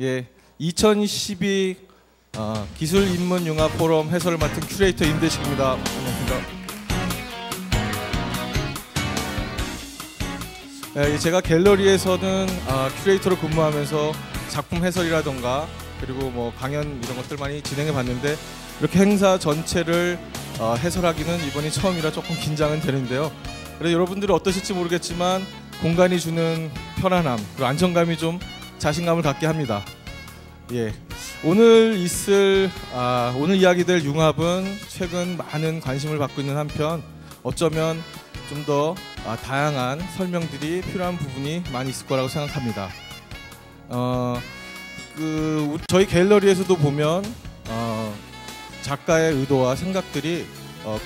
예, 2012 기술인문융합 포럼 해설을 맡은 큐레이터 임대식입니다. 반갑습니다. 예, 제가 갤러리에서는 큐레이터로 근무하면서 작품 해설이라던가 그리고 뭐 강연 이런 것들 많이 진행해 봤는데 이렇게 행사 전체를 해설하기는 이번이 처음이라 조금 긴장은 되는데요. 그래서 여러분들은 어떠실지 모르겠지만 공간이 주는 편안함 그리고 안정감이 좀 자신감을 갖게 합니다. 예, 오늘 이야기될 융합은 최근 많은 관심을 받고 있는 한편 어쩌면 좀 더 다양한 설명들이 필요한 부분이 많이 있을 거라고 생각합니다. 저희 갤러리에서도 보면 작가의 의도와 생각들이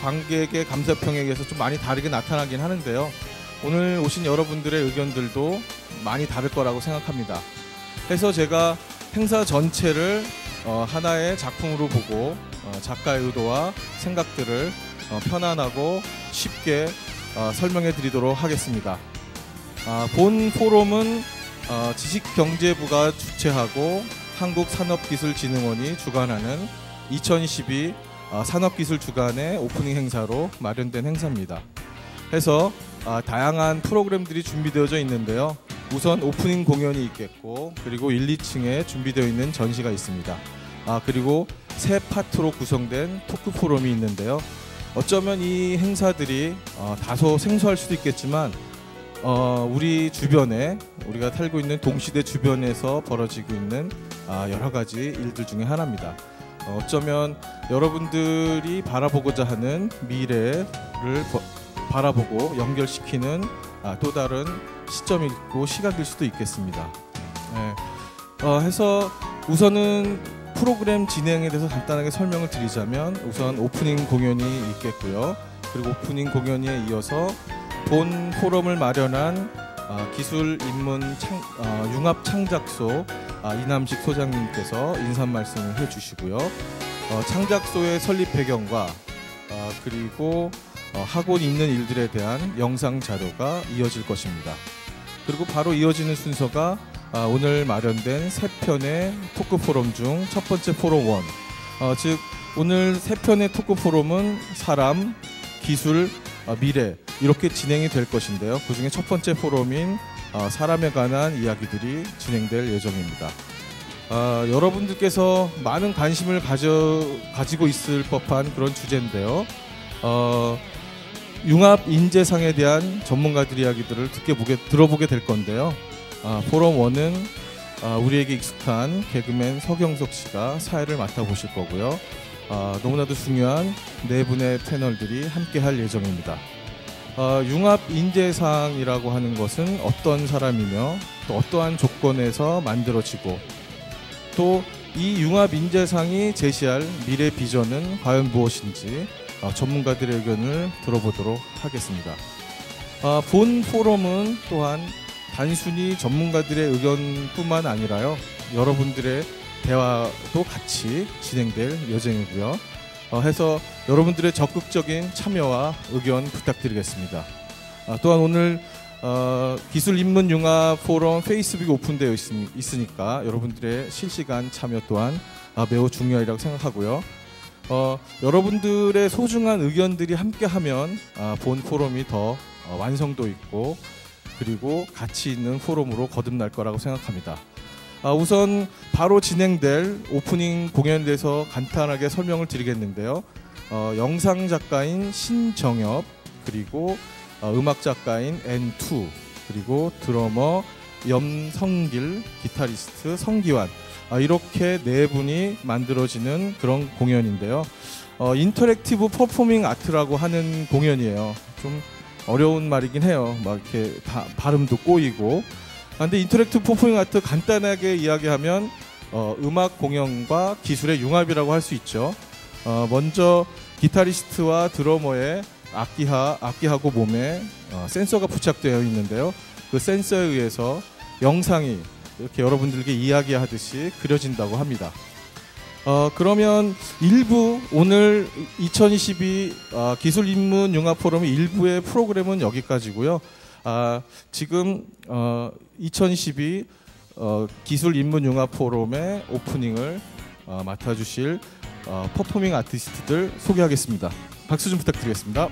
관객의 감상평에 의해서 좀 많이 다르게 나타나긴 하는데요. 오늘 오신 여러분들의 의견들도 많이 다를 거라고 생각합니다. 그래서 제가 행사 전체를 하나의 작품으로 보고 작가의 의도와 생각들을 편안하고 쉽게 설명해 드리도록 하겠습니다. 본 포럼은 지식경제부가 주최하고 한국산업기술진흥원이 주관하는 2012 산업기술 주간의 오프닝 행사로 마련된 행사입니다. 그래서 다양한 프로그램들이 준비되어져 있는데요. 우선 오프닝 공연이 있겠고 그리고 1, 2층에 준비되어 있는 전시가 있습니다. 그리고 세 파트로 구성된 토크 포럼이 있는데요. 어쩌면 이 행사들이 다소 생소할 수도 있겠지만 우리 주변에 우리가 살고 있는 동시대 주변에서 벌어지고 있는 여러 가지 일들 중에 하나입니다. 어쩌면 여러분들이 바라보고자 하는 미래를 바라보고 연결시키는 또 다른 시점이고 시각일 수도 있겠습니다. 네. 해서 우선은 프로그램 진행에 대해서 간단하게 설명을 드리자면 우선 오프닝 공연이 있겠고요. 그리고 오프닝 공연에 이어서 본 포럼을 마련한 기술인문융합 창작소 이남식 소장님께서 인사 말씀을 해주시고요. 창작소의 설립 배경과 그리고 하고 있는 일들에 대한 영상 자료가 이어질 것입니다. 그리고 바로 이어지는 순서가 오늘 마련된 세 편의 토크 포럼 중 첫 번째 포럼 1, 즉 오늘 세 편의 토크 포럼은 사람, 기술, 미래 이렇게 진행이 될 것인데요. 그 중에 첫 번째 포럼인 사람에 관한 이야기들이 진행될 예정입니다. 여러분들께서 많은 관심을 가지고 있을 법한 그런 주제인데요. 융합 인재상에 대한 전문가들 이야기들을 들어보게 될 건데요. 포럼 1은 우리에게 익숙한 개그맨 서경석 씨가 사회를 맡아보실 거고요. 너무나도 중요한 네 분의 패널들이 함께 할 예정입니다. 융합 인재상이라고 하는 것은 어떤 사람이며 또 어떠한 조건에서 만들어지고 또 이 융합 인재상이 제시할 미래 비전은 과연 무엇인지 전문가들의 의견을 들어보도록 하겠습니다. 본 포럼은 또한 단순히 전문가들의 의견뿐만 아니라요. 여러분들의 대화도 같이 진행될 예정이고요. 해서 여러분들의 적극적인 참여와 의견 부탁드리겠습니다. 또한 오늘 기술인문융합 포럼 페이스북이 오픈되어 있으니까 여러분들의 실시간 참여 또한 매우 중요하다고 생각하고요. 여러분들의 소중한 의견들이 함께하면 본 포럼이 더 완성도 있고 그리고 가치 있는 포럼으로 거듭날 거라고 생각합니다. 우선 바로 진행될 오프닝 공연에 대해서 간단하게 설명을 드리겠는데요. 영상 작가인 신정엽 그리고 음악 작가인 N2 그리고 드러머 염성길 기타리스트 성기환 이렇게 네 분이 만들어지는 그런 공연인데요. 인터랙티브 퍼포밍 아트라고 하는 공연이에요. 좀 어려운 말이긴 해요. 막 이렇게 발음도 꼬이고. 근데 인터랙티브 퍼포밍 아트 간단하게 이야기하면 음악 공연과 기술의 융합이라고 할 수 있죠. 먼저 기타리스트와 드러머의 악기하고 몸에 센서가 부착되어 있는데요. 그 센서에 의해서 영상이 이렇게 여러분들에게 이야기하듯이 그려진다고 합니다. 그러면 오늘 2022 기술인문융합 포럼 일부의 프로그램은 여기까지고요. 지금 2012 기술 인문 융합 포럼의 오프닝을 맡아주실 퍼포밍 아티스트들 소개하겠습니다. 박수 좀 부탁드리겠습니다.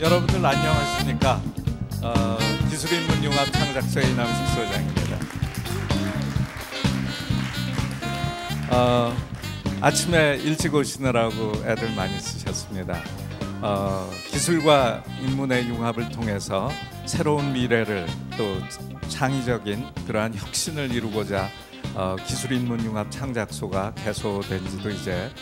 여러분들 안녕하십니까? 기술인문융합 창작소의 이남식 소장입니다. 아침에 일찍 오시느라고 애들 많이 쓰셨습니다. 기술과 인문의 융합을 통해서 새로운 미래를 또 창의적인 그러한 혁신을 이루고자 기술인문융합 창작소가 개소된 지도 이제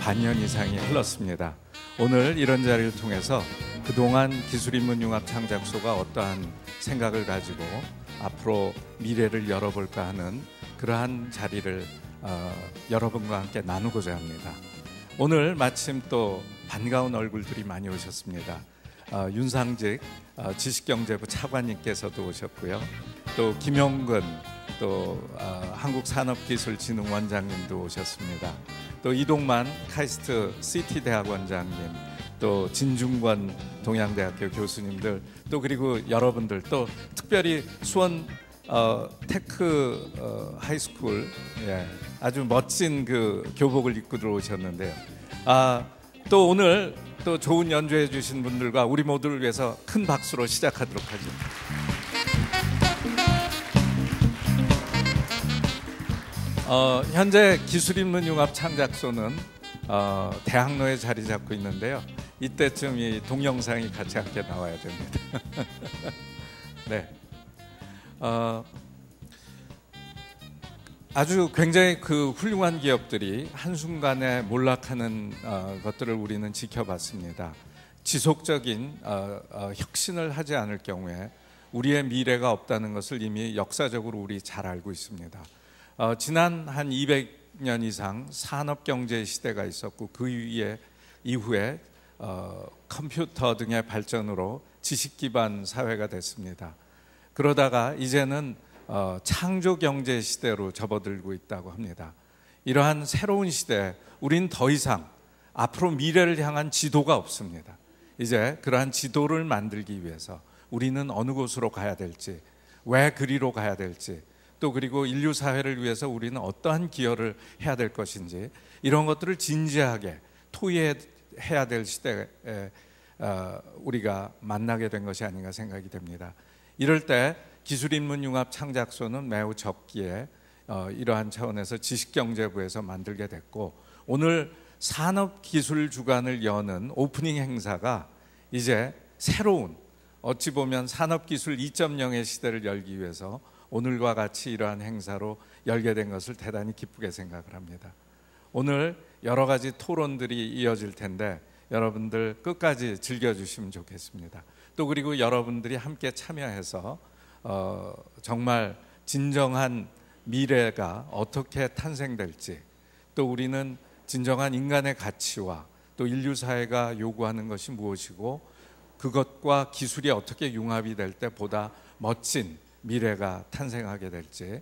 반년 이상이 흘렀습니다. 오늘 이런 자리를 통해서 그동안 기술인문융합 창작소가 어떠한 생각을 가지고 앞으로 미래를 열어볼까 하는 그러한 자리를 여러분과 함께 나누고자 합니다. 오늘 마침 또 반가운 얼굴들이 많이 오셨습니다. 윤상직 지식경제부 차관님께서도 오셨고요. 또 김용근 또 한국산업기술진흥원장님도 오셨습니다. 또 이동만 카이스트 시티대학원장님, 또 진중권 동양대학교 교수님들, 또 그리고 여러분들, 또 특별히 수원 테크 하이스쿨 아주 멋진 그 교복을 입고 들어오셨는데요. 또 오늘 또 좋은 연주해 주신 분들과 우리 모두를 위해서 큰 박수로 시작하도록 하죠. 현재 기술인문융합 창작소는 대학로에 자리 잡고 있는데요. 이때쯤 이 동영상이 같이 함께 나와야 됩니다. 네. 아주 굉장히 그 훌륭한 기업들이 한순간에 몰락하는 것들을 우리는 지켜봤습니다. 지속적인 혁신을 하지 않을 경우에 우리의 미래가 없다는 것을 이미 역사적으로 우리 잘 알고 있습니다. 지난 한 200년 이상 산업경제 시대가 있었고 그 이후에 컴퓨터 등의 발전으로 지식 기반 사회가 됐습니다. 그러다가 이제는 창조 경제 시대로 접어들고 있다고 합니다. 이러한 새로운 시대에 우린 더 이상 앞으로 미래를 향한 지도가 없습니다. 이제 그러한 지도를 만들기 위해서 우리는 어느 곳으로 가야 될지, 왜 그리로 가야 될지, 또 그리고 인류 사회를 위해서 우리는 어떠한 기여를 해야 될 것인지, 이런 것들을 진지하게 토의해야 될 시대에 우리가 만나게 된 것이 아닌가 생각이 됩니다. 이럴 때 기술인문융합 창작소는 매우 적기에 이러한 차원에서 지식경제부에서 만들게 됐고, 오늘 산업기술주간을 여는 오프닝 행사가 이제 새로운, 어찌 보면 산업기술 2.0의 시대를 열기 위해서 오늘과 같이 이러한 행사로 열게 된 것을 대단히 기쁘게 생각을 합니다. 오늘 여러 가지 토론들이 이어질 텐데 여러분들 끝까지 즐겨주시면 좋겠습니다. 또 그리고 여러분들이 함께 참여해서 정말 진정한 미래가 어떻게 탄생될지, 또 우리는 진정한 인간의 가치와 또 인류 사회가 요구하는 것이 무엇이고 그것과 기술이 어떻게 융합이 될 때 보다 멋진 미래가 탄생하게 될지,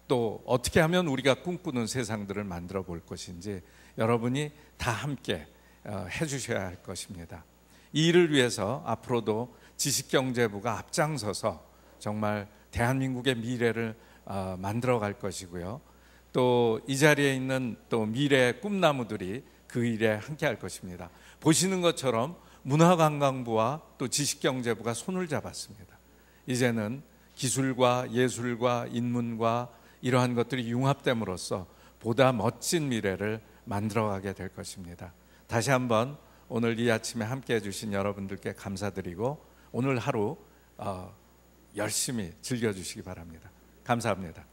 또 어떻게 하면 우리가 꿈꾸는 세상들을 만들어 볼 것인지 여러분이 다 함께 해주셔야 할 것입니다. 이 일을 위해서 앞으로도 지식경제부가 앞장서서 정말 대한민국의 미래를 만들어 갈 것이고요. 또 이 자리에 있는 또 미래의 꿈나무들이 그 일에 함께 할 것입니다. 보시는 것처럼 문화관광부와 또 지식경제부가 손을 잡았습니다. 이제는 기술과 예술과 인문과 이러한 것들이 융합됨으로써 보다 멋진 미래를 만들어가게 될 것입니다. 다시 한번 오늘 이 아침에 함께해 주신 여러분들께 감사드리고 오늘 하루 열심히 즐겨주시기 바랍니다. 감사합니다.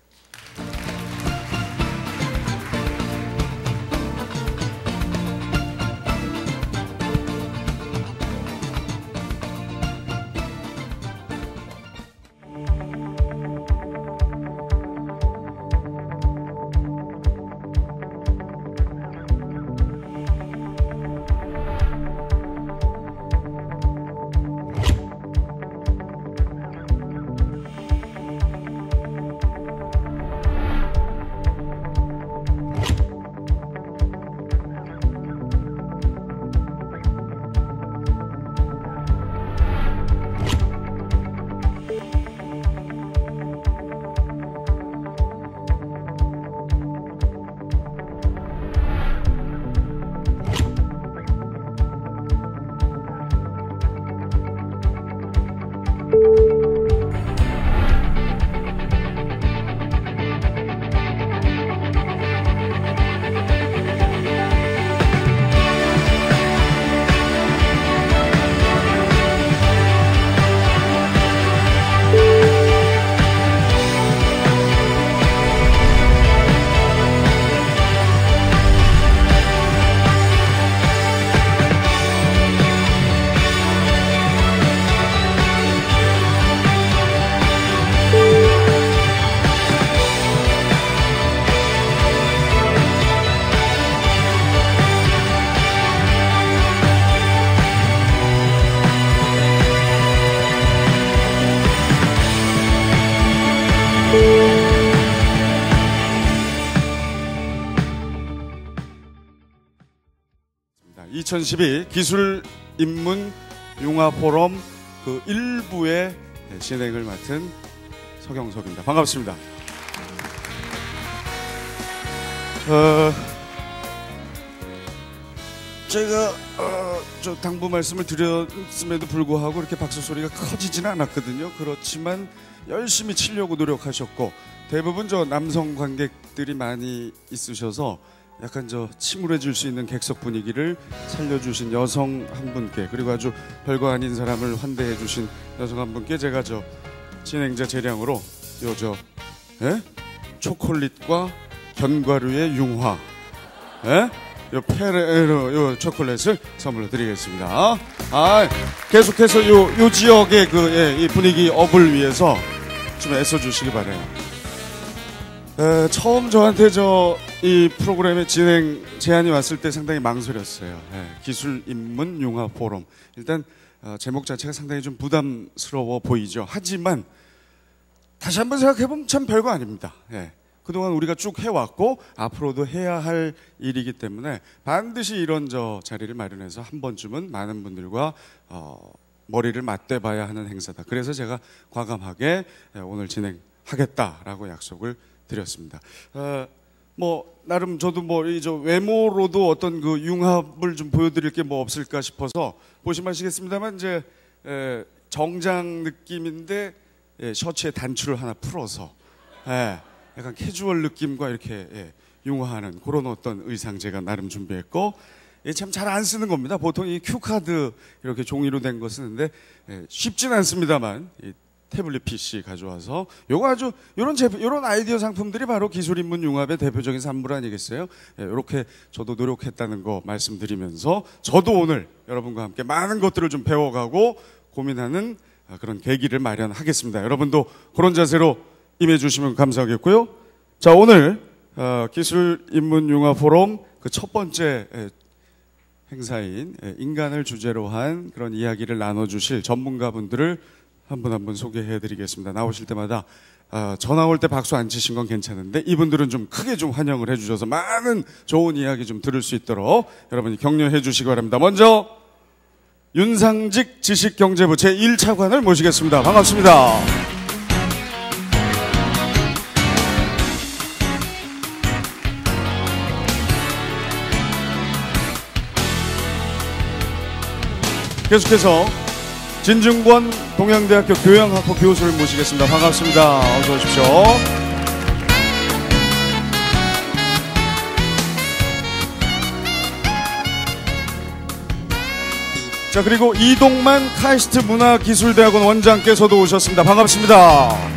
2012 기술 인문 융합 포럼 그 1부의 진행을 맡은 서경석입니다. 반갑습니다. 제가 저 당부 말씀을 드렸음에도 불구하고 이렇게 박수 소리가 커지지는 않았거든요. 그렇지만 열심히 치려고 노력하셨고 대부분 저 남성 관객들이 많이 있으셔서 약간 저 침울해질 수 있는 객석 분위기를 살려주신 여성 한 분께, 그리고 아주 별거 아닌 사람을 환대해 주신 여성 한 분께 제가 저 진행자 재량으로 요 초콜릿과 견과류의 융화, 요 페레로 요 초콜릿을 선물로 드리겠습니다. 계속해서 요 지역의 이 분위기 업을 위해서 좀 애써 주시기 바래요. 처음 저한테 이 프로그램의 진행 제안이 왔을 때 상당히 망설였어요. 기술 인문 융합 포럼. 일단 제목 자체가 상당히 좀 부담스러워 보이죠. 하지만 다시 한번 생각해보면 참 별거 아닙니다. 그동안 우리가 쭉 해왔고 앞으로도 해야 할 일이기 때문에 반드시 이런 자리를 마련해서 한 번쯤은 많은 분들과 머리를 맞대봐야 하는 행사다. 그래서 제가 과감하게 오늘 진행하겠다라고 약속을 드렸습니다. 나름 저도 외모로도 어떤 그 융합을 좀 보여드릴 게 없을까 싶어서 보시면 아시겠습니다만 이제 정장 느낌인데 셔츠에 단추를 하나 풀어서 약간 캐주얼 느낌과 이렇게 융화하는 그런 어떤 의상 제가 나름 준비했고, 참 잘 안 쓰는 겁니다. 보통 이 큐카드 이렇게 종이로 된 거 쓰는데 쉽진 않습니다만 이 태블릿 PC 가져와서 요거 아주 요런 아이디어 상품들이 바로 기술 인문 융합의 대표적인 산물 아니겠어요? 이렇게 저도 노력했다는 거 말씀드리면서 저도 오늘 여러분과 함께 많은 것들을 좀 배워가고 고민하는 그런 계기를 마련하겠습니다. 여러분도 그런 자세로 임해주시면 감사하겠고요. 자, 오늘 기술 인문 융합 포럼 그 첫 번째 행사인 인간을 주제로 한 그런 이야기를 나눠주실 전문가분들을 한 분 한 분 소개해드리겠습니다. 나오실 때마다 저 나올 때 박수 안 치신 건 괜찮은데 이분들은 좀 크게 좀 환영을 해주셔서 많은 좋은 이야기 좀 들을 수 있도록 여러분이 격려해 주시기 바랍니다. 먼저 윤상직 지식경제부 제1차관을 모시겠습니다. 반갑습니다. 계속해서 진중권 동양대학교 교양학부 교수를 모시겠습니다. 반갑습니다. 어서 오십시오. 자, 그리고 이동만 카이스트 문화기술대학원 원장께서도 오셨습니다. 반갑습니다.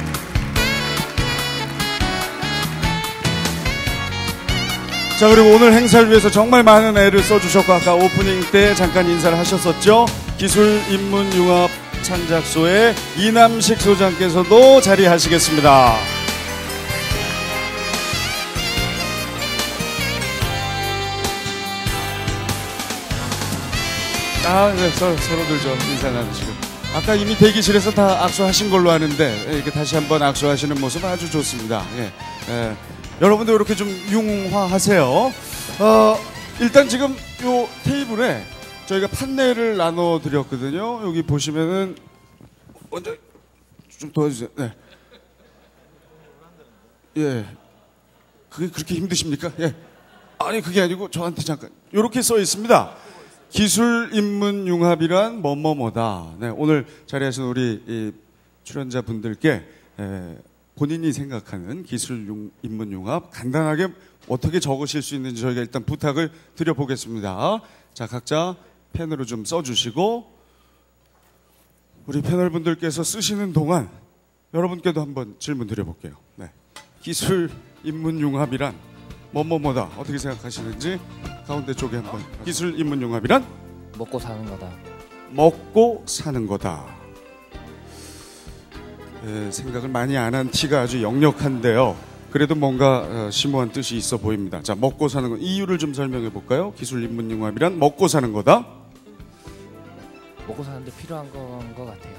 자, 그리고 오늘 행사를 위해서 정말 많은 애를 써주셨고 아까 오프닝 때 잠깐 인사를 하셨었죠. 기술인문융합 창작소의 이남식 소장께서도 자리하시겠습니다. 네, 서로들 좀 인사 나누시고. 아까 이미 대기실에서 다 악수하신 걸로 아는데 이렇게 다시 한번 악수하시는 모습 아주 좋습니다. 여러분도 이렇게 좀 융화하세요. 일단 지금 요 테이블에 저희가 판넬을 나눠드렸거든요. 여기 보시면은 먼저 좀 도와주세요. 네. 그게 그렇게 힘드십니까? 아니 그게 아니고 저한테 잠깐 이렇게 써 있습니다. 기술 인문 융합이란 뭐뭐뭐다. 네, 오늘 자리하신 우리 이 출연자분들께 본인이 생각하는 기술 인문 융합 간단하게 어떻게 적으실 수 있는지 저희가 일단 부탁을 드려보겠습니다. 자, 각자 펜으로 좀 써주시고 우리 패널분들께서 쓰시는 동안 여러분께도 한번 질문 드려볼게요. 네. 기술 인문 융합이란 뭐뭐뭐다. 어떻게 생각하시는지 가운데 쪽에 한번. 기술 인문 융합이란 먹고 사는 거다. 먹고 사는 거다. 생각을 많이 안 한 티가 아주 역력한데요. 그래도 뭔가 심오한 뜻이 있어 보입니다. 자, 먹고 사는 거 이유를 좀 설명해 볼까요? 기술 인문 융합이란 먹고 사는 거다. 먹고 사는데 필요한 건 것 같아요.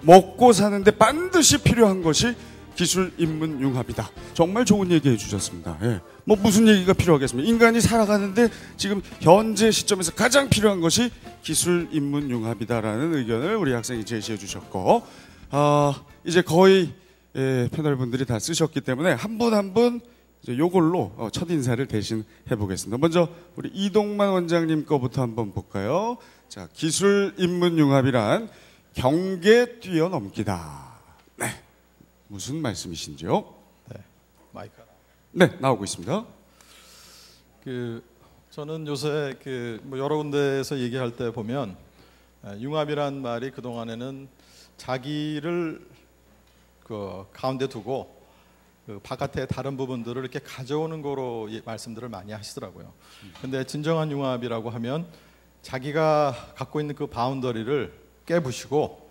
먹고 사는데 반드시 필요한 것이 기술 인문 융합이다. 정말 좋은 얘기 해주셨습니다. 예. 뭐 무슨 얘기가 필요하겠습니까? 인간이 살아가는데 지금 현재 시점에서 가장 필요한 것이 기술 인문 융합이다라는 의견을 우리 학생이 제시해 주셨고, 이제 거의 패널 분들이 다 쓰셨기 때문에 한 분 한 분 요걸로 첫 인사를 대신 해보겠습니다. 먼저 우리 이동만 원장님 거부터 한번 볼까요? 자, 기술 인문 융합이란 경계 뛰어넘기다. 네, 무슨 말씀이신지요? 네, 마이크. 네, 나오고 있습니다. 저는 요새 뭐 여러 군데에서 얘기할 때 보면 융합이란 말이 그 동안에는 자기를 가운데 두고 바깥의 다른 부분들을 이렇게 가져오는 거로 말씀들을 많이 하시더라고요. 근데 진정한 융합이라고 하면 자기가 갖고 있는 그 바운더리를 깨부시고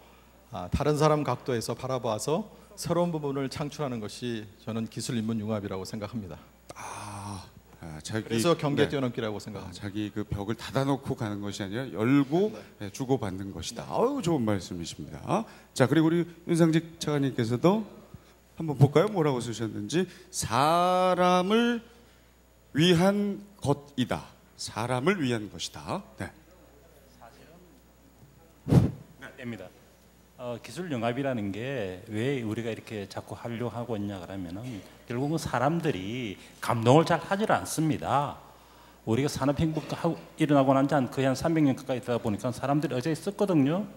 다른 사람 각도에서 바라봐서 새로운 부분을 창출하는 것이 저는 기술 인문 융합이라고 생각합니다. 그래서 경계 뛰어넘기라고 생각합니다. 자기 그 벽을 닫아놓고 가는 것이 아니라 열고 주고받는 것이다. 아유, 좋은 말씀이십니다. 자, 그리고 우리 윤상직 차관님께서도 한번 볼까요? 뭐라고 쓰셨는지. 사람을 위한 것이다. 사람을 위한 것이다. 네. 됩니다. 기술 융합이라는 게 왜 우리가 이렇게 자꾸 하려고 하고 있냐 그러면은 결국은 사람들이 감동을 잘 하질 않습니다. 우리가 산업행복하고 일어나고 난 지 거의 한 300년 가까이 있다 보니까 사람들이 어제 썼거든요.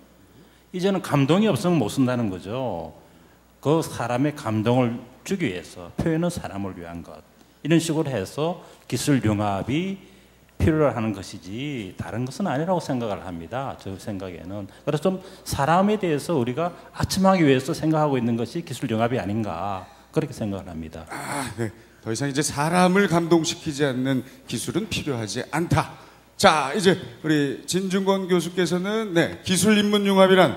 이제는 감동이 없으면 못 쓴다는 거죠. 그 사람의 감동을 주기 위해서 표현은 사람을 위한 것, 이런 식으로 해서 기술 융합이 필요로 하는 것이지 다른 것은 아니라고 생각을 합니다. 저 생각에는. 그래서 좀 사람에 대해서 우리가 아첨하기 위해서 생각하고 있는 것이 기술 융합이 아닌가, 그렇게 생각을 합니다. 네. 더 이상 이제 사람을 감동시키지 않는 기술은 필요하지 않다. 자, 이제 우리 진중권 교수께서는 기술 인문 융합이란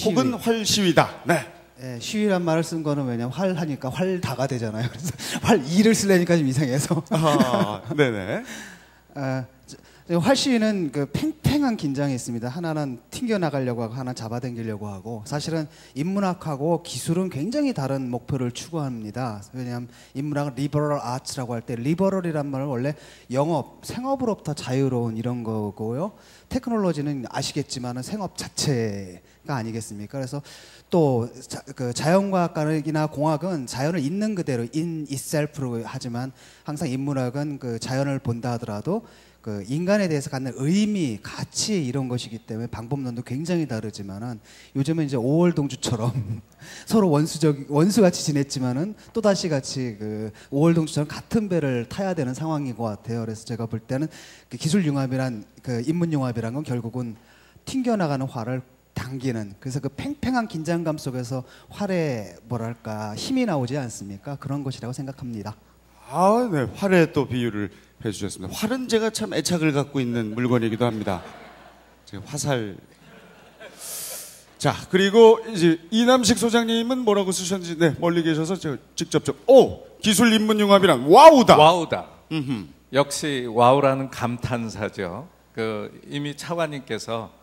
혹은 활시위다. 네. 네, 시위란 말을 쓴 거는 왜냐면 활하니까 활다가 되잖아요. 그래서 활이를 쓰려니까 좀 이상해서. 네네. 활시위는 그 팽팽한 긴장이 있습니다. 하나는 튕겨나가려고 하고 하나는 잡아당기려고 하고, 사실은 인문학하고 기술은 굉장히 다른 목표를 추구합니다. 왜냐하면 인문학은 리버럴 아츠라고 할 때 리버럴이란 말은 원래 영업, 생업으로부터 자유로운 이런 거고요. 테크놀로지는 아시겠지만은 생업 자체가 아니겠습니까? 그래서 또 그 자연과학이나 공학은 자연을 있는 그대로 in itself로 하지만 항상 인문학은 그 자연을 본다 하더라도 그 인간에 대해서 갖는 의미, 가치 이런 것이기 때문에 방법론도 굉장히 다르지만은 요즘은 이제 오월동주처럼 서로 원수같이 지냈지만은 또 다시 같이 그 오월동주처럼 같은 배를 타야 되는 상황인 것 같아요. 그래서 제가 볼 때는 그 기술 융합이란 그 인문 융합이란 건 결국은 튕겨나가는 활을 당기는, 그래서 그 팽팽한 긴장감 속에서 활에 뭐랄까 힘이 나오지 않습니까? 그런 것이라고 생각합니다. 네, 활에 또 비유를 해주셨습니다. 활은 제가 참 애착을 갖고 있는 물건이기도 합니다. 제가 화살. 자, 그리고 이제 이남식 소장님은 뭐라고 쓰셨는지 멀리 계셔서 제가 직접 기술 인문 융합이란 와우다. 와우다. 역시 와우라는 감탄사죠. 이미 차관님께서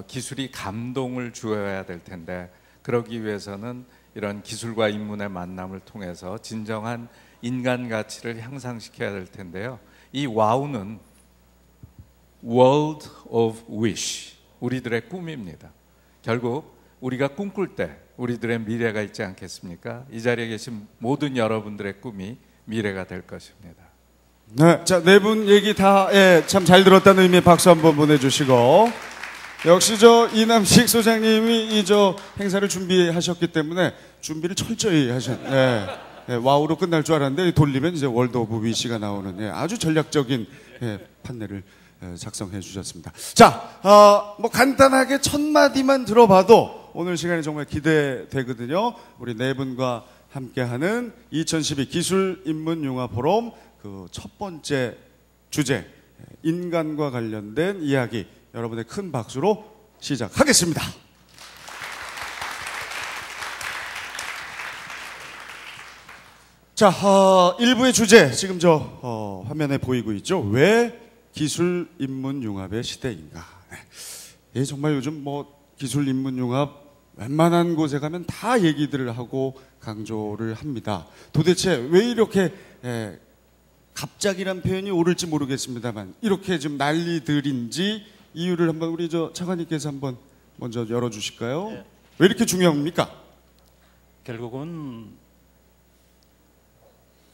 기술이 감동을 주어야 될 텐데, 그러기 위해서는 이런 기술과 인문의 만남을 통해서 진정한 인간 가치를 향상시켜야 될 텐데요. 이 와우는 World of Wish, 우리들의 꿈입니다. 결국 우리가 꿈꿀 때 우리들의 미래가 있지 않겠습니까? 이 자리에 계신 모든 여러분들의 꿈이 미래가 될 것입니다. 네, 자, 네 분 얘기 다 참 잘 들었다는 의미의 박수 한번 보내주시고, 역시 이남식 소장님이 행사를 준비하셨기 때문에 준비를 철저히 와우로 끝날 줄 알았는데 돌리면 이제 월드 오브 위시가 나오는 아주 전략적인 판넬을 작성해 주셨습니다. 자, 뭐 간단하게 첫 마디만 들어봐도 오늘 시간이 정말 기대되거든요. 우리 네 분과 함께하는 2012 기술 인문 융합 포럼 그 첫 번째 주제, 인간과 관련된 이야기, 여러분의 큰 박수로 시작하겠습니다. 자, 1부의 주제 지금 화면에 보이고 있죠. 왜 기술 인문 융합의 시대인가? 정말 요즘 뭐 기술 인문 융합 웬만한 곳에 가면 다 얘기들을 하고 강조를 합니다. 도대체 왜 이렇게 갑자기란 표현이 옳을지 모르겠습니다만 이렇게 좀 난리들인지 이유를 한번 우리 저 차관님께서 한번 먼저 열어주실까요? 네. 왜 이렇게 중요합니까? 결국은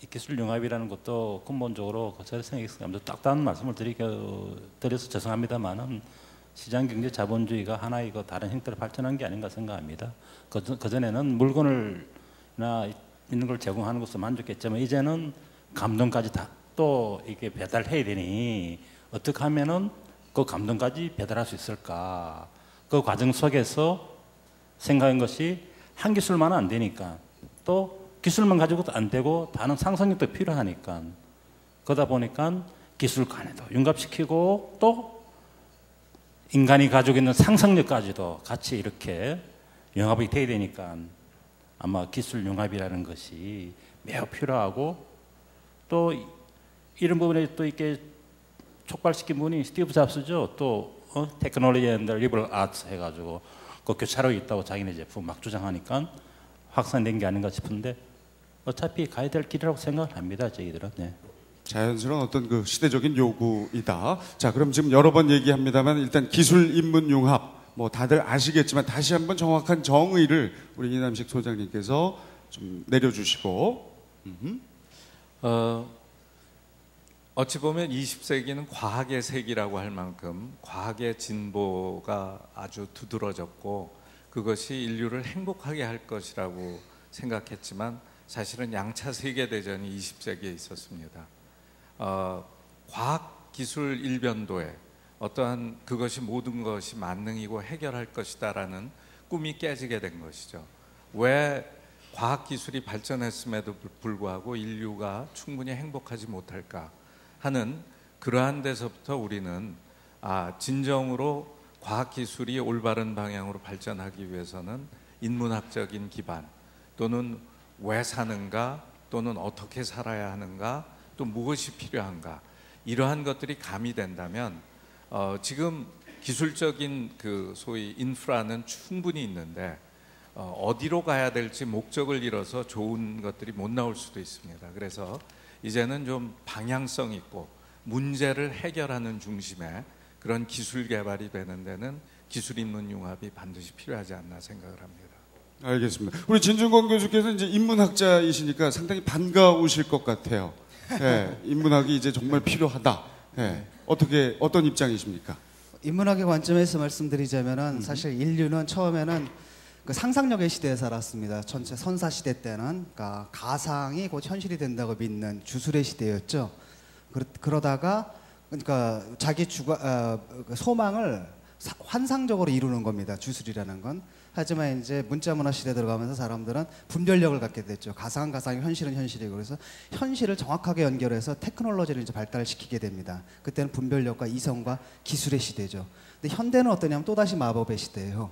이 기술 융합이라는 것도 근본적으로 제가 생각했습니다. 딱딱한 말씀을 드려서 죄송합니다만은 시장 경제 자본주의가 하나의 다른 형태로 발전한 게 아닌가 생각합니다. 그 전에는 물건을나 있는 걸 제공하는 것으로 만족했지만 이제는 감동까지 다 또 이게 배달해야 되니 어떻게 하면은 그 감동까지 배달할 수 있을까? 그 과정 속에서 생각한 것이 한 기술만은 안 되니까 또 기술만 가지고도 안 되고 다른 상상력도 필요하니까 그러다 보니까 기술 간에도 융합시키고 또 인간이 가지고 있는 상상력까지도 같이 이렇게 융합이 돼야 되니까 아마 기술 융합이라는 것이 매우 필요하고 또 이런 부분에 또 이렇게 촉발시킨 분이 스티브 잡스죠. 또 테크놀로지 앤드 리버럴 아트 해가지고 그 교차로 있다고 자기네 제품 막 주장하니까 확산된 게 아닌가 싶은데 어차피 가야 될 길이라고 생각합니다. 저희들은. 네. 자연스러운 어떤 그 시대적인 요구이다. 자, 그럼 지금 여러 번 얘기합니다만 일단 기술 인문 융합 뭐 다들 아시겠지만 다시 한번 정확한 정의를 우리 이남식 소장님께서 좀 내려주시고. 어찌 보면 20세기는 과학의 세기라고 할 만큼 과학의 진보가 아주 두드러졌고 그것이 인류를 행복하게 할 것이라고 생각했지만 사실은 양차 세계대전이 20세기에 있었습니다. 과학 기술 일변도에 어떠한 그것이 모든 것이 만능이고 해결할 것이다라는 꿈이 깨지게 된 것이죠. 왜 과학 기술이 발전했음에도 불구하고 인류가 충분히 행복하지 못할까 하는 그러한 데서부터 우리는 진정으로 과학 기술이 올바른 방향으로 발전하기 위해서는 인문학적인 기반 또는 왜 사는가 또는 어떻게 살아야 하는가 또 무엇이 필요한가 이러한 것들이 가미된다면 지금 기술적인 그 소위 인프라는 충분히 있는데 어디로 가야 될지 목적을 잃어서 좋은 것들이 못 나올 수도 있습니다. 그래서 이제는 좀 방향성 있고 문제를 해결하는 중심의 그런 기술 개발이 되는 데는 기술 인문 융합이 반드시 필요하지 않나 생각을 합니다. 알겠습니다. 우리 진중권 교수께서 이제 인문학자이시니까 상당히 반가우실 것 같아요. 네, 인문학이 이제 정말 필요하다. 네, 어떤 입장이십니까? 인문학의 관점에서 말씀드리자면은 사실 인류는 처음에는 그 상상력의 시대에 살았습니다. 전체 선사 시대 때는 그러니까 가상이 곧 현실이 된다고 믿는 주술의 시대였죠. 그러다가 그러니까 자기 소망을 환상적으로 이루는 겁니다. 주술이라는 건. 하지만 이제 문자문화 시대 들어가면서 사람들은 분별력을 갖게 됐죠. 가상은 가상이고 현실은 현실이고 그래서 현실을 정확하게 연결해서 테크놀로지를 이제 발달시키게 됩니다. 그때는 분별력과 이성과 기술의 시대죠. 근데 현대는 어떠냐면 또다시 마법의 시대예요.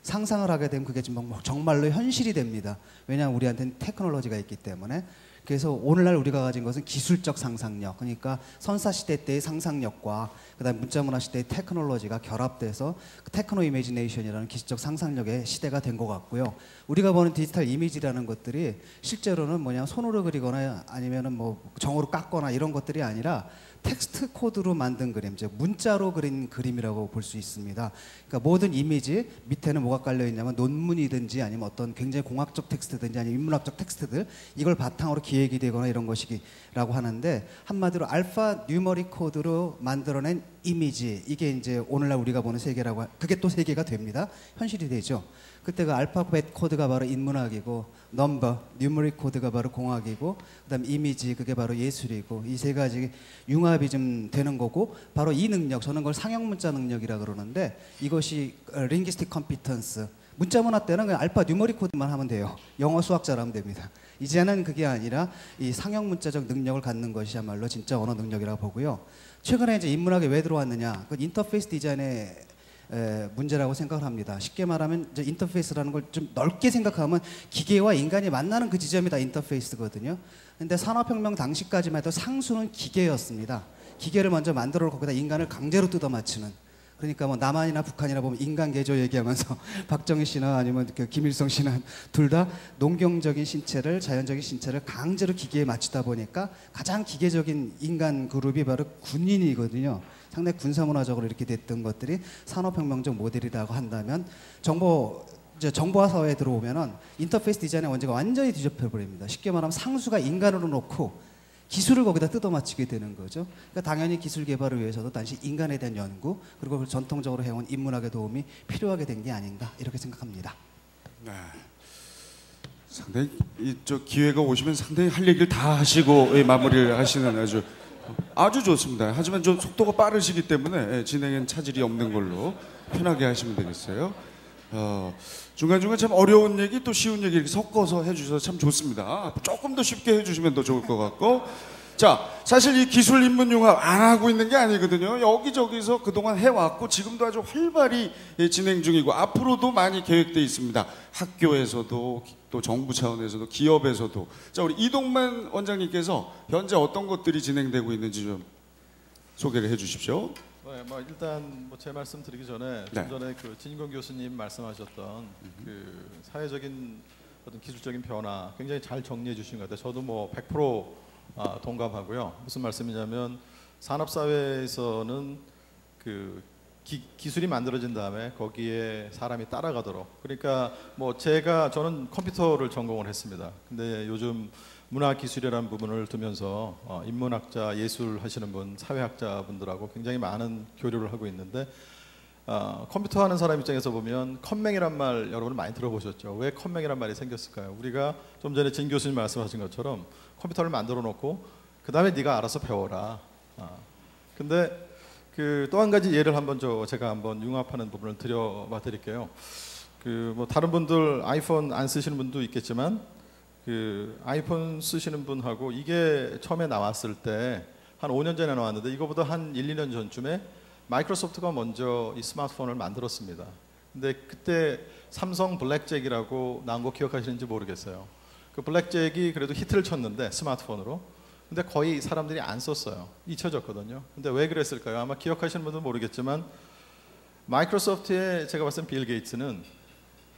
상상을 하게 되면 그게 정말로 현실이 됩니다. 왜냐하면 우리한테는 테크놀로지가 있기 때문에. 그래서 오늘날 우리가 가진 것은 기술적 상상력, 그러니까 선사시대 때의 상상력과 그다음 문자문화 시대의 테크놀로지가 결합돼서 테크노 이미지네이션이라는 기술적 상상력의 시대가 된 것 같고요. 우리가 보는 디지털 이미지라는 것들이 실제로는 손으로 그리거나 아니면은 뭐 정으로 깎거나 이런 것들이 아니라 텍스트 코드로 만든 그림, 즉 문자로 그린 그림이라고 볼 수 있습니다. 그러니까 모든 이미지 밑에는 뭐가 깔려 있냐면 논문이든지 아니면 어떤 굉장히 공학적 텍스트든지 아니면 인문학적 텍스트들 이걸 바탕으로 기획이 되거나 이런 것이라고 하는데 한마디로 알파 뉴머릭 코드로 만들어낸 이미지 이게 이제 오늘날 우리가 보는 세계라고 그게 또 세계가 됩니다. 현실이 되죠. 그때가 알파벳 코드가 바로 인문학이고 넘버, 뉴머릭 코드가 바로 공학이고 그다음 이미지 그게 바로 예술이고 이 세 가지 융합이 좀 되는 거고 바로 이 능력 저는 그걸 상형문자 능력이라 그러는데 이것이 링기스틱 컴피턴스 문자문화 때는 그냥 알파 뉴머릭 코드만 하면 돼요. 영어 수학자로 하면 됩니다. 이제는 그게 아니라 이 상형문자적 능력을 갖는 것이야말로 진짜 언어 능력이라고 보고요. 최근에 이제 인문학에 왜 들어왔느냐? 그 인터페이스 디자인의 문제라고 생각을 합니다. 쉽게 말하면 이제 인터페이스라는 걸 좀 넓게 생각하면 기계와 인간이 만나는 그 지점이 다 인터페이스거든요. 근데 산업혁명 당시까지만 해도 상수는 기계였습니다. 기계를 먼저 만들어 놓고 거기다 인간을 강제로 뜯어 맞추는 그러니까 뭐 남한이나 북한이나 보면 인간 개조 얘기하면서 박정희 씨나 아니면 그 김일성 씨나 둘 다 농경적인 신체를 자연적인 신체를 강제로 기계에 맞추다 보니까 가장 기계적인 인간 그룹이 바로 군인이거든요. 상당히 군사문화적으로 이렇게 됐던 것들이 산업혁명적 모델이라고 한다면 정보화 사회에 들어오면은 인터페이스 디자인의 원칙가 완전히 뒤집혀 버립니다. 쉽게 말하면 상수가 인간으로 놓고 기술을 거기다 뜯어맞추게 되는 거죠. 그러니까 당연히 기술 개발을 위해서도 당시 인간에 대한 연구 그리고 그 전통적으로 해온 인문학의 도움이 필요하게 된 게 아닌가 이렇게 생각합니다. 네. 상당히 이저 기회가 오시면 상당히 할 얘기를 다 하시고 마무리를 하시는 아주 좋습니다. 하지만 좀 속도가 빠르시기 때문에 진행엔 차질이 없는 걸로 편하게 하시면 되겠어요. 중간중간 참 어려운 얘기 또 쉬운 얘기 이렇게 섞어서 해주셔서 참 좋습니다. 조금 더 쉽게 해주시면 더 좋을 것 같고. 자, 사실 이 기술 인문 융합 안 하고 있는 게 아니거든요. 여기저기서 그동안 해왔고 지금도 아주 활발히 진행 중이고 앞으로도 많이 계획돼 있습니다. 학교에서도 또 정부 차원에서도 기업에서도. 자, 우리 이동만 원장님께서 현재 어떤 것들이 진행되고 있는지 좀 소개를 해주십시오. 네, 뭐 일단 뭐 제 말씀 드리기 전에 네. 좀 전에 그 진인권 교수님 말씀하셨던 그 사회적인 어떤 기술적인 변화 굉장히 잘 정리해 주신 것 같아요. 저도 뭐 100% 동감하고요. 무슨 말씀이냐면 산업 사회에서는 그 기술이 만들어진 다음에 거기에 사람이 따라가도록. 그러니까 뭐 저는 컴퓨터를 전공을 했습니다. 근데 요즘 문화기술이라는 부분을 두면서 인문학자, 예술 하시는 분, 사회학자 분들하고 굉장히 많은 교류를 하고 있는데 컴퓨터 하는 사람 입장에서 보면 컴맹이란 말 여러분 많이 들어보셨죠? 왜 컴맹이란 말이 생겼을까요? 우리가 좀 전에 진 교수님 말씀하신 것처럼 컴퓨터를 만들어 놓고 그 다음에 네가 알아서 배워라. 근데 그 또 한 가지 예를 한번 제가 한번 융합하는 부분을 드려봐 드릴게요. 그 뭐 다른 분들 아이폰 안 쓰시는 분도 있겠지만 그 아이폰 쓰시는 분하고 이게 처음에 나왔을 때 한 5년 전에 나왔는데 이거보다 한 1, 2년 전쯤에 마이크로소프트가 먼저 이 스마트폰을 만들었습니다. 근데 그때 삼성 블랙잭이라고 나온 거 기억하시는지 모르겠어요. 그 블랙잭이 그래도 히트를 쳤는데 스마트폰으로. 근데 거의 사람들이 안 썼어요. 잊혀졌거든요. 근데 왜 그랬을까요? 아마 기억하시는 분들은 모르겠지만 마이크로소프트의 제가 봤을 때 빌 게이츠는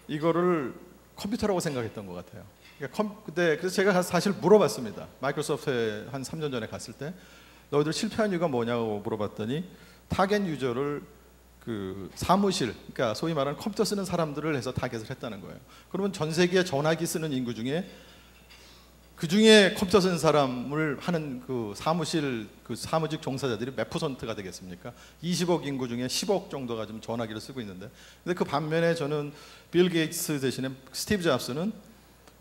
이거를 컴퓨터라고 생각했던 것 같아요. 그래서 제가 사실 물어봤습니다. 마이크로소프트에 한 3년 전에 갔을 때 너희들 실패한 이유가 뭐냐고 물어봤더니 타겟 유저를 그 사무실, 그러니까 소위 말하는 컴퓨터 쓰는 사람들을 해서 타겟을 했다는 거예요. 그러면 전 세계 전화기 쓰는 인구 중에 그 중에 컴퓨터 쓰는 사람을 하는 그 사무직 종사자들이 몇 %가 되겠습니까? 20억 인구 중에 10억 정도가 지금 전화기를 쓰고 있는데, 근데 그 반면에 저는 빌 게이츠 대신에 스티브 잡스는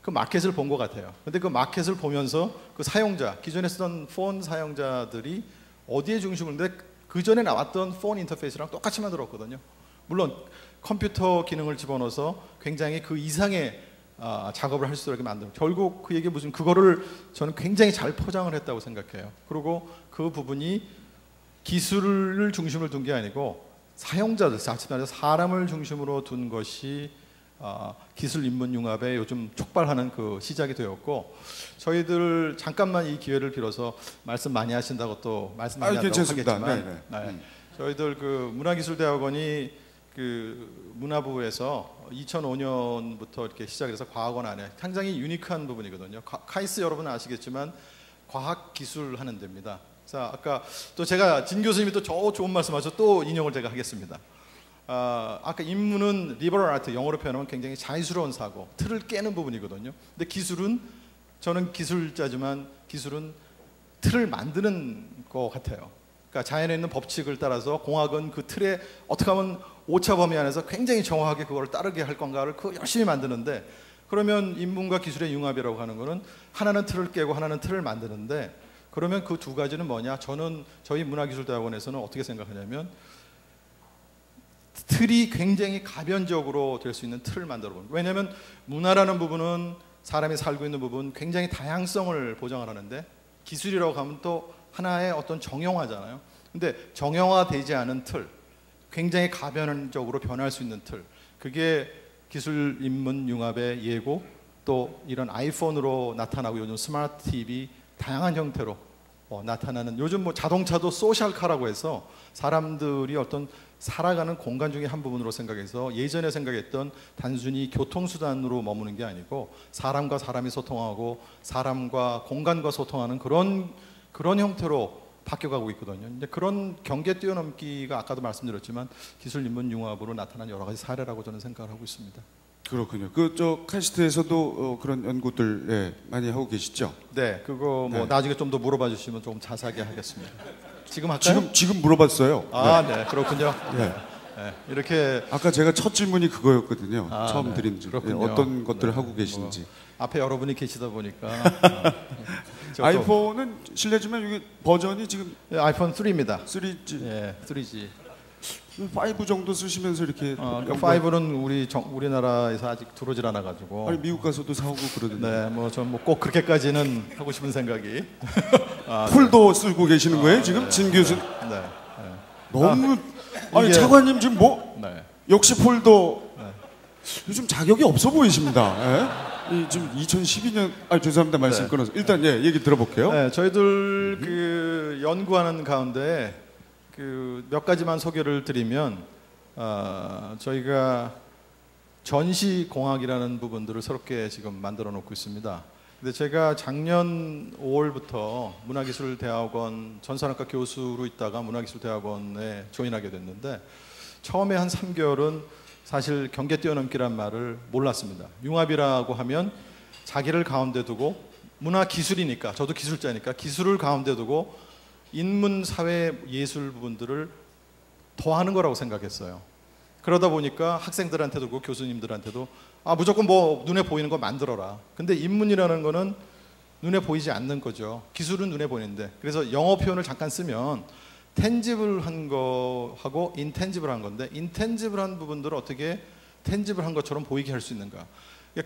그 마켓을 본 것 같아요. 근데 그 마켓을 보면서 그 사용자, 기존에 쓰던 폰 사용자들이 어디에 중심을 두는데 그 전에 나왔던 폰 인터페이스랑 똑같이 만들었거든요. 물론 컴퓨터 기능을 집어넣어서 굉장히 그 이상의 작업을 할 수 있게 만들고, 결국 그 얘기 무슨 그거를 저는 굉장히 잘 포장을 했다고 생각해요. 그리고 그 부분이 기술을 중심으로 둔 게 아니고 사용자들, 사람을 중심으로 둔 것이 기술 인문 융합에 요즘 촉발하는 그 시작이 되었고, 저희들 잠깐만 이 기회를 빌어서 말씀 많이 하신다고 또 말씀 많이 한다고 하겠지만, 저희들 그 문화기술대학원이 그 문화부에서 2005년부터 이렇게 시작해서 과학원 안에 굉장히 유니크한 부분이거든요. 카이스 여러분 아시겠지만 과학기술 하는 데입니다. 자, 아까 또 제가 진 교수님이 또 좋은 말씀하셔서 또 인용을 제가 하겠습니다. 아까 인문은 리버럴 아트, 영어로 표현하면 굉장히 자유스러운 사고, 틀을 깨는 부분이거든요. 근데 기술은, 저는 기술자지만 기술은 틀을 만드는 것 같아요. 그러니까 자연에 있는 법칙을 따라서 공학은 그 틀에 어떻게 하면 오차 범위 안에서 굉장히 정확하게 그걸 따르게 할 건가를 그 열심히 만드는데, 그러면 인문과 기술의 융합이라고 하는 거는 하나는 틀을 깨고 하나는 틀을 만드는데, 그러면 그 두 가지는 뭐냐? 저는 저희 문화기술대학원에서는 어떻게 생각하냐면 틀이 굉장히 가변적으로 될 수 있는 틀을 만들어 봅니다. 왜냐하면 문화라는 부분은 사람이 살고 있는 부분 굉장히 다양성을 보장을 하는데, 기술이라고 하면 또 하나의 어떤 정형화잖아요. 근데 정형화되지 않은 틀, 굉장히 가변적으로 변할 수 있는 틀, 그게 기술 인문 융합의 예고, 또 이런 아이폰으로 나타나고 요즘 스마트 TV 다양한 형태로 나타나는, 요즘 뭐 자동차도 소셜카라고 해서 사람들이 어떤 살아가는 공간 중에 한 부분으로 생각해서 예전에 생각했던 단순히 교통수단으로 머무는 게 아니고 사람과 사람이 소통하고 사람과 공간과 소통하는 그런 형태로 바뀌어가고 있거든요. 이제 그런 경계 뛰어넘기가 아까도 말씀드렸지만 기술 인문 융합으로 나타난 여러 가지 사례라고 저는 생각을 하고 있습니다. 그렇군요. 그 카이스트에서도 그런 연구들 예, 많이 하고 계시죠? 네, 그거 뭐 네. 나중에 좀 더 물어봐 주시면 조금 자세하게 하겠습니다. 지금 할까요? 지금 물어봤어요. 네, 그렇군요. 네. 네, 이렇게 아까 제가 첫 질문이 그거였거든요. 처음 네, 드린 질문. 예, 그렇군요. 어떤 것들을 네, 하고 계신지. 앞에 여러분이 계시다 보니까 아이폰은 실례지만 이게 버전이 지금 아이폰 3입니다. 3G, 예, 3G. 5 정도 쓰시면서 이렇게 그 5는 우리나라에서 아직 들어오질 않아 가지고. 아니 미국 가서도 사오고 그러던데. 네, 뭐 전 뭐 꼭 그렇게까지는 하고 싶은 생각이. 폴도 쓰고 계시는 거예요 지금 진 교수? 네. 너무 아니 이게- 차관님 지금 뭐 네. 역시 폴도 요즘 자격이 없어 보이십니다. 예? 지금 2012년 죄송합니다 말씀 네. 끊어서 일단 예 얘기 들어볼게요. 네, 저희들 그 연구하는 가운데 그 몇 가지만 소개를 드리면 저희가 전시 공학이라는 부분들을 새롭게 지금 만들어 놓고 있습니다. 근데 제가 작년 5월부터 문화기술대학원 전산학과 교수로 있다가 문화기술대학원에 조인하게 됐는데 처음에 한 3개월은 사실 경계 뛰어넘기란 말을 몰랐습니다. 융합이라고 하면 자기를 가운데 두고 문화기술이니까 저도 기술자니까 기술을 가운데 두고 인문, 사회, 예술 부분들을 더하는 거라고 생각했어요. 그러다 보니까 학생들한테도 그렇고 교수님들한테도 무조건 뭐 눈에 보이는 거 만들어라. 근데 인문이라는 거는 눈에 보이지 않는 거죠. 기술은 눈에 보이는데. 그래서 영어 표현을 잠깐 쓰면 텐지블한 거하고 인텐지블한 건데 인텐지블한 부분들을 어떻게 텐지블한 것처럼 보이게 할 수 있는가.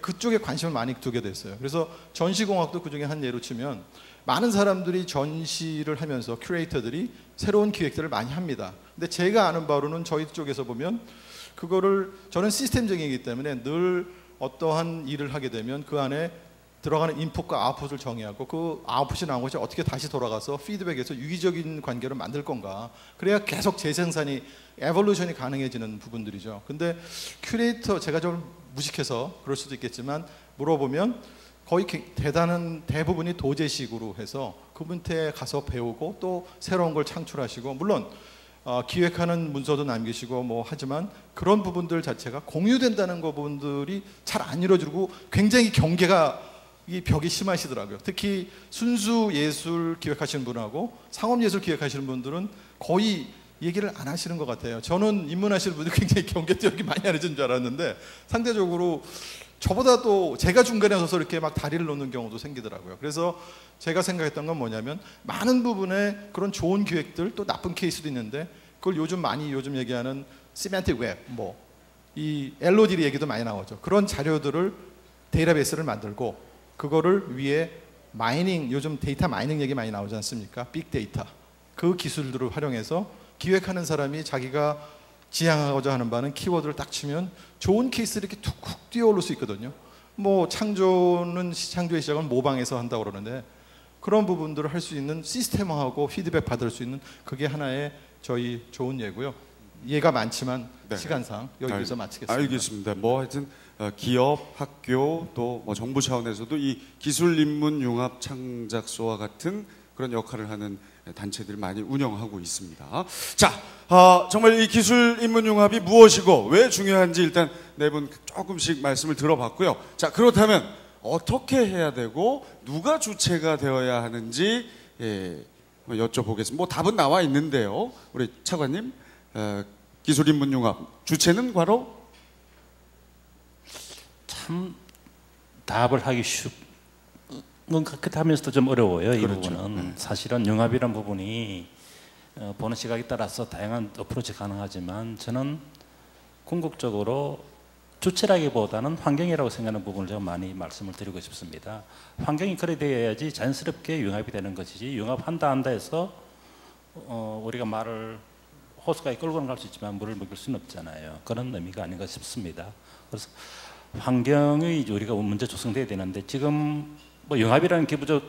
그쪽에 관심을 많이 두게 됐어요. 그래서 전시공학도 그중에 한 예로 치면 많은 사람들이 전시를 하면서 큐레이터들이 새로운 기획들을 많이 합니다. 근데 제가 아는 바로는 저희 쪽에서 보면 그거를 저는 시스템적이기 때문에 늘 어떠한 일을 하게 되면 그 안에 들어가는 인풋과 아웃풋을 정의하고 그 아웃풋이 나온 것이 어떻게 다시 돌아가서 피드백에서 유기적인 관계를 만들 건가. 그래야 계속 재생산이 에볼루션이 가능해지는 부분들이죠. 근데 큐레이터 제가 좀 무식해서 그럴 수도 있겠지만 물어보면 거의 대부분이 도제식으로 해서 그분한테 가서 배우고 또 새로운 걸 창출하시고 물론 기획하는 문서도 남기시고 뭐 하지만 그런 부분들 자체가 공유된다는 부분들이 잘 안 이루어지고 굉장히 경계가 이 벽이 심하시더라고요. 특히 순수 예술 기획하시는 분하고 상업 예술 기획하시는 분들은 거의 얘기를 안 하시는 것 같아요. 저는 입문하시는 분들이 굉장히 경계 뛰어넘기 많이 하는 줄 알았는데 상대적으로 저보다 또 제가 중간에 서서 이렇게 막 다리를 놓는 경우도 생기더라고요. 그래서 제가 생각했던 건 뭐냐면 많은 부분에 그런 좋은 기획들 또 나쁜 케이스도 있는데 그걸 요즘 얘기하는 시멘틱 웹 이 LOD 얘기도 많이 나오죠. 그런 자료들을 데이터베이스를 만들고 그거를 위에 마이닝 요즘 데이터 마이닝 얘기 많이 나오지 않습니까? 빅데이터 그 기술들을 활용해서 기획하는 사람이 자기가 지향하고자 하는 바는 키워드를 딱 치면 좋은 케이스를 이렇게 툭툭 뛰어오를 수 있거든요. 뭐 창조의 시작은 모방에서 한다고 그러는데 그런 부분들을 할 수 있는 시스템화하고 피드백 받을 수 있는 그게 하나의 저희 좋은 예고요. 예가 많지만 네. 시간상 여기서 마치겠습니다. 알겠습니다. 뭐 하여튼 기업, 학교 또 뭐 정부 차원에서도 이 기술 인문 융합 창작소와 같은 그런 역할을 하는 단체들을 많이 운영하고 있습니다. 자, 정말 이 기술 인문 융합이 무엇이고 왜 중요한지 일단 네 분 조금씩 말씀을 들어봤고요. 자, 그렇다면 어떻게 해야 되고 누가 주체가 되어야 하는지 여쭤보겠습니다. 뭐 답은 나와 있는데요. 우리 차관님, 기술 인문 융합 주체는 바로 참 답을 하기 그렇다면서도 좀 어려워요. 이 그렇죠. 부분은 사실은 융합이라는 부분이 보는 시각에 따라서 다양한 어프로치 가능하지만 저는 궁극적으로 주체라기보다는 환경이라고 생각하는 부분을 좀 많이 말씀을 드리고 싶습니다. 환경이 그래 돼야지 자연스럽게 융합이 되는 것이지 융합한다 해서 우리가 말을 호수까지 끌고 갈 수 있지만 물을 먹일 수는 없잖아요. 그런 의미가 아닌가 싶습니다. 그래서 환경의 우리가 먼저 조성돼야 되는데 지금 뭐 융합이라는 기부적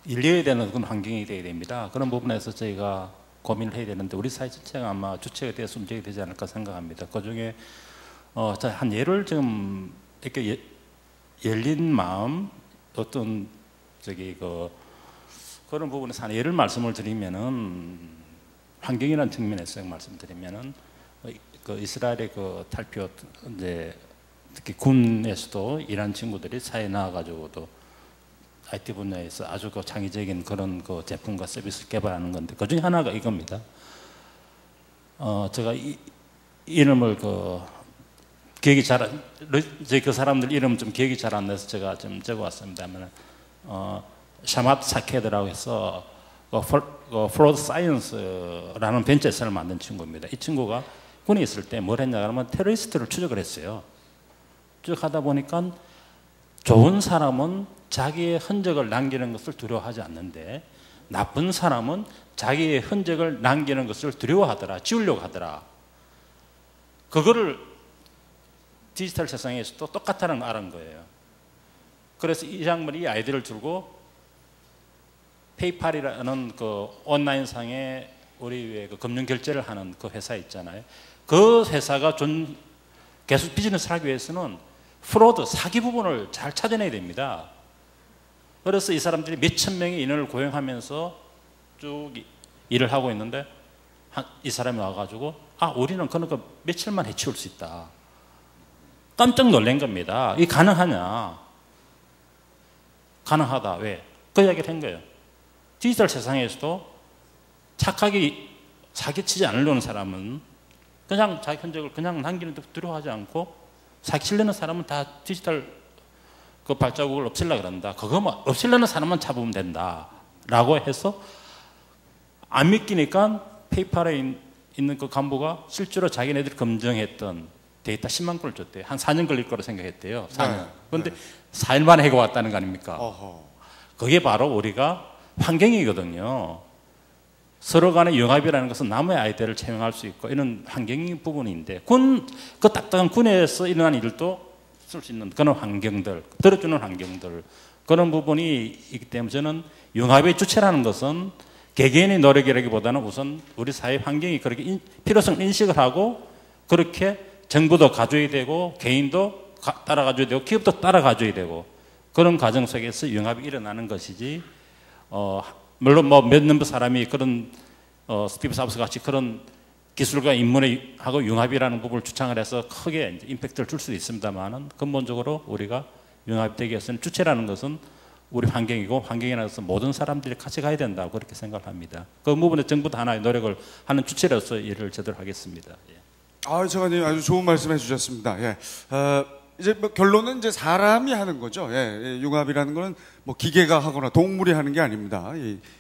일려야 되는 그런 환경이 돼야 됩니다. 그런 부분에서 저희가 고민을 해야 되는데 우리 사회 전체가 아마 주체가 돼서 움직여야 되지 않을까 생각합니다. 그 중에 한 예를 좀 이렇게 열린 마음 어떤 그런 부분에서 한 예를 말씀을 드리면은 환경이라는 측면에서 말씀드리면은 그 이스라엘의 그 탈피어 이제 특히 군에서도 일하는 친구들이 사회에 나와가지고도 IT 분야에서 아주 그 창의적인 그런 그 제품과 서비스를 개발하는 건데 그 중에 하나가 이겁니다. 제가 이름을 기억이 그 사람들 이름 좀 기억이 잘 안 나서 제가 좀 적어왔습니다만 샤맛 사케드라고 해서 프로드 사이언스라는 벤처에서를 만든 친구입니다. 이 친구가 군에 있을 때 뭘 했냐 그러면 테러리스트를 추적을 했어요. 추적하다 보니까 좋은 사람은 자기의 흔적을 남기는 것을 두려워하지 않는데 나쁜 사람은 자기의 흔적을 남기는 것을 두려워하더라. 지우려고 하더라. 그거를 디지털 세상에서도 똑같다는 걸 알은 거예요. 그래서 이 장면이 이 아이디어를 들고 페이팔이라는 그 온라인상에 우리 왜 그 금융 결제를 하는 그 회사 있잖아요. 그 회사가 계속 비즈니스를 하기 위해서는 프로드, 사기 부분을 잘 찾아내야 됩니다. 그래서 이 사람들이 몇천 명의 인원을 고용하면서 쭉 일을 하고 있는데 이 사람이 와가지고 우리는 그러니까 며칠만 해치울 수 있다. 깜짝 놀란 겁니다. 이게 가능하냐? 가능하다. 왜? 그 이야기를 한 거예요. 디지털 세상에서도 착하게 사기치지 않으려는 사람은 그냥 자기 흔적을 그냥 남기는 데 두려워하지 않고 사기치려는 사람은 다 디지털 그 발자국을 없애려고 그런다. 그거만 없애려는 사람만 잡으면 된다. 라고 해서 안 믿기니까 페이팔에 있는 그 간부가 실제로 자기네들이 검증했던 데이터 10만 건을 줬대요. 한 4년 걸릴 거로 생각했대요. 4년. 그런데 4일 만에 해고 왔다는 거 아닙니까? 그게 바로 우리가 환경이거든요. 서로 간의 융합이라는 것은 남의 아이디어를 채용할 수 있고 이런 환경인 부분인데 그 딱딱한 군에서 일어난 일도 쓸 수 있는 그런 환경들, 들어주는 환경들 그런 부분이 있기 때문에 저는 융합의 주체라는 것은 개개인의 노력이라기보다는 우선 우리 사회 환경이 그렇게 필요성을 인식을 하고 그렇게 정부도 가져야 되고 개인도 따라가줘야 되고 기업도 따라가줘야 되고 그런 과정 속에서 융합이 일어나는 것이지 물론 뭐 몇 넘버 사람이 그런 스티브 잡스 같이 그런 기술과 인문하고 융합이라는 부분을 주창을 해서 크게 이제 임팩트를 줄 수도 있습니다만은 근본적으로 우리가 융합이 되기 위해서는 주체라는 것은 우리 환경이고 환경이라는 것은 모든 사람들이 같이 가야 된다고 그렇게 생각합니다. 그 부분에 정부도 하나의 노력을 하는 주체로서 일을 제대로 하겠습니다. 예. 장관님 아주 좋은 말씀해 주셨습니다. 예. 이제 뭐 결론은 이제 사람이 하는 거죠. 예. 융합이라는 거는 뭐 기계가 하거나 동물이 하는 게 아닙니다.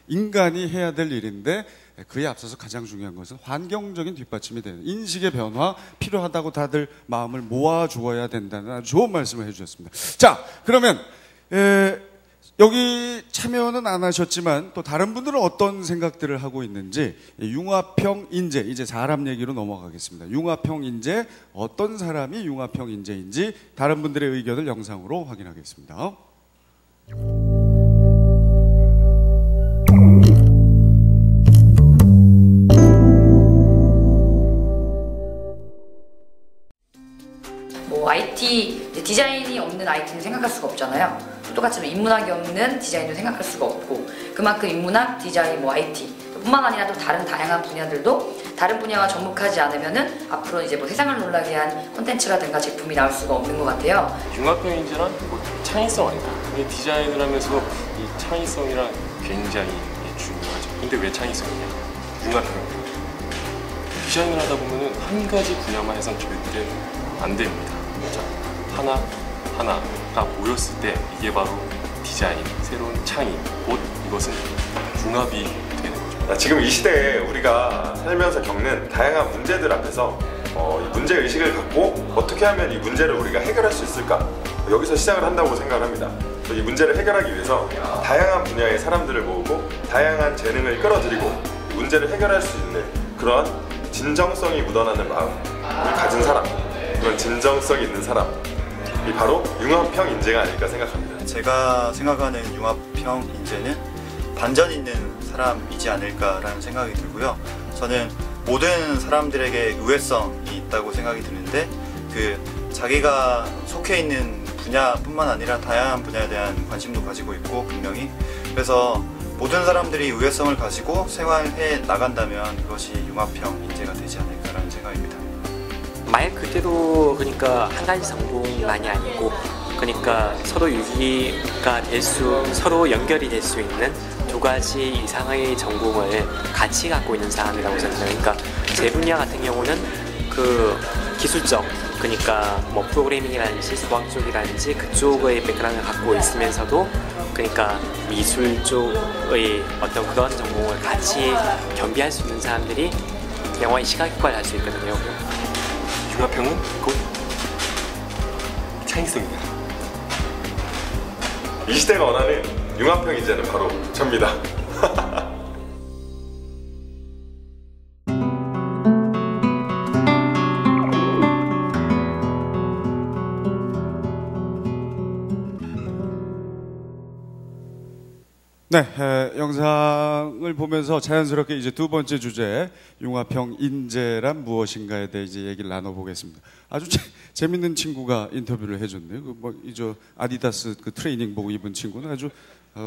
인간이 해야 될 일인데 그에 앞서서 가장 중요한 것은 환경적인 뒷받침이 되는 인식의 변화 필요하다고 다들 마음을 모아 주어야 된다는 아주 좋은 말씀을 해주셨습니다. 자, 그러면 여기 참여는 안 하셨지만 또 다른 분들은 어떤 생각들을 하고 있는지 융합형 인재 이제 사람 얘기로 넘어가겠습니다. 융합형 인재 어떤 사람이 융합형 인재인지 다른 분들의 의견을 영상으로 확인하겠습니다. IT 디자인이 없는 IT는 생각할 수가 없잖아요. 똑같이 인문학이 없는 디자인도 생각할 수가 없고 그만큼 인문학, 디자인, IT 뿐만 아니라 또 다른 다양한 분야들도 다른 분야와 접목하지 않으면은 앞으로 이제 뭐 세상을 놀라게 한 콘텐츠라든가 제품이 나올 수가 없는 것 같아요. 융합형 인재란 창의성 아닐까? 디자인을 하면서 이 창의성이랑 굉장히 중요하죠. 근데 왜 창의성이냐? 융합형 디자인을 하다 보면은 한 가지 분야만 해서는 절대 안 됩니다. 하나가 모였을 때 이게 바로 디자인, 새로운 창의, 곧 이것은 융합이 되는 거죠. 지금 이 시대에 우리가 살면서 겪는 다양한 문제들 앞에서 이 문제의식을 갖고 어떻게 하면 이 문제를 우리가 해결할 수 있을까? 여기서 시작을 한다고 생각을 합니다. 이 문제를 해결하기 위해서 다양한 분야의 사람들을 모으고 다양한 재능을 끌어들이고 문제를 해결할 수 있는 그런 진정성이 묻어나는 마음을 가진 사람, 그런 진정성 있는 사람이 바로 융합형 인재가 아닐까 생각합니다. 제가 생각하는 융합형 인재는 반전 있는 사람이지 않을까라는 생각이 들고요. 저는 모든 사람들에게 우회성이 있다고 생각이 드는데 자기가 속해 있는 분야뿐만 아니라 다양한 분야에 대한 관심도 가지고 있고 분명히 그래서 모든 사람들이 우회성을 가지고 생활해 나간다면 그것이 융합형 인재가 되지 않을까라는 생각입니다. 말 그대로 그러니까 한 가지 전공만이 아니고 그러니까 서로 유기가 서로 연결이 될 수 있는 두 가지 이상의 전공을 같이 갖고 있는 사람이라고 생각해요. 그러니까 제 분야 같은 경우는 기술적 그러니까 뭐 프로그래밍이라든지 수학 쪽이라든지 그쪽의 백그라운드를 갖고 있으면서도 그러니까 미술 쪽의 어떤 그런 전공을 같이 겸비할 수 있는 사람들이 영화의 시각효과를 할 수 있거든요. 융합형은 곧 창의성이다. 이 시대가 원하는 융합형 인재는 바로 접니다. 네, 영상을 보면서 자연스럽게 이제 두 번째 주제 융합형 인재란 무엇인가에 대해 이제 얘기를 나눠보겠습니다. 아주 재밌는 친구가 인터뷰를 해줬네요. 이제 아디다스 트레이닝 보고 입은 친구는 아주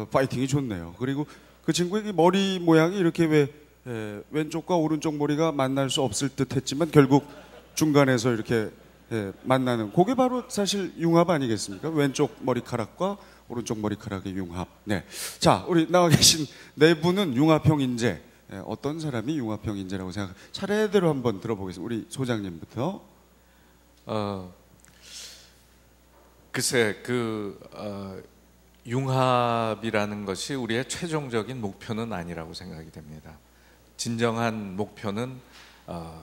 파이팅이 좋네요. 그리고 그 친구의 머리 모양이 이렇게 왼쪽과 오른쪽 머리가 만날 수 없을 듯했지만 결국 중간에서 이렇게 만나는 그게 바로 사실 융합 아니겠습니까? 왼쪽 머리카락과 오른쪽 머리카락의 융합. 네. 자, 우리 나와 계신 네 분은 융합형 인재. 어떤 사람이 융합형 인재라고 생각해요? 차례대로 한번 들어보겠습니다. 우리 소장님부터. 글쎄, 융합이라는 것이 우리의 최종적인 목표는 아니라고 생각이 됩니다. 진정한 목표는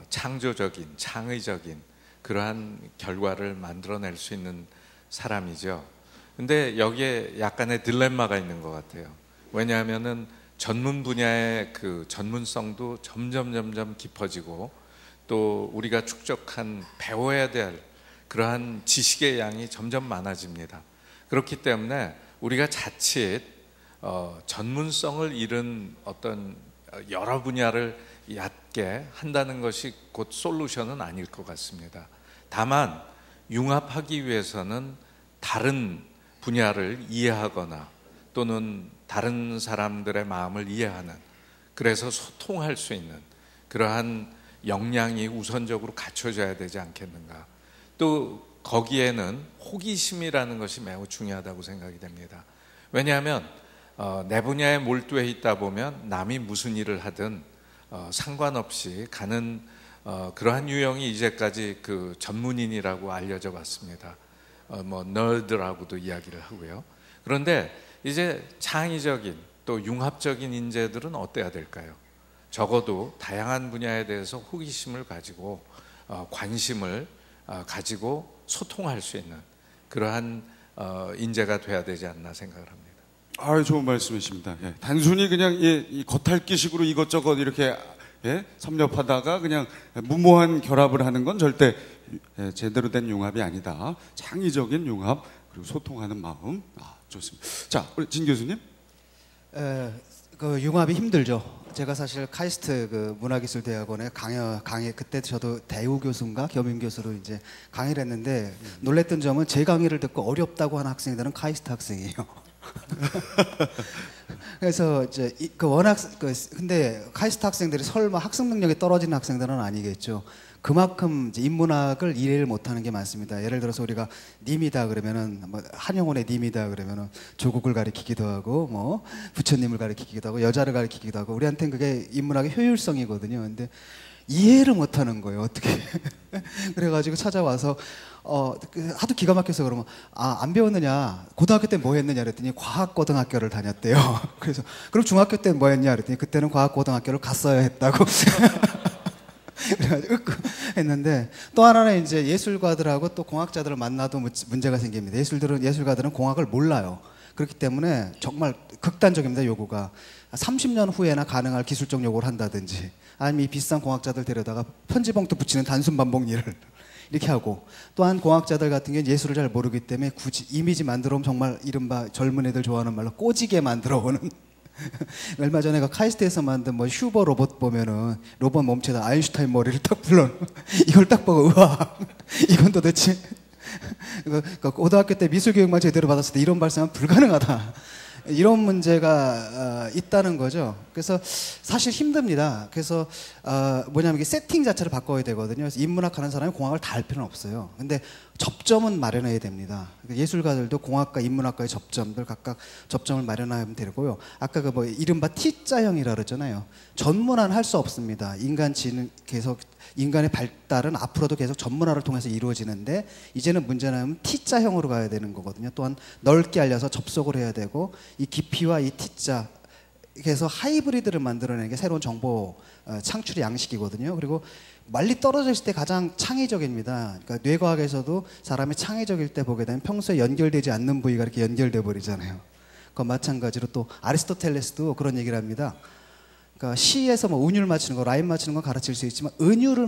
창조적인, 창의적인 그러한 결과를 만들어낼 수 있는 사람이죠. 근데 여기에 약간의 딜레마가 있는 것 같아요. 왜냐하면은 전문 분야의 그 전문성도 점점 깊어지고 또 우리가 축적한 배워야 될 그러한 지식의 양이 점점 많아집니다. 그렇기 때문에 우리가 자칫 전문성을 잃은 어떤 여러 분야를 얕게 한다는 것이 곧 솔루션은 아닐 것 같습니다. 다만 융합하기 위해서는 다른 분야를 이해하거나 또는 다른 사람들의 마음을 이해하는 그래서 소통할 수 있는 그러한 역량이 우선적으로 갖춰져야 되지 않겠는가. 또 거기에는 호기심이라는 것이 매우 중요하다고 생각이 됩니다. 왜냐하면 내 분야에 몰두해 있다 보면 남이 무슨 일을 하든 상관없이 가는 그러한 유형이 이제까지 그 전문인이라고 알려져 왔습니다. 너드라고도 이야기를 하고요. 그런데 이제 창의적인 또 융합적인 인재들은 어때야 될까요? 적어도 다양한 분야에 대해서 호기심을 가지고 관심을 가지고 소통할 수 있는 그러한 인재가 돼야 되지 않나 생각을 합니다. 좋은 말씀이십니다. 단순히 그냥 이 겉핥기식으로 이것저것 이렇게 섭렵하다가 그냥 무모한 결합을 하는 건 절대 제대로 된 융합이 아니다. 창의적인 융합 그리고 소통하는 마음. 좋습니다. 자, 우리 진 교수님. 그 융합이 힘들죠. 제가 사실 카이스트 문화기술대학원에 강의 그때 저도 대우 교수인가 겸임 교수로 이제 강의를 했는데 놀랬던 점은 제 강의를 듣고 어렵다고 하는 학생들은 카이스트 학생이에요. 그래서 이제 워낙 근데 카이스트 학생들이 설마 학습 능력이 떨어지는 학생들은 아니겠죠. 그만큼 이제 인문학을 이해를 못하는 게 많습니다. 예를 들어서 우리가 님이다 그러면은 한영혼의 님이다 그러면은 조국을 가리키기도 하고 부처님을 가리키기도 하고 여자를 가리키기도 하고 우리한테는 그게 인문학의 효율성이거든요. 근데 이해를 못하는 거예요. 어떻게? 그래가지고 찾아와서 하도 기가 막혀서 그러면 안 배웠느냐? 고등학교 때 뭐 했느냐 그랬더니 과학고등학교를 다녔대요. 그래서 그럼 중학교 때 뭐 했냐 그랬더니 그때는 과학고등학교를 갔어야 했다고. 그래가지고 했는데 또 하나는 이제 예술가들하고 또 공학자들을 만나도 문제가 생깁니다. 예술가들은 공학을 몰라요. 그렇기 때문에 정말 극단적입니다. 요구가 30년 후에나 가능할 기술적 요구를 한다든지 아니면 이 비싼 공학자들 데려다가 편지봉투 붙이는 단순 반복 일을 이렇게 하고, 또한 공학자들 같은 경우는 예술을 잘 모르기 때문에 굳이 이미지 만들어 오면 정말 이른바 젊은 애들 좋아하는 말로 꼬지게 만들어 오는 얼마 전에 그 카이스트에서 만든 뭐 슈버 로봇 보면은 로봇 몸체에다 아인슈타인 머리를 딱 불러 이걸 딱 보고 우와 이건 도대체 고등학교 때 미술 교육만 제대로 받았을 때 이런 발상은 불가능하다. 이런 문제가 있다는 거죠. 그래서 사실 힘듭니다. 그래서 뭐냐면 이게 세팅 자체를 바꿔야 되거든요. 그래서 인문학 하는 사람이 공학을 다 할 필요는 없어요. 근데 접점은 마련해야 됩니다. 그러니까 예술가들도 공학과 인문학과의 접점들 각각 접점을 마련하면 되고요. 아까 그 뭐 이른바 T자형이라 그랬잖아요. 전문화는 할 수 없습니다. 인간의 발달은 앞으로도 계속 전문화를 통해서 이루어지는데 이제는 문제는 T자형으로 가야 되는 거거든요. 또한 넓게 알려서 접속을 해야 되고 이 깊이와 이 T자 그래서 하이브리드를 만들어내는 게 새로운 정보 창출의 양식이거든요. 그리고 멀리 떨어져 있을 때 가장 창의적입니다. 그러니까 뇌과학에서도 사람이 창의적일 때 보게 되면 평소에 연결되지 않는 부위가 이렇게 연결돼 버리잖아요. 그건 마찬가지로 또 아리스토텔레스도 그런 얘기를 합니다. 그러니까 시에서 뭐 은유를 맞추는 거, 라임 맞추는 건 가르칠 수 있지만 은유를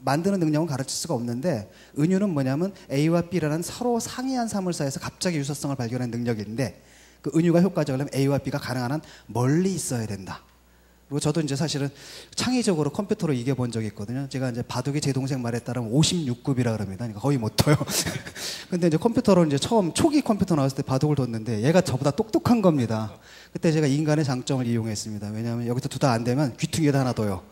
만드는 능력은 가르칠 수가 없는데 은유는 뭐냐면 A와 B라는 서로 상이한 사물사이에서 갑자기 유사성을 발견하는 능력인데 그 은유가 효과적이려면 A와 B가 가능한 한 멀리 있어야 된다. 그리고 저도 이제 사실은 창의적으로 컴퓨터로 이겨본 적이 있거든요. 제가 이제 바둑이 제 동생 말에 따르면 56급이라 그럽니다. 그러니까 거의 못 둬요. 근데 이제 컴퓨터로 이제 처음 초기 컴퓨터 나왔을 때 바둑을 뒀는데 얘가 저보다 똑똑한 겁니다. 그때 제가 인간의 장점을 이용했습니다. 왜냐하면 여기서 두다 안 되면 귀퉁이에다 하나 둬요.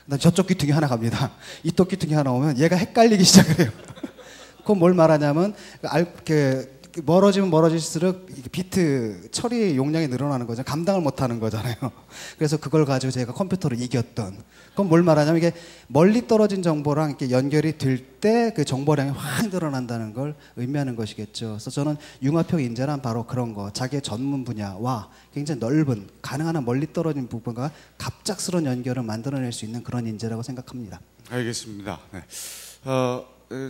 그다음 저쪽 귀퉁이 하나 갑니다. 이쪽 귀퉁이 하나 오면 얘가 헷갈리기 시작을 해요. 그건 뭘 말하냐면 멀어지면 멀어질수록 비트 처리 용량이 늘어나는 거죠. 감당을 못하는 거잖아요. 그래서 그걸 가지고 제가 컴퓨터를 이겼던. 그건 뭘 말하냐면 이게 멀리 떨어진 정보랑 이렇게 연결이 될 때 그 정보량이 확 늘어난다는 걸 의미하는 것이겠죠. 그래서 저는 융합형 인재란 바로 그런 거. 자기의 전문 분야와 굉장히 넓은 가능한 한 멀리 떨어진 부분과 갑작스러운 연결을 만들어낼 수 있는 그런 인재라고 생각합니다. 알겠습니다. 네.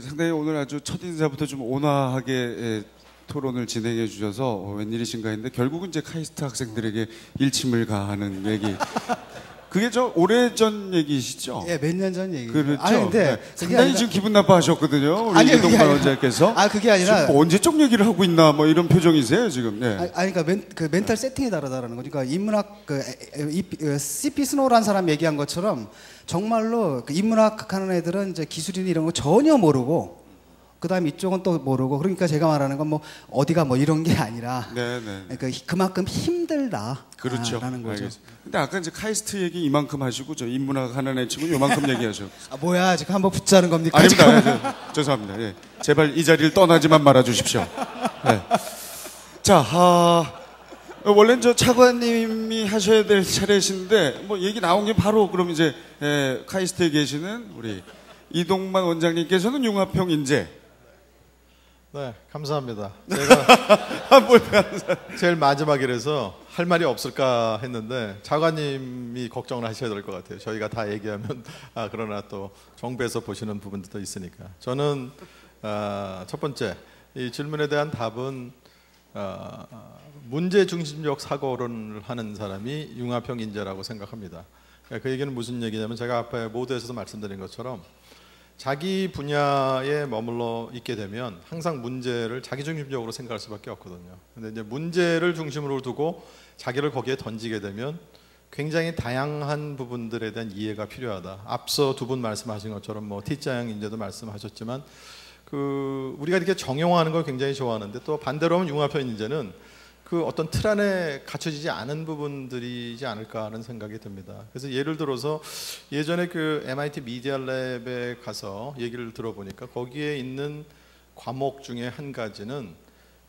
상당히 오늘 아주 첫 인사부터 좀 온화하게 토론을 진행해 주셔서 웬일이신가 했는데 결국은 이제 카이스트 학생들에게 일침을 가하는 얘기. 그게 저 오래전 얘기시죠? 예, 몇 년 전 얘기. 그렇죠. 아니, 근데 네. 상당히 지금 기분 나빠하셨거든요. 우리 이동관 원장께서. 그게 아니라. 지금 뭐 언제적 얘기를 하고 있나 뭐 이런 표정이세요 지금. 네. 그러니까 그 멘탈 세팅이 다르다라는 거니까 인문학 C.P. 스노우라는 사람 얘기한 것처럼 정말로 그 인문학 하는 애들은 이제 기술이나 이런 거 전혀 모르고. 그다음 이쪽은 또 모르고 그러니까 제가 말하는 건 뭐 어디가 뭐 이런 게 아니라 그러니까 그만큼 힘들다. 그렇죠. 라는 거죠. 알겠습니다. 근데 아까 이제 카이스트 얘기 이만큼 하시고 저 인문학 하는 애 치고 요만큼 얘기하셨어요. 뭐야 지금 한번 붙자는 겁니까? 아닙니다. 죄송합니다. 예. 제발 이 자리를 떠나지만 말아 주십시오. 네. 자, 원래는 저 차관님이 하셔야 될 차례신데 뭐 얘기 나온 게 바로 그럼 이제 카이스트에 계시는 우리 이동만 원장님께서는 융합형 인재. 네, 감사합니다. 제가 제일 마지막이라서 할 말이 없을까 했는데 차관님이 걱정을 하셔야 될 것 같아요. 저희가 다 얘기하면 그러나 또 정부에서 보시는 부분도 있으니까. 저는 첫 번째 이 질문에 대한 답은 문제 중심적 사고를 하는 사람이 융합형 인재라고 생각합니다. 그 얘기는 무슨 얘기냐면 제가 앞에 모두에서도 말씀드린 것처럼 자기 분야에 머물러 있게 되면 항상 문제를 자기 중심적으로 생각할 수밖에 없거든요. 근데 이제 문제를 중심으로 두고 자기를 거기에 던지게 되면 굉장히 다양한 부분들에 대한 이해가 필요하다. 앞서 두 분 말씀하신 것처럼 뭐 T자형 인재도 말씀하셨지만 우리가 이렇게 정형화하는 걸 굉장히 좋아하는데 또 반대로 하면 융합형 인재는 그 어떤 틀 안에 갖춰지지 않은 부분들이지 않을까 하는 생각이 듭니다. 그래서 예를 들어서 예전에 그 MIT 미디어 랩에 가서 얘기를 들어보니까 거기에 있는 과목 중에 한 가지는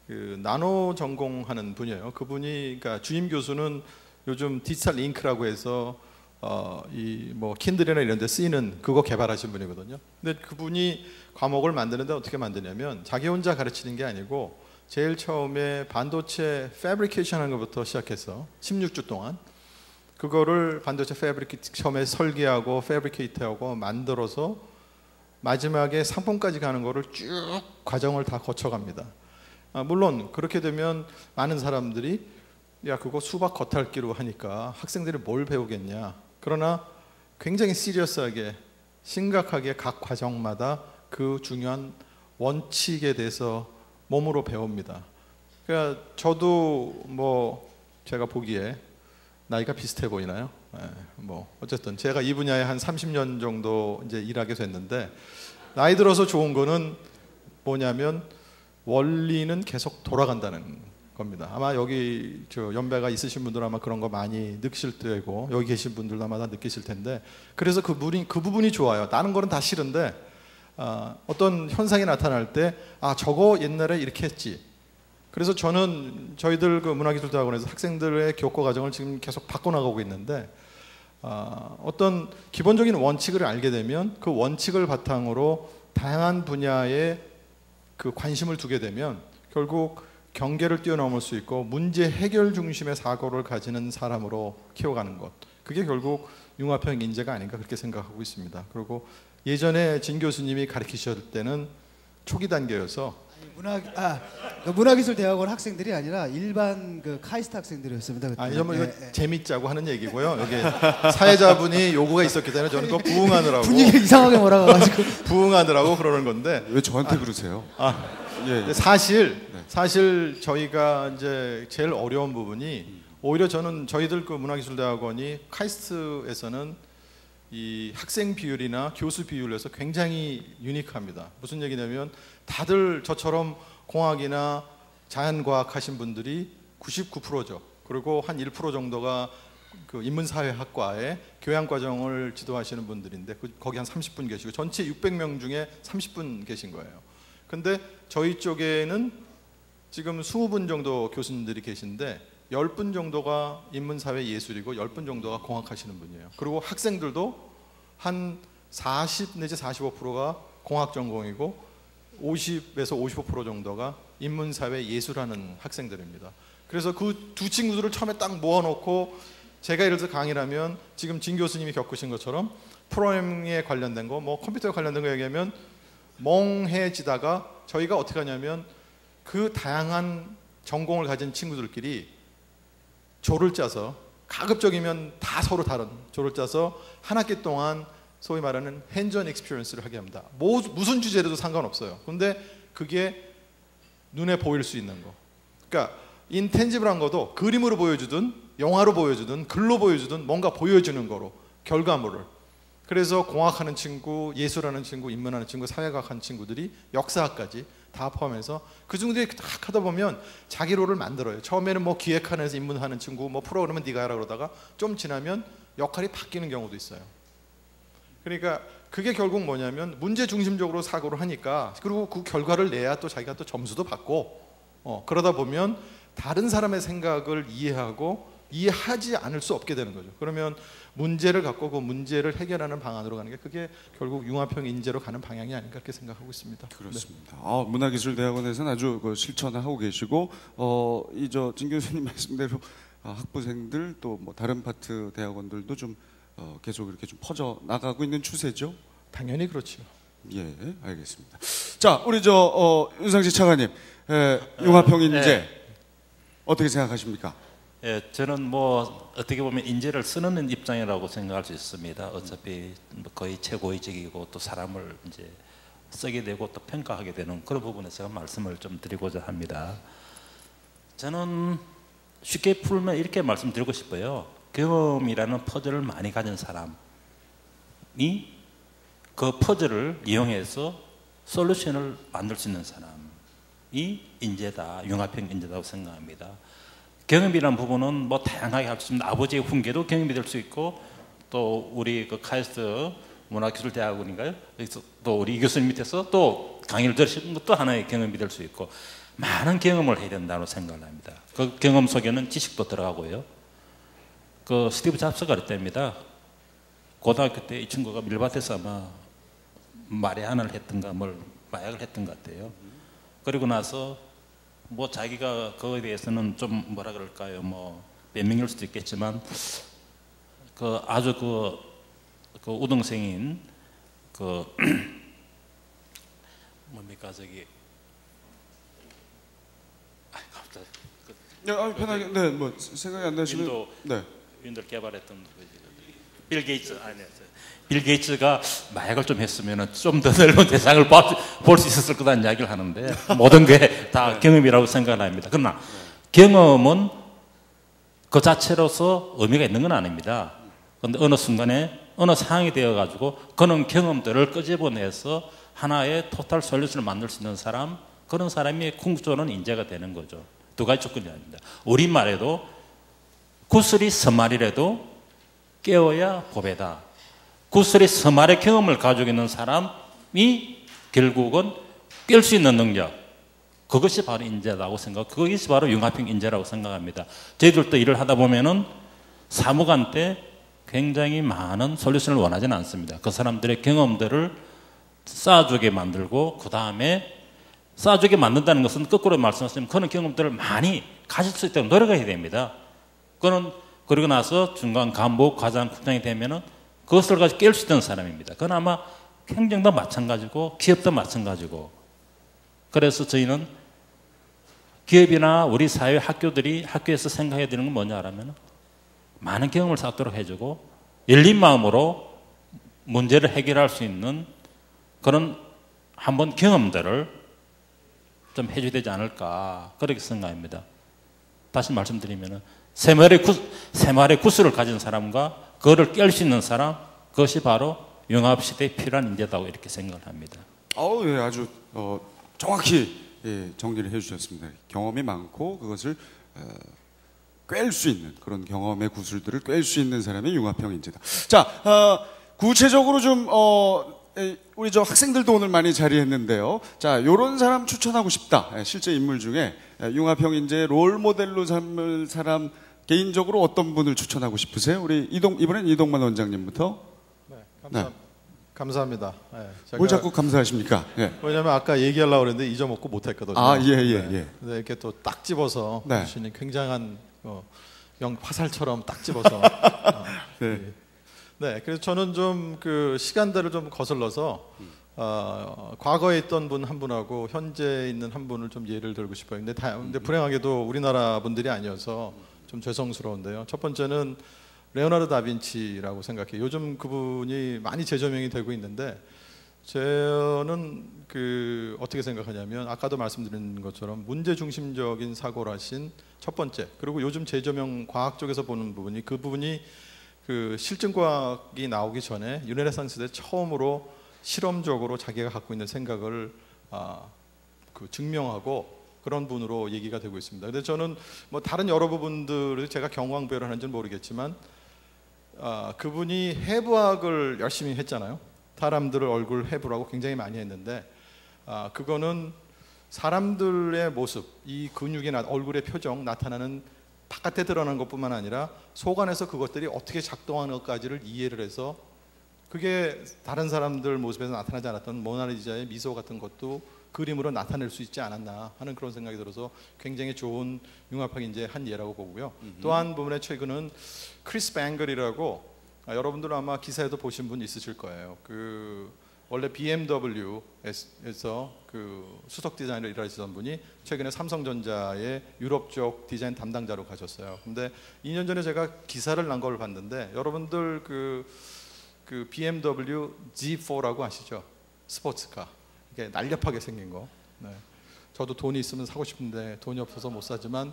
그 나노 전공하는 분이에요. 그분이 그러니까 주임 교수는 요즘 디지털 링크라고 해서 이 뭐 킨들이나 이런 데 쓰이는 그거 개발하신 분이거든요. 근데 그분이 과목을 만드는데 어떻게 만드냐면 자기 혼자 가르치는 게 아니고 제일 처음에 반도체 패브리케이션 하는 것부터 시작해서 16주 동안 그거를 반도체 처음에 설계하고 패브리케이트하고 만들어서 마지막에 상품까지 가는 거를 쭉 과정을 다 거쳐갑니다. 물론 그렇게 되면 많은 사람들이 야 그거 수박 겉핥기로 하니까 학생들이 뭘 배우겠냐. 그러나 굉장히 시리어스하게 심각하게 각 과정마다 그 중요한 원칙에 대해서 몸으로 배웁니다. 그러니까 저도 뭐 제가 보기에 나이가 비슷해 보이나요? 뭐 어쨌든 제가 이 분야에 한 30년 정도 이제 일하게 됐는데 나이 들어서 좋은 거는 뭐냐면 원리는 계속 돌아간다는 겁니다. 아마 여기 저 연배가 있으신 분들 아마 그런 거 많이 느끼실 테고 여기 계신 분들도 아마 다 느끼실 텐데 그래서 그 부분이 좋아요. 다른 거는 다 싫은데 어떤 현상이 나타날 때 저거 옛날에 이렇게 했지. 그래서 저는 저희들 그 문화기술대학원에서 학생들의 교과 과정을 지금 계속 바꿔나가고 있는데 어떤 기본적인 원칙을 알게 되면 그 원칙을 바탕으로 다양한 분야에 그 관심을 두게 되면 결국 경계를 뛰어넘을 수 있고 문제 해결 중심의 사고를 가지는 사람으로 키워가는 것. 그게 결국 융합형 인재가 아닌가 그렇게 생각하고 있습니다. 그리고 예전에 진 교수님이 가르치셨을 때는 초기 단계여서 문화기술대학원 학생들이 아니라 일반 그 카이스트 학생들이었습니다. 그때. 아니요, 이거 재밌자고 하는 얘기고요. 여기 사회자분이 요구가 있었기 때문에 저는 그거 부응하느라고 분위기 이상하게 몰아가가지고 부응하느라고 그러는 건데 왜 저한테 그러세요? 예. 사실 저희가 이제 제일 어려운 부분이 오히려 저는 저희들 그 문화기술대학원이 카이스트에서는 이 학생 비율이나 교수 비율에서 굉장히 유니크합니다. 무슨 얘기냐면 다들 저처럼 공학이나 자연과학 하신 분들이 99%죠. 그리고 한 1% 정도가 그 인문사회학과에 교양과정을 지도하시는 분들인데 거기 한 30분 계시고 전체 600명 중에 30분 계신 거예요. 근데 저희 쪽에는 지금 20분 정도 교수님들이 계신데 10분 정도가 인문사회 예술이고 10분 정도가 공학하시는 분이에요. 그리고 학생들도 한 40 내지 45%가 공학 전공이고 50에서 55% 정도가 인문사회 예술하는 학생들입니다. 그래서 그 두 친구들을 처음에 딱 모아놓고 제가 예를 들어서 강의를 하면 지금 진 교수님이 겪으신 것처럼 프로그래밍에 관련된 거, 뭐 컴퓨터에 관련된 거 얘기하면 멍해지다가 저희가 어떻게 하냐면 그 다양한 전공을 가진 친구들끼리 조를 짜서 가급적이면 다 서로 다른 조를 짜서 한 학기 동안 소위 말하는 핸즈온 익스피리언스를 하게 합니다. 무슨 주제로도 상관없어요. 근데 그게 눈에 보일 수 있는 거. 그러니까 인텐지블한 것도 그림으로 보여주든 영화로 보여주든 글로 보여주든 뭔가 보여주는 거로 결과물을. 그래서 공학하는 친구, 예술하는 친구, 인문하는 친구, 사회과학 하는 친구들이 역사학까지 다 포함해서 그 친구들이 딱 하다 보면 자기 롤을 만들어요. 처음에는 뭐 기획하는 에서 인문하는 친구, 뭐 프로그램은 네가 해라 그러다가 좀 지나면 역할이 바뀌는 경우도 있어요. 그러니까 그게 결국 뭐냐면 문제 중심적으로 사고를 하니까 그리고 그 결과를 내야 또 자기가 또 점수도 받고 그러다 보면 다른 사람의 생각을 이해하지 않을 수 없게 되는 거죠. 그러면 문제를 갖고 그 문제를 해결하는 방안으로 가는 게 그게 결국 융합형 인재로 가는 방향이 아닌가 그렇게 생각하고 있습니다. 그렇습니다. 네. 문화기술대학원에서는 아주 실천을 하고 계시고 진 교수님 말씀대로 학부생들 또 뭐 다른 파트 대학원들도 좀 계속 이렇게 좀 퍼져 나가고 있는 추세죠. 당연히 그렇죠. 예, 알겠습니다. 자, 우리 윤상식 차관님, 융합형 인재 어떻게 생각하십니까? 예, 저는 뭐 어떻게 보면 인재를 쓰는 입장이라고 생각할 수 있습니다. 어차피 거의 최고위직이고 또 사람을 이제 쓰게 되고 또 평가하게 되는 그런 부분에서 제가 말씀을 좀 드리고자 합니다. 저는 쉽게 풀면 이렇게 말씀드리고 싶어요. 경험이라는 퍼즐을 많이 가진 사람이 그 퍼즐을 이용해서 솔루션을 만들 수 있는 사람이 인재다, 융합형 인재다고 생각합니다. 경험이라는 부분은 뭐 다양하게 할 수 있습니다. 아버지의 훈계도 경험이 될 수 있고 또 우리 그 카이스트 문화기술대학원인가요? 여기서 또 우리 이 교수님 밑에서 또 강의를 들으시는 것도 하나의 경험이 될 수 있고 많은 경험을 해야 된다고 생각을 합니다. 그 경험 속에는 지식도 들어가고요. 그 스티브 잡스가 그랬답니다. 고등학교 때 이 친구가 밀밭에서 아마 마리아나를 했던가 마약을 했던 것 같아요. 그리고 나서 뭐 자기가 그거에 대해서는 좀 뭐라 그럴까요? 뭐 변명일 수도 있겠지만 그 아주 그 우등생인 그 뭡니까 저기 갑자기 편하게 뭐 생각이 안 나시면 윈도를 개발했던 빌 게이츠가 마약을 좀 했으면 좀 더 넓은 대상을 볼 수 있었을 거다는 이야기를 하는데 모든 게 다 경험이라고 생각을 합니다. 그러나 경험은 그 자체로서 의미가 있는 건 아닙니다. 그런데 어느 순간에 어느 상황이 되어가지고 그런 경험들을 끄집어내서 하나의 토탈 솔루션을 만들 수 있는 사람, 그런 사람이 궁극적으로는 인재가 되는 거죠. 두 가지 조건이 아닙니다. 우리말에도 구슬이 서말이라도 깨어야 보배다. 구슬이 서말의 경험을 가지고 있는 사람이 결국은 깰 수 있는 능력, 그것이 바로 인재라고 그것이 바로 융합형 인재라고 생각합니다. 저희들도 일을 하다 보면은 사무관 때 굉장히 많은 솔루션을 원하지는 않습니다. 그 사람들의 경험들을 쌓아주게 만들고, 그 다음에 쌓아주게 만든다는 것은 거꾸로 말씀하시면 그런 경험들을 많이 가질 수 있도록 노력해야 됩니다. 그러고 나서 중간 간부, 과장, 국장이 되면은 그것을 가지고 깰 수 있는 사람입니다. 그건 아마 행정도 마찬가지고 기업도 마찬가지고. 그래서 저희는 기업이나 우리 사회 학교들이 학교에서 생각해야 되는 건 뭐냐 하면 많은 경험을 쌓도록 해주고 열린 마음으로 문제를 해결할 수 있는 그런 한번 경험들을 좀 해줘야 되지 않을까, 그렇게 생각합니다. 다시 말씀드리면 세마리의 구슬을 가진 사람과 그거를 깰 수 있는 사람, 그것이 바로 융합시대에 필요한 인재다고 이렇게 생각을 합니다. 예, 아주 정확히 정리를 해주셨습니다. 경험이 많고 그것을 꿰 수 있는, 그런 경험의 구슬들을 꿰 수 있는 사람이 융합형 인재다. 자, 구체적으로 좀 우리 저 학생들도 오늘 많이 자리했는데요. 자, 요런 사람 추천하고 싶다. 실제 인물 중에 융합형 인재 롤 모델로 삼을 사람, 개인적으로 어떤 분을 추천하고 싶으세요? 우리 이번엔 이동만 원장님부터. 네, 감사합니다. 뭘 자꾸 감사하십니까? 왜냐하면 아까 얘기하려고 그랬는데 잊어먹고 못했거든요. 예. 근데 이렇게 또 딱 집어서 네. 주시니 굉장한 화살처럼 딱 집어서. 네, 그래서 저는 좀 그 시간대를 좀 거슬러서 과거에 있던 분 한 분하고 현재 있는 한 분을 좀 예를 들고 싶어요. 근데 불행하게도 우리나라 분들이 아니어서 좀 죄송스러운데요. 첫 번째는 레오나르도 다빈치라고 생각해요. 요즘 그분이 많이 재조명이 되고 있는데 저는 어떻게 생각하냐면 아까도 말씀드린 것처럼 문제 중심적인 사고를 하신 첫 번째, 그리고 요즘 재조명 과학 쪽에서 보는 부분이 그 부분이 실증과학이 나오기 전에 르네상스 시대 처음으로 실험적으로 자기가 갖고 있는 생각을 증명하고 그런 분으로 얘기가 되고 있습니다. 근데 저는 뭐 다른 여러 부분들을 제가 경황부여를 하는지는 모르겠지만 그분이 해부학을 열심히 했잖아요. 사람들을 얼굴 해부라고 굉장히 많이 했는데 그거는 사람들의 모습, 이 근육이 얼굴의 표정 나타나는 바깥에 드러나는 것뿐만 아니라 속 안에서 그것들이 어떻게 작동하는 것까지를 이해를 해서 그게 다른 사람들 모습에서 나타나지 않았던 모나리자의 미소 같은 것도 그림으로 나타낼 수 있지 않았나 하는 그런 생각이 들어서 굉장히 좋은 융합형 인재 한 예라고 보고요. 또 한 부분에 최근은 크리스 뱅글이라고 여러분들 아마 기사에도 보신 분 있으실 거예요. 원래 BMW에서 수석 디자이너로 일하시던 분이 최근에 삼성전자의 유럽 쪽 디자인 담당자로 가셨어요. 근데 2년 전에 제가 기사를 난 걸 봤는데 여러분들 BMW G4라고 아시죠? 스포츠카. 이게 날렵하게 생긴 거. 네. 저도 돈이 있으면 사고 싶은데 돈이 없어서 못 사지만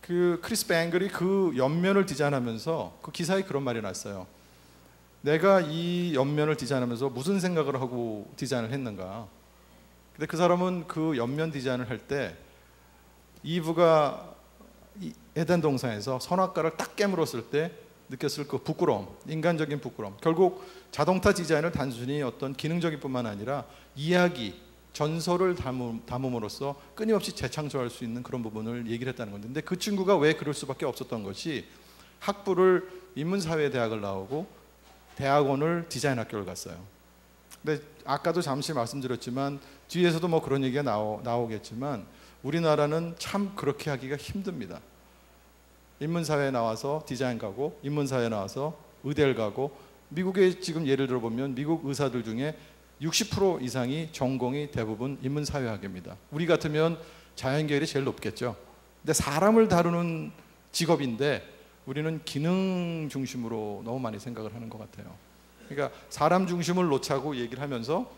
크리스 뱅글이 그 옆면을 디자인하면서 그 기사에 그런 말이 났어요. 내가 이 옆면을 디자인하면서 무슨 생각을 하고 디자인을 했는가. 근데 그 사람은 그 옆면 디자인을 할 때 이브가 에덴 동산에서 선악과를 딱 깨물었을 때 느꼈을 그 부끄러움, 인간적인 부끄러움. 결국 자동차 디자인을 단순히 어떤 기능적인 뿐만 아니라 이야기, 전설을 담음으로써 끊임없이 재창조할 수 있는 그런 부분을 얘기를 했다는 건데, 근데 그 친구가 왜 그럴 수밖에 없었던 것이 학부를 인문사회대학을 나오고 대학원을 디자인학교를 갔어요. 근데 아까도 잠시 말씀드렸지만 뒤에서도 뭐 그런 얘기가 나오겠지만 우리나라는 참 그렇게 하기가 힘듭니다. 인문사회에 나와서 디자인 가고 인문사회에 나와서 의대를 가고, 미국에 지금 예를 들어보면 미국 의사들 중에 60% 이상이 전공이 대부분 인문사회학입니다. 우리 같으면 자연계열이 제일 높겠죠. 근데 사람을 다루는 직업인데 우리는 기능 중심으로 너무 많이 생각을 하는 것 같아요. 그러니까 사람 중심을 놓자고 얘기를 하면서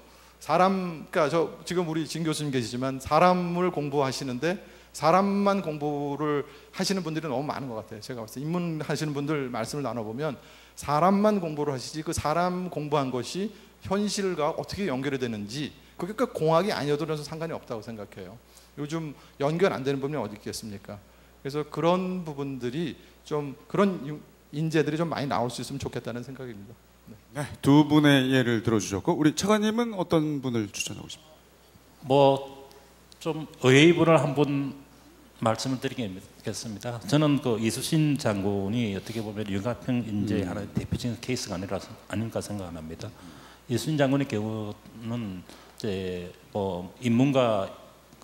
그러니까 지금 우리 진 교수님 계시지만 사람을 공부하시는데 사람만 공부를 하시는 분들이 너무 많은 것 같아요. 제가 봤을 때 입문하시는 분들 말씀을 나눠보면 사람만 공부를 하시지 그 사람 공부한 것이 현실과 어떻게 연결이 되는지 그게 꼭 공학이 아니어도 상관이 없다고 생각해요. 요즘 연결 안 되는 부분이 어디 있겠습니까? 그래서 그런 부분들이 좀 그런 인재들이 좀 많이 나올 수 있으면 좋겠다는 생각입니다. 네, 두 분의 예를 들어주셨고 우리 차관님은 어떤 분을 추천하고 싶습니까? 뭐 좀 의외의 분을 한 분 말씀을 드리겠습니다. 저는 그 이수신 장군이 어떻게 보면 융합형 인재의 하나의 대표적인 케이스가 아닌가 생각합니다. 이수신 장군의 경우는 이제 뭐 인문과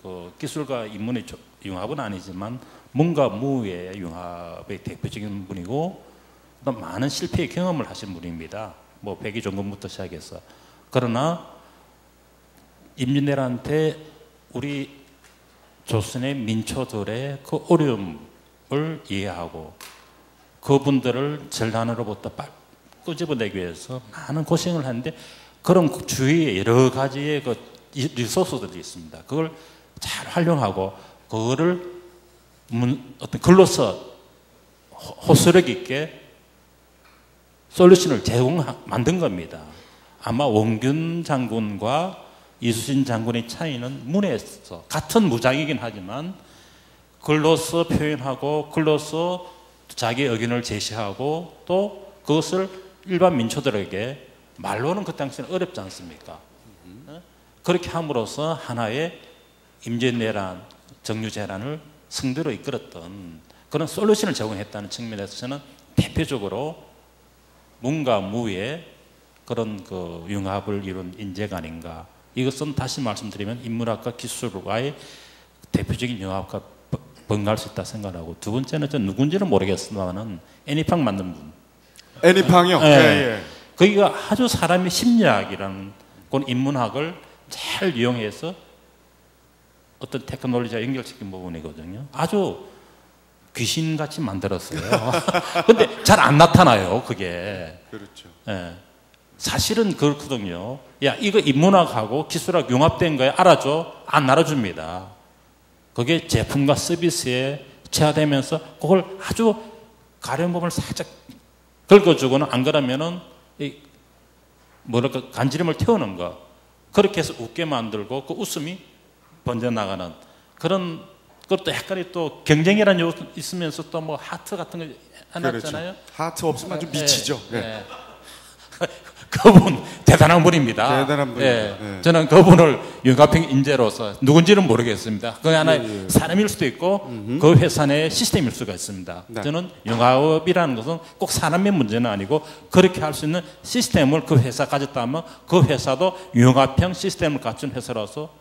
그 기술과 인문의 융합은 아니지만 문과 무의 융합의 대표적인 분이고 또 많은 실패의 경험을 하신 분입니다. 뭐 백의종군부터 시작해서. 그러나 임진왜란때 우리 조선의 민초들의 그 어려움을 이해하고 그분들을 전란으로부터 끄집어내기 위해서 많은 고생을 하는데 그런 주위에 여러 가지의 그 리소스들이 있습니다. 그걸 잘 활용하고 그거를 어떤 글로서 호소력 있게 솔루션을 만든 겁니다. 아마 원균 장군과 이수신 장군의 차이는 문에서 같은 무장이긴 하지만 글로서 표현하고 글로서 자기 의견을 제시하고 또 그것을 일반 민초들에게 말로는 그 당시에는 어렵지 않습니까? 그렇게 함으로써 하나의 임진왜란, 정유재란을 승대로 이끌었던 그런 솔루션을 제공했다는 측면에서 저는 대표적으로 문과 무의 그런 그 융합을 이룬 인재가 아닌가. 이것은 다시 말씀드리면 인문학과 기술과의 대표적인 융합과 번갈할 수 있다 생각하고 두 번째는 저 누군지는 모르겠습니다만은 애니팡 만든 분. 애니팡이요? 네. 예. 거기가 아주 사람의 심리학이라는 그런 인문학을 잘 이용해서 어떤 테크놀로지와 연결시킨 부분이거든요. 아주 귀신같이 만들었어요. 근데 잘 안 나타나요, 그게. 그렇죠. 예. 사실은 그렇거든요. 야, 이거 인문학하고 기술학 융합된 거에 알아줘? 안 알아줍니다. 그게 제품과 서비스에 체화되면서 그걸 아주 가려운 부분을 살짝 긁어주고는 안 그러면은 뭐랄까 간지럼을 태우는 거. 그렇게 해서 웃게 만들고 그 웃음이 번져나가는 그런 것도 약간의 또 경쟁이라는 요소 있으면서 또 뭐 하트 같은 거 해놨잖아요. 그렇죠. 하트 없으면 아주 미치죠. 네. 네. 그분 대단한 분입니다. 대단한 분. 예. 네. 저는 그분을 융합형 인재로서 누군지는 모르겠습니다. 그 하나의 사람일 수도 있고 그 회사 내 시스템일 수가 있습니다. 네. 저는 융합이라는 것은 꼭 사람의 문제는 아니고 그렇게 할 수 있는 시스템을 그 회사 가졌다면 그 회사도 융합형 시스템을 갖춘 회사로서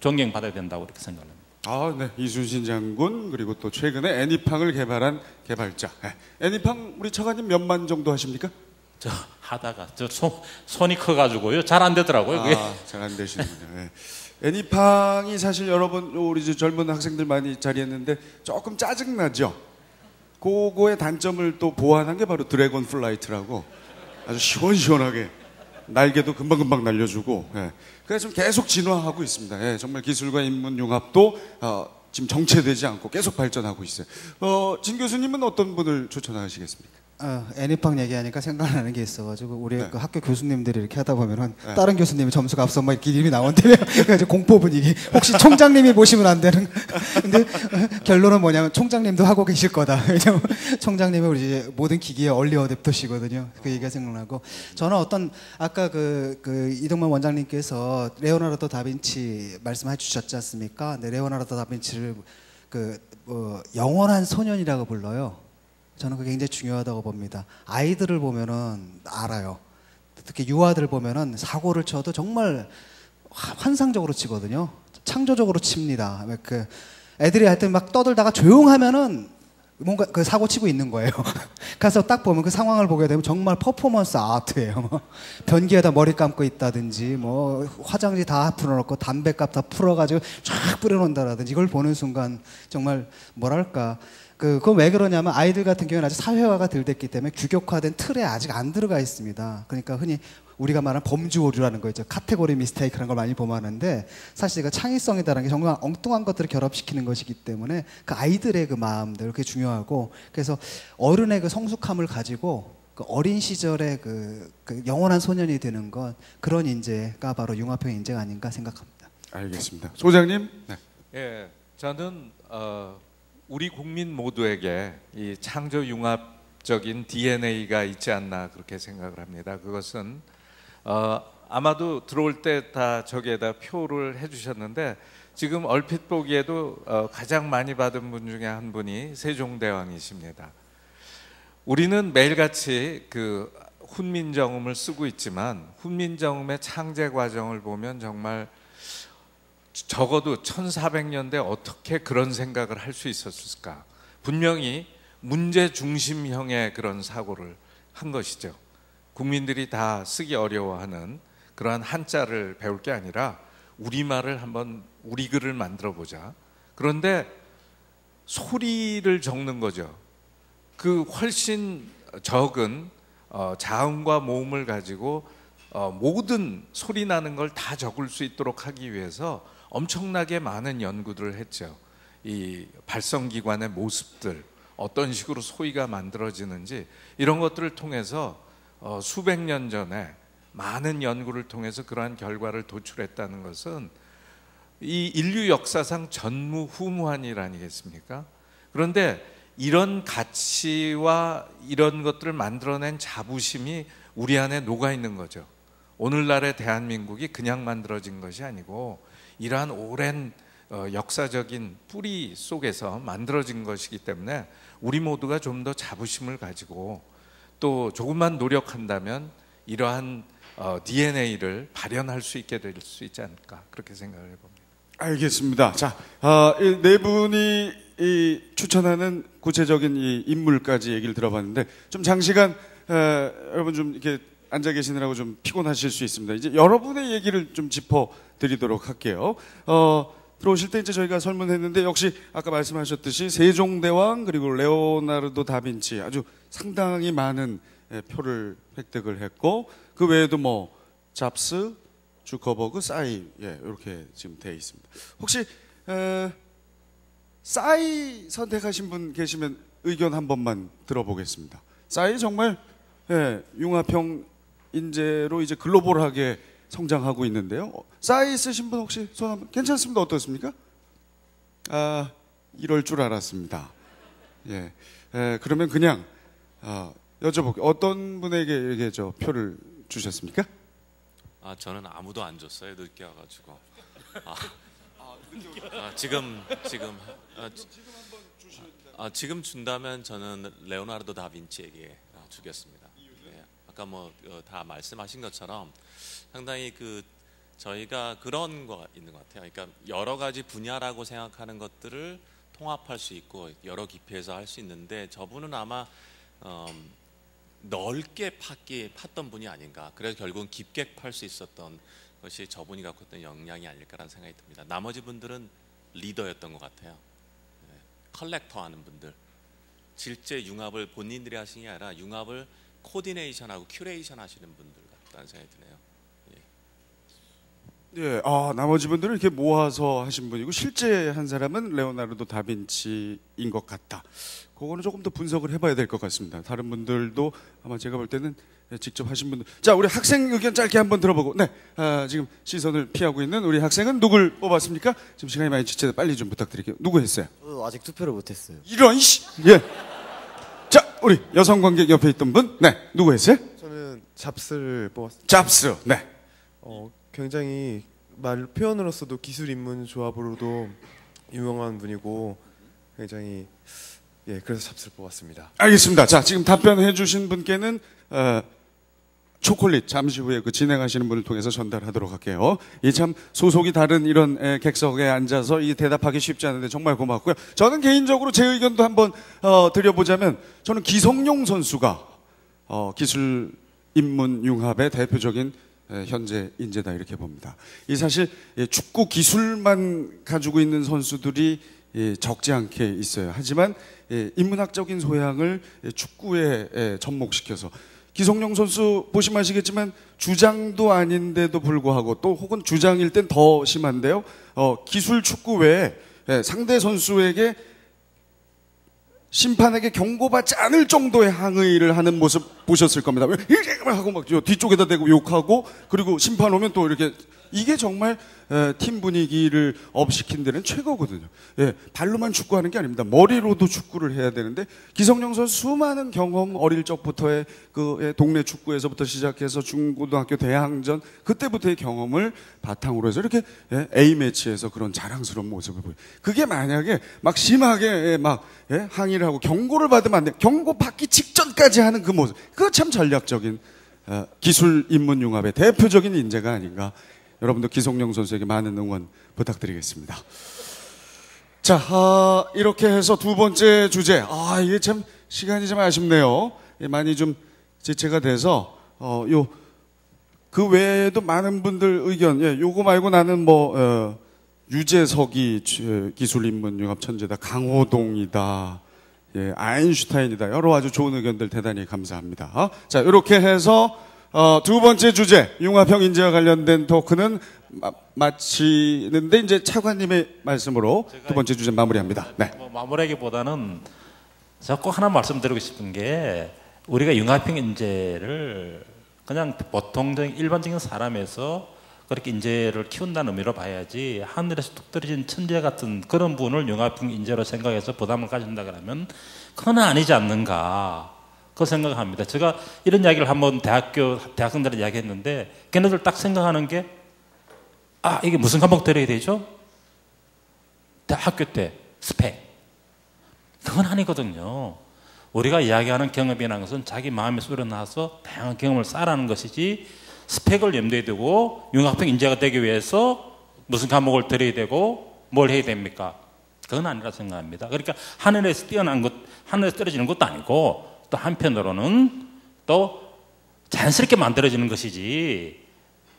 존경받아야 된다고 이렇게 생각합니다. 아, 네. 이순신 장군 그리고 또 최근에 애니팡을 개발한 개발자. 네. 애니팡 우리 차관님 몇만 정도 하십니까? 저 하다가 저 손이 커가지고요 잘 안 되더라고요. 그게. 잘 안 되시는군요. 네. 애니팡이 사실 여러분 우리 젊은 학생들 많이 자리했는데 조금 짜증 나죠. 그거의 단점을 또 보완한 게 바로 드래곤 플라이트라고 아주 시원시원하게 날개도 금방금방 날려주고. 네. 그래서 좀 계속 진화하고 있습니다. 네. 정말 기술과 인문 융합도 지금 정체되지 않고 계속 발전하고 있어요. 진 교수님은 어떤 분을 추천하시겠습니까? 애니팡 얘기하니까 생각나는 게 있어가지고 우리 네. 그 학교 교수님들이 이렇게 하다 보면은 네. 다른 교수님이 점수가 앞서 막 이렇게 이름이 나온대요. 그래서 공포 분위기. 혹시 총장님이 보시면 안 되는. 근데 결론은 뭐냐면 총장님도 하고 계실 거다. 왜냐면 총장님은 우리 이제 모든 기기의 얼리 어댑터시거든요. 그 얘기가 생각나고 저는 어떤 아까 그 이동만 원장님께서 레오나르도 다빈치 말씀해 주셨지 않습니까? 네, 레오나르도 다빈치를 영원한 소년이라고 불러요. 저는 그게 굉장히 중요하다고 봅니다. 아이들을 보면은 알아요. 특히 유아들 보면은 사고를 쳐도 정말 환상적으로 치거든요. 창조적으로 칩니다. 그 애들이 하여튼 막 떠들다가 조용하면은 뭔가 그 사고 치고 있는 거예요. 가서 딱 보면 그 상황을 보게 되면 정말 퍼포먼스 아트예요. 변기에다 머리 감고 있다든지, 뭐 화장지 다 풀어놓고 담배값 다 풀어가지고 쫙 뿌려놓는다라든지 이걸 보는 순간 정말 뭐랄까. 그건 왜 그러냐면 아이들 같은 경우는 아직 사회화가 덜 됐기 때문에 규격화된 틀에 아직 안 들어가 있습니다. 그러니까 흔히 우리가 말하는 범주 오류라는 거 있죠. 카테고리 미스테이크라는 걸 많이 보면하는데 사실 그 창의성이라는 게 정말 엉뚱한 것들을 결합시키는 것이기 때문에 그 아이들의 그 마음들 그게 중요하고 그래서 어른의 그 성숙함을 가지고 그 어린 시절의 그 영원한 소년이 되는 건 그런 인재가 바로 융합형 인재가 아닌가 생각합니다. 알겠습니다. 소장님. 네. 예, 저는 우리 국민 모두에게 이 창조 융합적인 DNA가 있지 않나 그렇게 생각을 합니다. 그것은 아마도 들어올 때 다 저기에다 표를 해주셨는데 지금 얼핏 보기에도 가장 많이 받은 분 중에 한 분이 세종대왕이십니다. 우리는 매일같이 그 훈민정음을 쓰고 있지만 훈민정음의 창제 과정을 보면 정말 적어도 1400년대 어떻게 그런 생각을 할 수 있었을까? 분명히 문제 중심형의 그런 사고를 한 것이죠. 국민들이 다 쓰기 어려워하는 그러한 한자를 배울 게 아니라 우리말을 한번 우리 글을 만들어 보자. 그런데 소리를 적는 거죠. 그 훨씬 적은 자음과 모음을 가지고 모든 소리 나는 걸 다 적을 수 있도록 하기 위해서 엄청나게 많은 연구들을 했죠. 이 발성기관의 모습들, 어떤 식으로 소리가 만들어지는지 이런 것들을 통해서 수백 년 전에 많은 연구를 통해서 그러한 결과를 도출했다는 것은 이 인류 역사상 전무후무한일 아니겠습니까? 그런데 이런 가치와 이런 것들을 만들어낸 자부심이 우리 안에 녹아 있는 거죠. 오늘날의 대한민국이 그냥 만들어진 것이 아니고 이러한 오랜 역사적인 뿌리 속에서 만들어진 것이기 때문에 우리 모두가 좀 더 자부심을 가지고 또 조금만 노력한다면 이러한 DNA를 발현할 수 있게 될 수 있지 않을까 그렇게 생각을 해봅니다. 알겠습니다. 자, 네 분이 추천하는 구체적인 이 인물까지 얘기를 들어봤는데 좀 장시간 여러분 좀 이렇게 앉아 계시느라고 좀 피곤하실 수 있습니다. 이제 여러분의 얘기를 좀 짚어드리도록 할게요. 들어오실 때 이제 저희가 설문했는데 역시 아까 말씀하셨듯이 세종대왕 그리고 레오나르도 다빈치 아주 상당히 많은 표를 획득을 했고 그 외에도 뭐 잡스, 주커버그, 싸이 이렇게 지금 되어 있습니다. 혹시 싸이 선택하신 분 계시면 의견 한 번만 들어보겠습니다. 싸이 정말 융합형 인재로 이제 글로벌하게 성장하고 있는데요. 싸이 쓰신 분 혹시 손 한번 괜찮습니다. 어떻습니까? 이럴 줄 알았습니다. 그러면 그냥 여쭤볼게요. 어떤 분에게 이렇게 표를 주셨습니까? 저는 아무도 안 줬어요. 늦게 와가지고. 지금 준다면 저는 레오나르도 다빈치에게 주겠습니다. 아까 뭐 다 말씀하신 것처럼 상당히 저희가 그런 거 있는 것 같아요. 그러니까 여러 가지 분야라고 생각하는 것들을 통합할 수 있고 여러 깊이에서 할 수 있는데 저분은 아마 넓게 팠던 분이 아닌가. 그래서 결국은 깊게 팔 수 있었던 것이 저분이 갖고 있던 역량이 아닐까라는 생각이 듭니다. 나머지 분들은 리더였던 것 같아요. 컬렉터 하는 분들, 실제 융합을 본인들이 하시는 게 아니라 융합을 코디네이션하고 큐레이션 하시는 분들 같다는 생각이 드네요. 나머지 분들은 이렇게 모아서 하신 분이고 실제 한 사람은 레오나르도 다빈치인 것 같다. 그거는 조금 더 분석을 해봐야 될 것 같습니다. 다른 분들도 아마 제가 볼 때는 직접 하신 분들. 자, 우리 학생 의견 짧게 한번 들어보고. 지금 시선을 피하고 있는 우리 학생은 누굴 뽑았습니까? 지금 시간이 많이 지체돼 빨리 좀 부탁드릴게요. 누구 했어요? 아직 투표를 못했어요. 이런 자, 우리 여성 관객 옆에 있던 분. 누구 했어요? 저는 잡스를 뽑았습니다. 잡스. 굉장히 말 표현으로서도 기술 인문 조합으로도 유명한 분이고 굉장히 그래서 잡스를 뽑았습니다. 알겠습니다. 자, 지금 답변해 주신 분께는 초콜릿 잠시 후에 진행하시는 분을 통해서 전달하도록 할게요. 이 참 소속이 다른 이런 객석에 앉아서 이 대답하기 쉽지 않은데 정말 고맙고요. 저는 개인적으로 제 의견도 한번 드려보자면 저는 기성용 선수가 기술 인문 융합의 대표적인 현재 인재다 이렇게 봅니다. 이 사실 축구 기술만 가지고 있는 선수들이 적지 않게 있어요. 하지만 인문학적인 소양을 축구에 접목시켜서 기성용 선수 보시면 아시겠지만 주장도 아닌데도 불구하고 또 혹은 주장일 땐 더 심한데요. 기술 축구 외에 상대 선수에게 심판에게 경고받지 않을 정도의 항의를 하는 모습 보셨을 겁니다. 이렇게 하고 막 뒤쪽에다 대고 욕하고 그리고 심판 오면 또 이렇게 이게 정말 팀 분위기를 업시킨 데는 최고거든요. 발로만 축구하는 게 아닙니다. 머리로도 축구를 해야 되는데 기성용 선수 수많은 경험 어릴 적부터의 그 동네 축구에서부터 시작해서 중고등학교 대항전 그때부터의 경험을 바탕으로 해서 이렇게 A매치에서 그런 자랑스러운 모습을 보여요. 그게 만약에 막 심하게 막 항의를 하고 경고를 받으면 안 돼. 경고 받기 직전까지 하는 그 모습. 그거 참 전략적인 기술 인문 융합의 대표적인 인재가 아닌가. 여러분도 기성용 선수에게 많은 응원 부탁드리겠습니다. 자, 이렇게 해서 두 번째 주제. 이게 참 시간이 좀 아쉽네요. 많이 좀 지체가 돼서 그 외에도 많은 분들 의견. 요거 말고 나는 유재석이 기술 인문 융합 천재다. 강호동이다. 아인슈타인이다. 여러 아주 좋은 의견들 대단히 감사합니다. 자, 이렇게 해서 두 번째 주제 융합형 인재와 관련된 토크는 마치는데 이제 차관님의 말씀으로 두 번째 주제 마무리합니다. 네. 마무리하기보다는 제가 꼭 하나 말씀드리고 싶은 게 우리가 융합형 인재를 그냥 보통적인 일반적인 사람에서 그렇게 인재를 키운다는 의미로 봐야지 하늘에서 뚝 떨어진 천재 같은 그런 분을 융합형 인재로 생각해서 부담을 가진다 그러면 그건 아니지 않는가. 그 생각합니다. 제가 이런 이야기를 한번 대학생들한테 이야기했는데 걔네들 딱 생각하는 게 이게 무슨 과목 들어야 되죠? 학교 때 스펙. 그건 아니거든요. 우리가 이야기하는 경험이라는 것은 자기 마음에 우러나서 다양한 경험을 쌓아라는 것이지 스펙을 염두에 두고 융합형 인재가 되기 위해서 무슨 과목을 들어야 되고 뭘 해야 됩니까? 그건 아니라 생각합니다. 그러니까 하늘에서 뛰어난 것, 하늘에서 떨어지는 것도 아니고 또 한편으로는 또 자연스럽게 만들어지는 것이지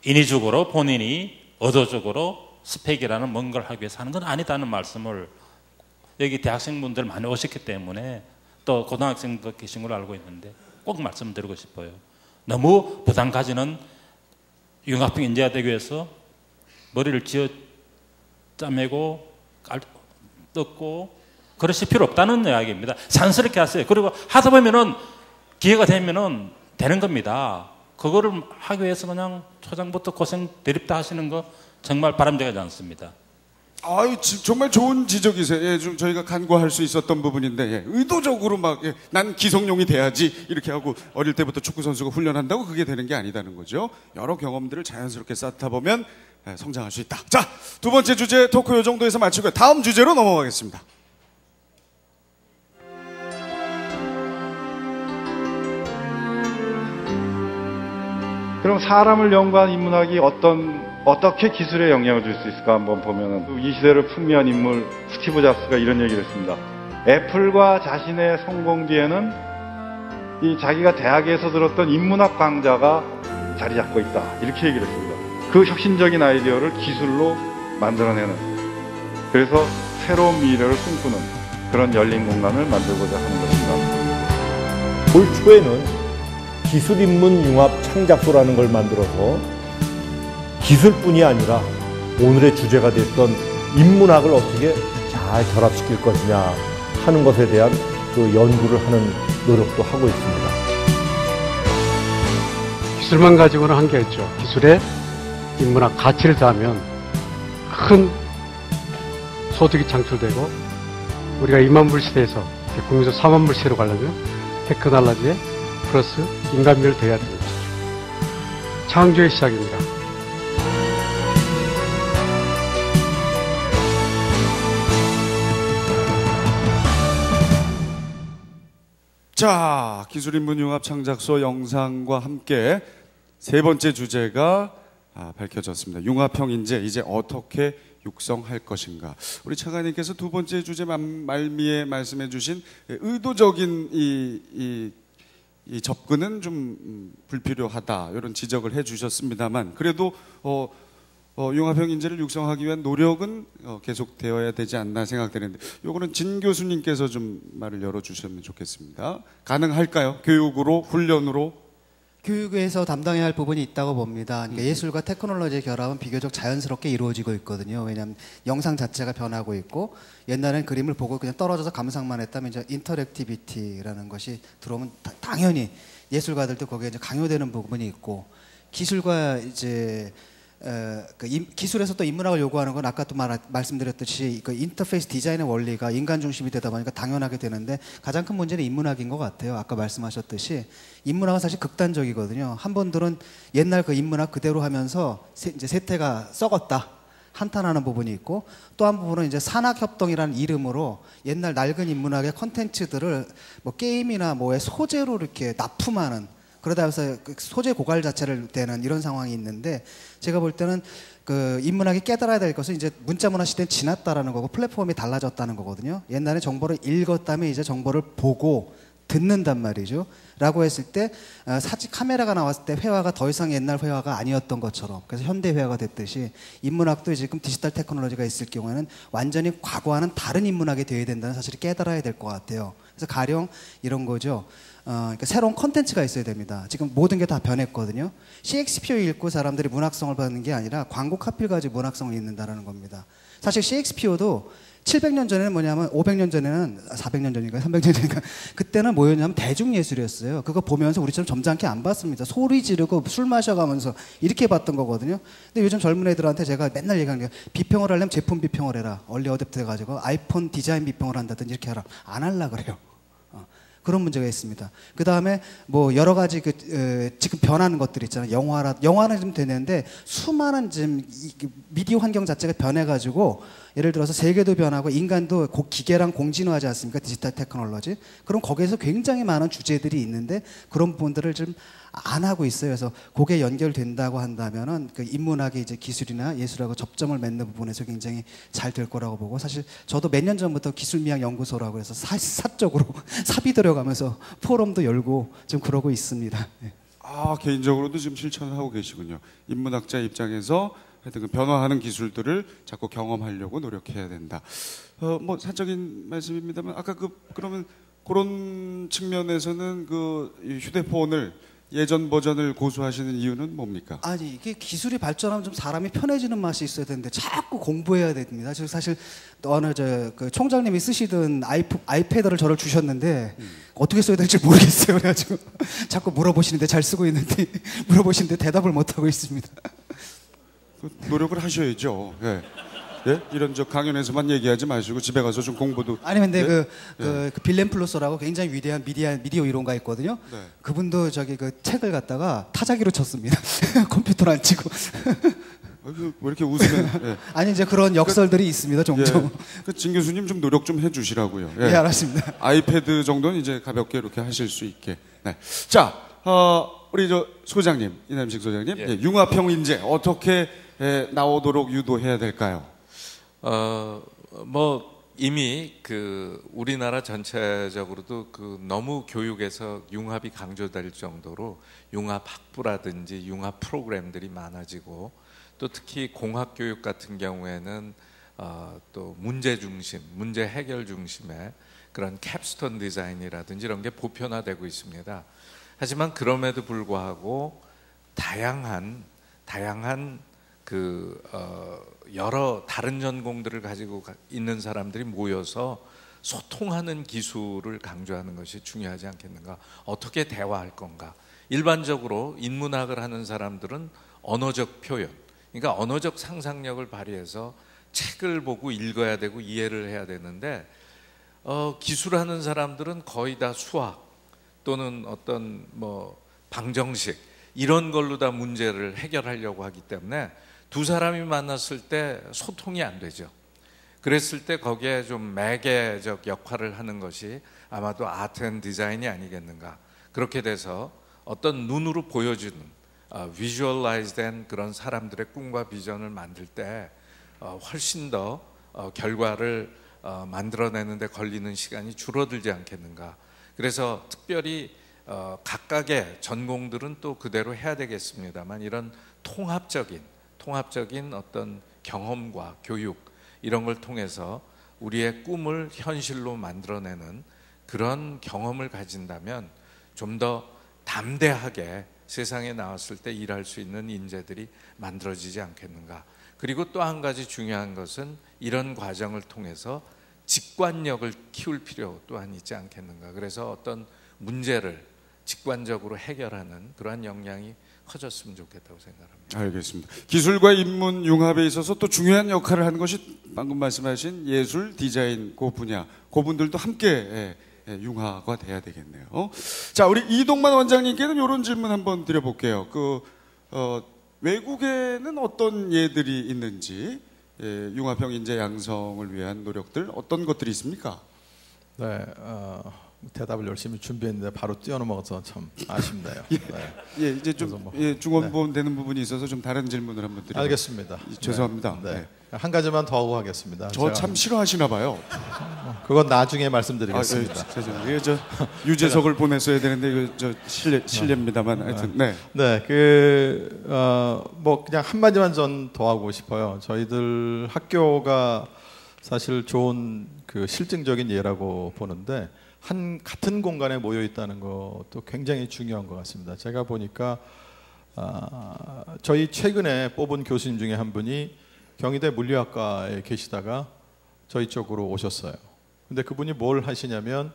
인위적으로 본인이 의도적으로 스펙이라는 뭔가를 하기 위해서 하는 건 아니다는 말씀을 여기 대학생분들 많이 오셨기 때문에 또 고등학생도 계신 걸로 알고 있는데 꼭 말씀드리고 싶어요. 너무 부담 가지는 융합형 인재가 되기 위해서 머리를 쥐어 짜매고 뜯고 그러실 필요 없다는 이야기입니다. 자연스럽게 하세요. 그리고 하다 보면은 기회가 되면은 되는 겁니다. 그거를 하기 위해서 그냥 초장부터 고생 대립다 하시는 거 정말 바람직하지 않습니다. 정말 좋은 지적이세요. 좀 저희가 간과할 수 있었던 부분인데 의도적으로 난 기성용이 돼야지 이렇게 하고 어릴 때부터 축구 선수가 훈련한다고 그게 되는 게 아니다는 거죠. 여러 경험들을 자연스럽게 쌓다 보면 성장할 수 있다. 자, 두 번째 주제 토크 요 정도에서 마치고요. 다음 주제로 넘어가겠습니다. 그럼 사람을 연구한 인문학이 어떻게 기술에 영향을 줄 수 있을까 한번 보면은 이 시대를 풍미한 인물 스티브 잡스가 이런 얘기를 했습니다. 애플과 자신의 성공 뒤에는 이 자기가 대학에서 들었던 인문학 강좌가 자리 잡고 있다. 이렇게 얘기를 했습니다. 그 혁신적인 아이디어를 기술로 만들어내는, 그래서 새로운 미래를 꿈꾸는 그런 열린 공간을 만들고자 하는 것입니다. 올 초에는 기술인문융합 창작소라는 걸 만들어서 기술뿐이 아니라 오늘의 주제가 됐던 인문학을 어떻게 잘 결합시킬 것이냐 하는 것에 대한 그 연구를 하는 노력도 하고 있습니다. 기술만 가지고는 한계였죠. 기술에 인문학 가치를 더하면 큰 소득이 창출되고 우리가 2만 불 시대에서 국민소 4만 불 시대로 가려면 테크놀로지에 플러스 인간미를 더해야 되는 것이죠. 창조의 시작입니다. 자, 기술인문융합 창작소 영상과 함께 세 번째 주제가 밝혀졌습니다. 융합형 인재 이제 어떻게 육성할 것인가. 우리 차관님께서 두 번째 주제 말미에 말씀해 주신 의도적인 이 접근은 좀 불필요하다 이런 지적을 해 주셨습니다만 그래도 융합형 인재를 육성하기 위한 노력은 계속되어야 되지 않나 생각되는데, 요거는 진 교수님께서 좀 말을 열어주시면 좋겠습니다. 가능할까요? 교육으로, 훈련으로? 교육에서 담당해야 할 부분이 있다고 봅니다. 그러니까 예술과 테크놀로지의 결합은 비교적 자연스럽게 이루어지고 있거든요. 왜냐하면 영상 자체가 변하고 있고, 옛날엔 그림을 보고 그냥 떨어져서 감상만 했다면 이제 인터랙티비티라는 것이 들어오면 당연히 예술가들도 거기에 이제 강요되는 부분이 있고, 기술과 이제 기술에서 또 인문학을 요구하는 건 아까 또 말씀드렸듯이 그 인터페이스 디자인의 원리가 인간 중심이 되다 보니까 당연하게 되는데, 가장 큰 문제는 인문학인 것 같아요. 아까 말씀하셨듯이 인문학은 사실 극단적이거든요. 한 분들은 옛날 그 인문학 그대로 하면서 이제 세태가 썩었다 한탄하는 부분이 있고, 또 한 부분은 이제 산학협동이라는 이름으로 옛날 낡은 인문학의 컨텐츠들을 뭐 게임이나 뭐의 소재로 이렇게 납품하는, 그러다 해서 소재 고갈 자체를 되는 이런 상황이 있는데, 제가 볼 때는 그 인문학이 깨달아야 될 것은 이제 문자문화 시대는 지났다라는 거고 플랫폼이 달라졌다는 거거든요. 옛날에 정보를 읽었다면 이제 정보를 보고 듣는단 말이죠. 라고 했을 때 사진 카메라가 나왔을 때 회화가 더 이상 옛날 회화가 아니었던 것처럼, 그래서 현대 회화가 됐듯이 인문학도 지금 디지털 테크놀로지가 있을 경우에는 완전히 과거와는 다른 인문학이 되어야 된다는 사실을 깨달아야 될 것 같아요. 그래서 가령 이런 거죠. 그러니까 새로운 콘텐츠가 있어야 됩니다. 지금 모든 게 다 변했거든요. 셰익스피어 읽고 사람들이 문학성을 받는 게 아니라 광고 카피를 가지고 문학성을 읽는다는 겁니다. 사실 셰익스피어도 700년 전에는 뭐냐면 500년 전에는 400년 전인가 300년 전인가 그때는 뭐였냐면 대중예술이었어요. 그거 보면서 우리처럼 점잖게 안 봤습니다. 소리 지르고 술 마셔가면서 이렇게 봤던 거거든요. 근데 요즘 젊은 애들한테 제가 맨날 얘기하는 게, 비평을 하려면 제품 비평을 해라. 얼리 어댑트 해가지고 아이폰 디자인 비평을 한다든지 이렇게 하라. 안 할라 그래요. 그런 문제가 있습니다. 그 다음에 뭐 여러 가지 지금 변하는 것들 있잖아요. 영화는 좀 되는데 수많은 지금 미디어 환경 자체가 변해가지고, 예를 들어서 세계도 변하고 인간도 기계랑 공진화하지 않습니까? 디지털 테크놀로지. 그럼 거기에서 굉장히 많은 주제들이 있는데 그런 부분들을 좀 안 하고 있어요. 그래서 그게 연결된다고 한다면은 그 인문학이 이제 기술이나 예술하고 접점을 맺는 부분에서 굉장히 잘 될 거라고 보고, 사실 저도 몇 년 전부터 기술미학 연구소라고 해서 사적으로 사비 들여가면서 포럼도 열고 좀 그러고 있습니다. 네. 개인적으로도 지금 실천을 하고 계시군요. 인문학자 입장에서 하여튼 그 변화하는 기술들을 자꾸 경험하려고 노력해야 된다. 뭐 사적인 말씀입니다만, 아까 그러면 그런 측면에서는 그 휴대폰을 예전 버전을 고수하시는 이유는 뭡니까? 아니, 이게 기술이 발전하면 좀 사람이 편해지는 맛이 있어야 되는데 자꾸 공부해야 됩니다. 저 사실 어느 그 총장님이 쓰시던 아이패드를 저를 주셨는데 어떻게 써야 될지 모르겠어요. 그래가지고 자꾸 물어보시는데 잘 쓰고 있는데 물어보시는데 대답을 못 하고 있습니다. 노력을 하셔야죠. 예. 예? 이런 강연에서만 얘기하지 마시고 집에 가서 좀 공부도. 아니 근데 그 빌렌 플루서라고 굉장히 위대한 미디어 이론가 있거든요. 네. 그분도 저기 그 책을 갖다가 타자기로 쳤습니다. 컴퓨터로 안 치고. 왜 이렇게 웃으면? 예. 아니 이제 그런 역설들이 있습니다. 종종. 예. 진 교수님 좀 노력 좀 해주시라고요. 예, 알았습니다. 아이패드 정도는 이제 가볍게 이렇게 하실 수 있게. 네. 자, 우리 소장님, 이남식 소장님, 융합형 인재 어떻게 나오도록 유도해야 될까요? 뭐 이미 우리나라 전체적으로도 너무 교육에서 융합이 강조될 정도로 융합 학부라든지 융합 프로그램들이 많아지고, 또 특히 공학 교육 같은 경우에는 또 문제 중심, 문제 해결 중심의 그런 캡스톤 디자인이라든지 이런 게 보편화되고 있습니다. 하지만 그럼에도 불구하고 다양한 여러 다른 전공들을 가지고 있는 사람들이 모여서 소통하는 기술을 강조하는 것이 중요하지 않겠는가? 어떻게 대화할 건가? 일반적으로 인문학을 하는 사람들은 언어적 표현, 그러니까 언어적 상상력을 발휘해서 책을 보고 읽어야 되고 이해를 해야 되는데, 기술하는 사람들은 거의 다 수학 또는 어떤 방정식 이런 걸로 다 문제를 해결하려고 하기 때문에 두 사람이 만났을 때 소통이 안 되죠. 그랬을 때 거기에 좀 매개적 역할을 하는 것이 아마도 아트 앤 디자인이 아니겠는가. 그렇게 돼서 어떤 눈으로 보여주는 비주얼라이즈된 그런 사람들의 꿈과 비전을 만들 때 훨씬 더 결과를 만들어내는 데 걸리는 시간이 줄어들지 않겠는가. 그래서 특별히 각각의 전공들은 또 그대로 해야 되겠습니다만, 이런 통합적인 어떤 경험과 교육 이런 걸 통해서 우리의 꿈을 현실로 만들어내는 그런 경험을 가진다면 좀 더 담대하게 세상에 나왔을 때 일할 수 있는 인재들이 만들어지지 않겠는가. 그리고 또 한 가지 중요한 것은 이런 과정을 통해서 직관력을 키울 필요 또한 있지 않겠는가. 그래서 어떤 문제를 직관적으로 해결하는 그러한 역량이 커졌으면 좋겠다고 생각합니다. 알겠습니다. 기술과 인문 융합에 있어서 또 중요한 역할을 하는 것이 방금 말씀하신 예술, 디자인 그 분야, 그분들도 함께 융화가 돼야 되겠네요. 자, 우리 이동만 원장님께는 이런 질문 한번 드려볼게요. 외국에는 어떤 예들이 있는지, 융합형 인재 양성을 위한 노력들 어떤 것들이 있습니까? 네, 대답을 열심히 준비했는데 바로 뛰어넘어서 참 아쉽네요. 예, 이제 좀 중원부원 되는 부분이 있어서 좀 다른 질문을 한번 드리겠습니다. 알겠습니다. 죄송합니다. 네. 한 가지만 더 하고 하겠습니다. 저 참 싫어하시나 봐요. 그건 나중에 말씀드리겠습니다. 죄송해요. 저 유재석을 보냈어야 되는데 저 실례입니다만 하여튼 네. 뭐 그냥 한 마디만 전 더 하고 싶어요. 저희들 학교가 사실 좋은 그 실증적인 예라고 보는데 같은 공간에 모여 있다는 것도 굉장히 중요한 것 같습니다. 제가 보니까 저희 최근에 뽑은 교수님 중에 한 분이 경희대 물리학과에 계시다가 저희 쪽으로 오셨어요. 근데 그분이 뭘 하시냐면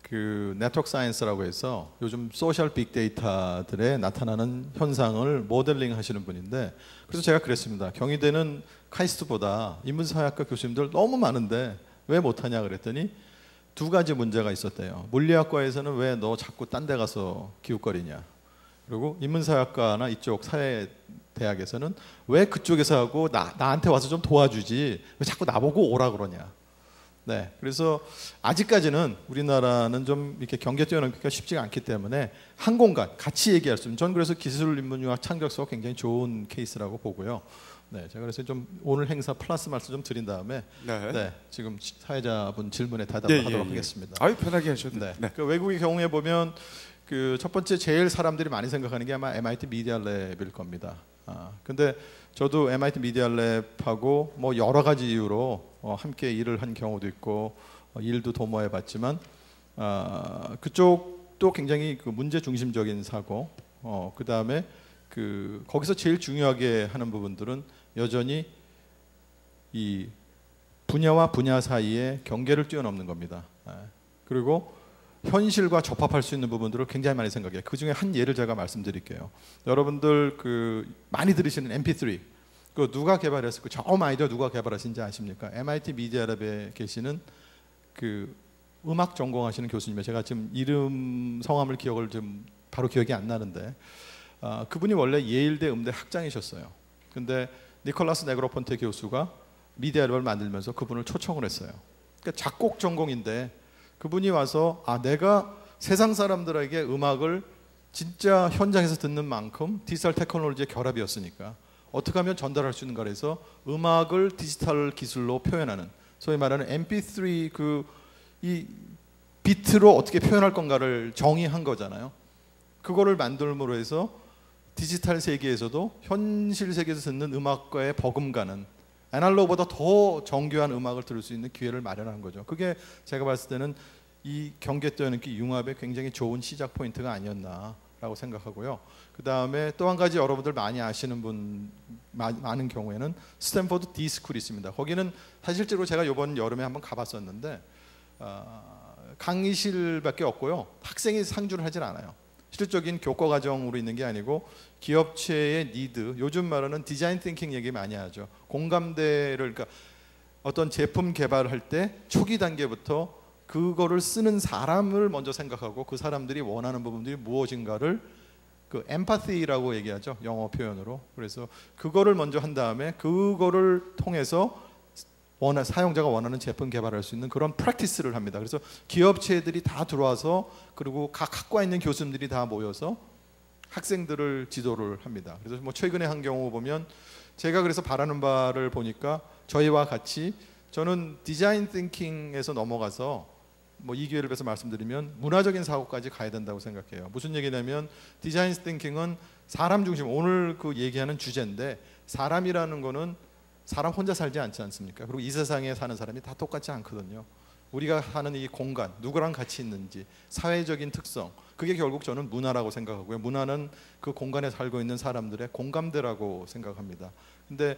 그 네트워크 사이언스라고 해서 요즘 소셜 빅데이터들에 나타나는 현상을 모델링 하시는 분인데, 그래서 제가 그랬습니다. 경희대는 카이스트보다 인문사회학과 교수님들 너무 많은데 왜 못하냐 그랬더니 두 가지 문제가 있었대요. 물리학과에서는 왜 너 자꾸 딴 데 가서 기웃거리냐. 그리고 인문사회학과나 이쪽 사회대학에서는 왜 그쪽에서 하고 나한테 와서 좀 도와주지 왜 자꾸 나보고 오라 그러냐. 네, 그래서 아직까지는 우리나라는 좀 이렇게 경계 뛰어넘기가 쉽지가 않기 때문에 한 공간 같이 얘기할 수 있는, 전 그래서 기술인문융합 창작소가 굉장히 좋은 케이스라고 보고요. 네, 제가 그래서 좀 오늘 행사 플러스 말씀 좀 드린 다음에 네, 지금 사회자분 질문에 대답하도록 하겠습니다. 아유, 편하게 하셔도 네. 그 외국의 경우에 보면 그 첫 번째 제일 사람들이 많이 생각하는 게 아마 MIT 미디어 랩일 겁니다. 근데 저도 MIT 미디어 랩하고 뭐 여러 가지 이유로 함께 일을 한 경우도 있고 일도 도모해봤지만 그쪽도 굉장히 그 문제 중심적인 사고, 그 다음에 그 거기서 제일 중요하게 하는 부분들은 여전히 이 분야와 분야 사이에 경계를 뛰어넘는 겁니다. 그리고 현실과 접합할 수 있는 부분들을 굉장히 많이 생각해요. 그 중에 한 예를 제가 말씀드릴게요. 여러분들 그 많이 들으시는 MP3 그 누가 개발했을 그 처음 아이디어 누가 개발하신지 아십니까? MIT 미디어랩에 계시는 그 음악 전공하시는 교수님이에요. 제가 지금 이름 성함을 기억을 좀 바로 기억이 안 나는데 그분이 원래 예일대 음대 학장이셨어요. 근데 니콜라스 네그로폰테 교수가 미디어랩을 만들면서 그분을 초청을 했어요. 그러니까 작곡 전공인데 그분이 와서 내가 세상 사람들에게 음악을 진짜 현장에서 듣는 만큼 디지털 테크놀로지의 결합이었으니까 어떻게 하면 전달할 수 있는가 해서 음악을 디지털 기술로 표현하는, 소위 말하는 MP3 이 비트로 어떻게 표현할 건가를 정의한 거잖아요. 그거를 만들므로 해서 디지털 세계에서도 현실 세계에서 듣는 음악과의 버금가는 애널로그보다 더 정교한 음악을 들을 수 있는 기회를 마련한 거죠. 그게 제가 봤을 때는 이 경계 뛰어넘기 융합의 굉장히 좋은 시작 포인트가 아니었나라고 생각하고요. 그 다음에 또 한 가지 여러분들 많이 아시는 분 많은 경우에는 스탠포드 D스쿨이 있습니다. 거기는 사실적으로 제가 이번 여름에 한번 가봤었는데 강의실밖에 없고요. 학생이 상주를 하질 않아요. 실질적인 교과 과정으로 있는 게 아니고 기업체의 니드, 요즘 말하는 디자인 띵킹 얘기 많이 하죠. 공감대를, 그러니까 어떤 제품 개발할 때 초기 단계부터 그거를 쓰는 사람을 먼저 생각하고 그 사람들이 원하는 부분들이 무엇인가를 그 엠파티라고 얘기하죠, 영어 표현으로. 그래서 그거를 먼저 한 다음에 그거를 통해서 사용자가 원하는 제품 개발할 수 있는 그런 프랙티스를 합니다. 그래서 기업체들이 다 들어와서 그리고 각 학과에 있는 교수님들이 다 모여서 학생들을 지도를 합니다. 그래서 뭐 최근에 한 경우 보면 제가 그래서 바라는 바를 보니까 저희와 같이 저는 디자인 띵킹에서 넘어가서 뭐 이 기회를 빌어서 말씀드리면 문화적인 사고까지 가야 된다고 생각해요. 무슨 얘기냐면 디자인 띵킹은 사람 중심, 오늘 그 얘기하는 주제인데 사람이라는 거는 사람 혼자 살지 않지 않습니까? 그리고 이 세상에 사는 사람이 다 똑같지 않거든요. 우리가 사는 이 공간, 누구랑 같이 있는지, 사회적인 특성, 그게 결국 저는 문화라고 생각하고요. 문화는 그 공간에 살고 있는 사람들의 공감대라고 생각합니다. 근데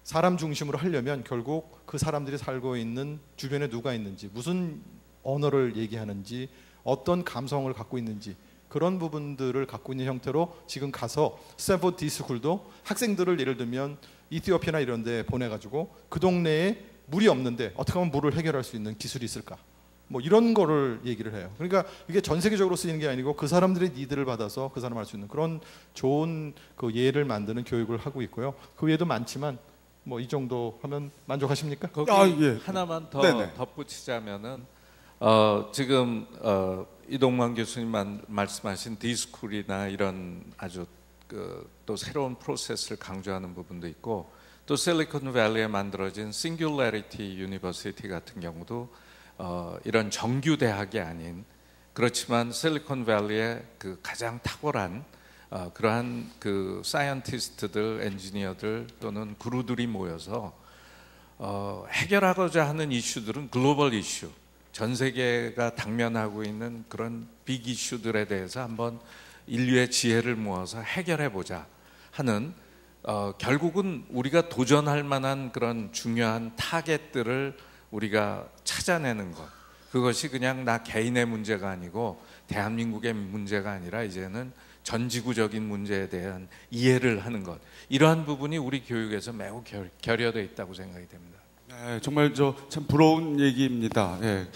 사람 중심으로 하려면 결국 그 사람들이 살고 있는 주변에 누가 있는지, 무슨 언어를 얘기하는지, 어떤 감성을 갖고 있는지, 그런 부분들을 갖고 있는 형태로 지금 가서 스탠포드 디스쿨도 학생들을 예를 들면 이티오피아나 이런 데 보내가지고 그 동네에 물이 없는데 어떻게 하면 물을 해결할 수 있는 기술이 있을까, 뭐 이런 거를 얘기를 해요. 그러니까 이게 전 세계적으로 쓰이는 게 아니고 그 사람들의 니드를 받아서 그 사람 할 수 있는 그런 좋은 그 예를 만드는 교육을 하고 있고요. 그 외에도 많지만 뭐 이 정도 하면 만족하십니까? 거기 예. 하나만 더 네네. 덧붙이자면은 지금 이동만 교수님 말씀하신 디스쿨이나 이런 아주 또 새로운 프로세스를 강조하는 부분도 있고, 또 실리콘밸리에 만들어진 싱귤래리티 유니버시티 같은 경우도 이런 정규 대학이 아닌, 그렇지만 실리콘밸리의 그 가장 탁월한 그러한 그 사이언티스트들, 엔지니어들 또는 그루들이 모여서 해결하고자 하는 이슈들은 글로벌 이슈, 전 세계가 당면하고 있는 그런 빅 이슈들에 대해서 한번 인류의 지혜를 모아서 해결해보자 하는, 결국은 우리가 도전할 만한 그런 중요한 타겟들을 우리가 찾아내는 것, 그것이 그냥 나 개인의 문제가 아니고 대한민국의 문제가 아니라 이제는 전지구적인 문제에 대한 이해를 하는 것, 이러한 부분이 우리 교육에서 매우 결여되어 있다고 생각이 됩니다. 네, 정말 참 부러운 얘기입니다. 예.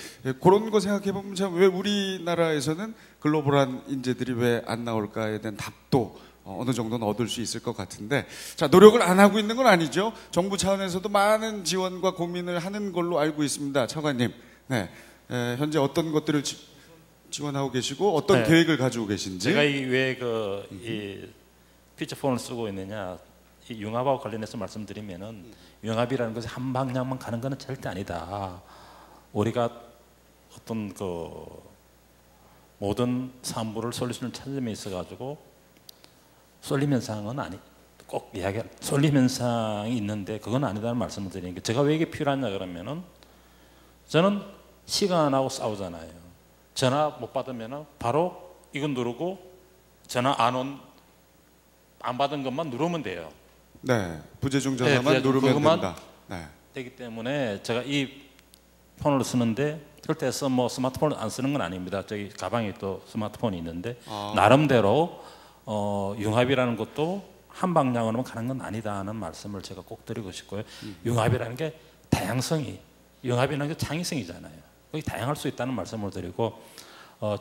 그런 거 생각해 보면 참 왜 우리나라에서는 글로벌한 인재들이 왜 안 나올까에 대한 답도 어느 정도는 얻을 수 있을 것 같은데, 자, 노력을 안 하고 있는 건 아니죠. 정부 차원에서도 많은 지원과 고민을 하는 걸로 알고 있습니다. 차관님, 네, 현재 어떤 것들을 지원하고 계시고 어떤 네. 계획을 가지고 계신지. 제가 왜 이 피처폰을 쓰고 있느냐, 이 융합하고 관련해서 말씀드리면은 융합이라는 것이 한 방향만 가는 것은 절대 아니다. 우리가 어떤 그 모든 산부를 솔루션을 찾는 데 있어 가지고 쏠림 현상은 꼭 이야기할 쏠림 현상이 있는데 그건 아니다는 말씀을 드리는 게, 제가 왜 이게 필요하냐 그러면은 저는 시간하고 싸우잖아요. 전화 못 받으면은 바로 이건 누르고 전화 안 받은 것만 누르면 돼요. 네, 부재중 전화만 누르면 된다. 네. 되기 때문에 제가 이 폰을 쓰는데 그럴 때 뭐 스마트폰을 안 쓰는 건 아닙니다. 저기 가방에 또 스마트폰이 있는데 나름대로 융합이라는 것도 한 방향으로만 가는 건 아니다는 말씀을 제가 꼭 드리고 싶고요. 융합이라는 게 다양성이, 융합이라는 게 창의성이잖아요. 거기 다양할 수 있다는 말씀을 드리고,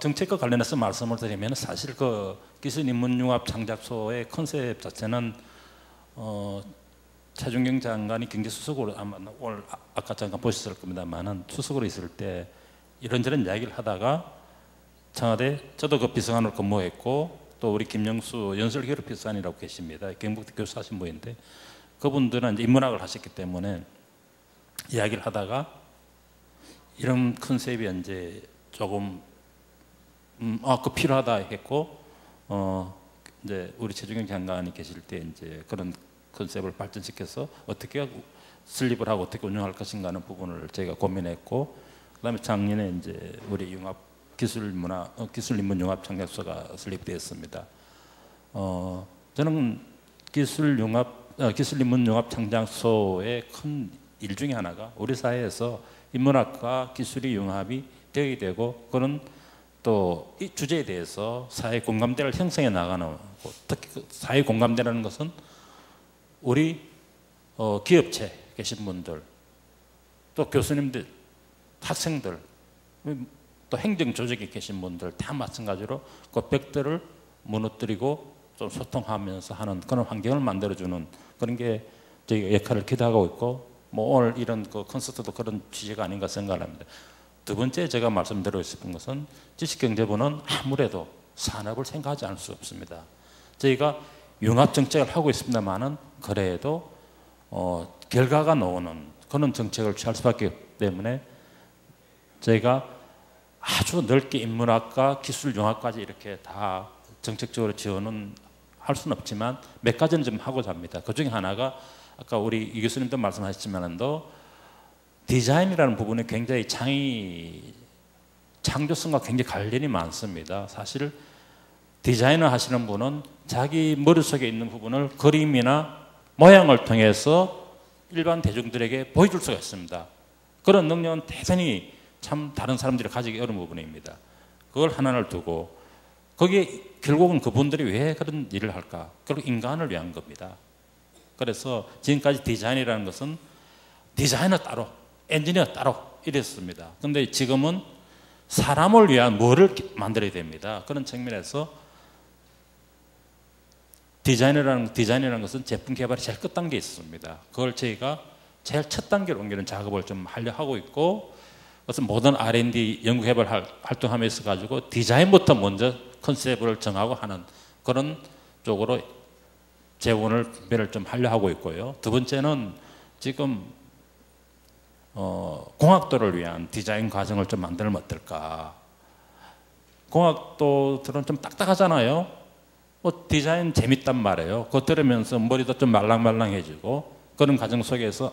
정책과 관련해서 말씀을 드리면 사실 그 기술인문융합 창작소의 컨셉 자체는 차준경 장관이 경제수석으로 아마 오늘 아까 잠깐 보셨을 겁니다만은 수석으로 있을 때 이런저런 이야기를 하다가 청와대, 저도 그 비서관으로 근무했고 또 우리 김영수 연설교육 비서관이라고 계십니다. 경북대 교수하신 분인데 그분들은 이제 인문학을 하셨기 때문에 이야기를 하다가 이런 컨셉이 이제 조금 그 필요하다 했고, 이제 우리 최준경 장관이 계실 때 이제 그런 컨셉을 발전시켜서 어떻게 설립을 하고 어떻게 운영할 것인가 하는 부분을 저희가 고민했고, 그다음에 작년에 이제 우리 융합 기술인문융합 창작소가 설립되었습니다. 저는 기술인문융합 창작소의 큰 일 중에 하나가 우리 사회에서 인문학과 기술이 융합이 되게 되고, 그런 또 이 주제에 대해서 사회 공감대를 형성해 나가는, 특히 그 사회 공감대라는 것은 우리 기업체 계신 분들, 또 교수님들, 학생들, 또 행정 조직에 계신 분들 다 마찬가지로 그 벽들을 무너뜨리고 좀 소통하면서 하는 그런 환경을 만들어주는 그런 게 저희가 역할을 기대하고 있고, 뭐 오늘 이런 그 콘서트도 그런 취지가 아닌가 생각합니다. 두 번째 제가 말씀드리고 싶은 것은 지식경제부는 아무래도 산업을 생각하지 않을 수 없습니다. 저희가 융합 정책을 하고 있습니다만은 그래도 결과가 나오는 그런 정책을 취할 수밖에 없기 때문에 저희가 아주 넓게 인문학과 기술융합까지 이렇게 다 정책적으로 지원은 할 수는 없지만 몇 가지는 좀 하고자 합니다. 그 중에 하나가 아까 우리 이 교수님도 말씀하셨지만도 디자인이라는 부분에 굉장히 창조성과 굉장히 관련이 많습니다. 사실 디자인을 하시는 분은 자기 머릿속에 있는 부분을 그림이나 모양을 통해서 일반 대중들에게 보여줄 수가 있습니다. 그런 능력은 대단히 참 다른 사람들이 가지기 어려운 부분입니다. 그걸 하나를 두고 거기에 결국은 그분들이 왜 그런 일을 할까? 결국 인간을 위한 겁니다. 그래서 지금까지 디자인이라는 것은 디자이너 따로, 엔지니어 따로 이랬습니다. 그런데 지금은 사람을 위한 뭐를 만들어야 됩니다. 그런 측면에서 디자인이라는 것은 제품 개발이 제일 끝 단계에 있습니다. 그걸 저희가 제일 첫 단계로 옮기는 작업을 좀 하려 하고 있고, 그래서 모든 R&D 연구 개발 활동하면서 가지고 디자인부터 먼저 컨셉을 정하고 하는 그런 쪽으로 재원을 분배를 좀 하려 하고 있고요. 두 번째는 지금 공학도를 위한 디자인 과정을 좀 만들면 어떨까. 공학도들은 좀 딱딱하잖아요. 디자인 재밌단 말이에요. 그거 들으면서 머리도 좀 말랑말랑해지고 그런 과정 속에서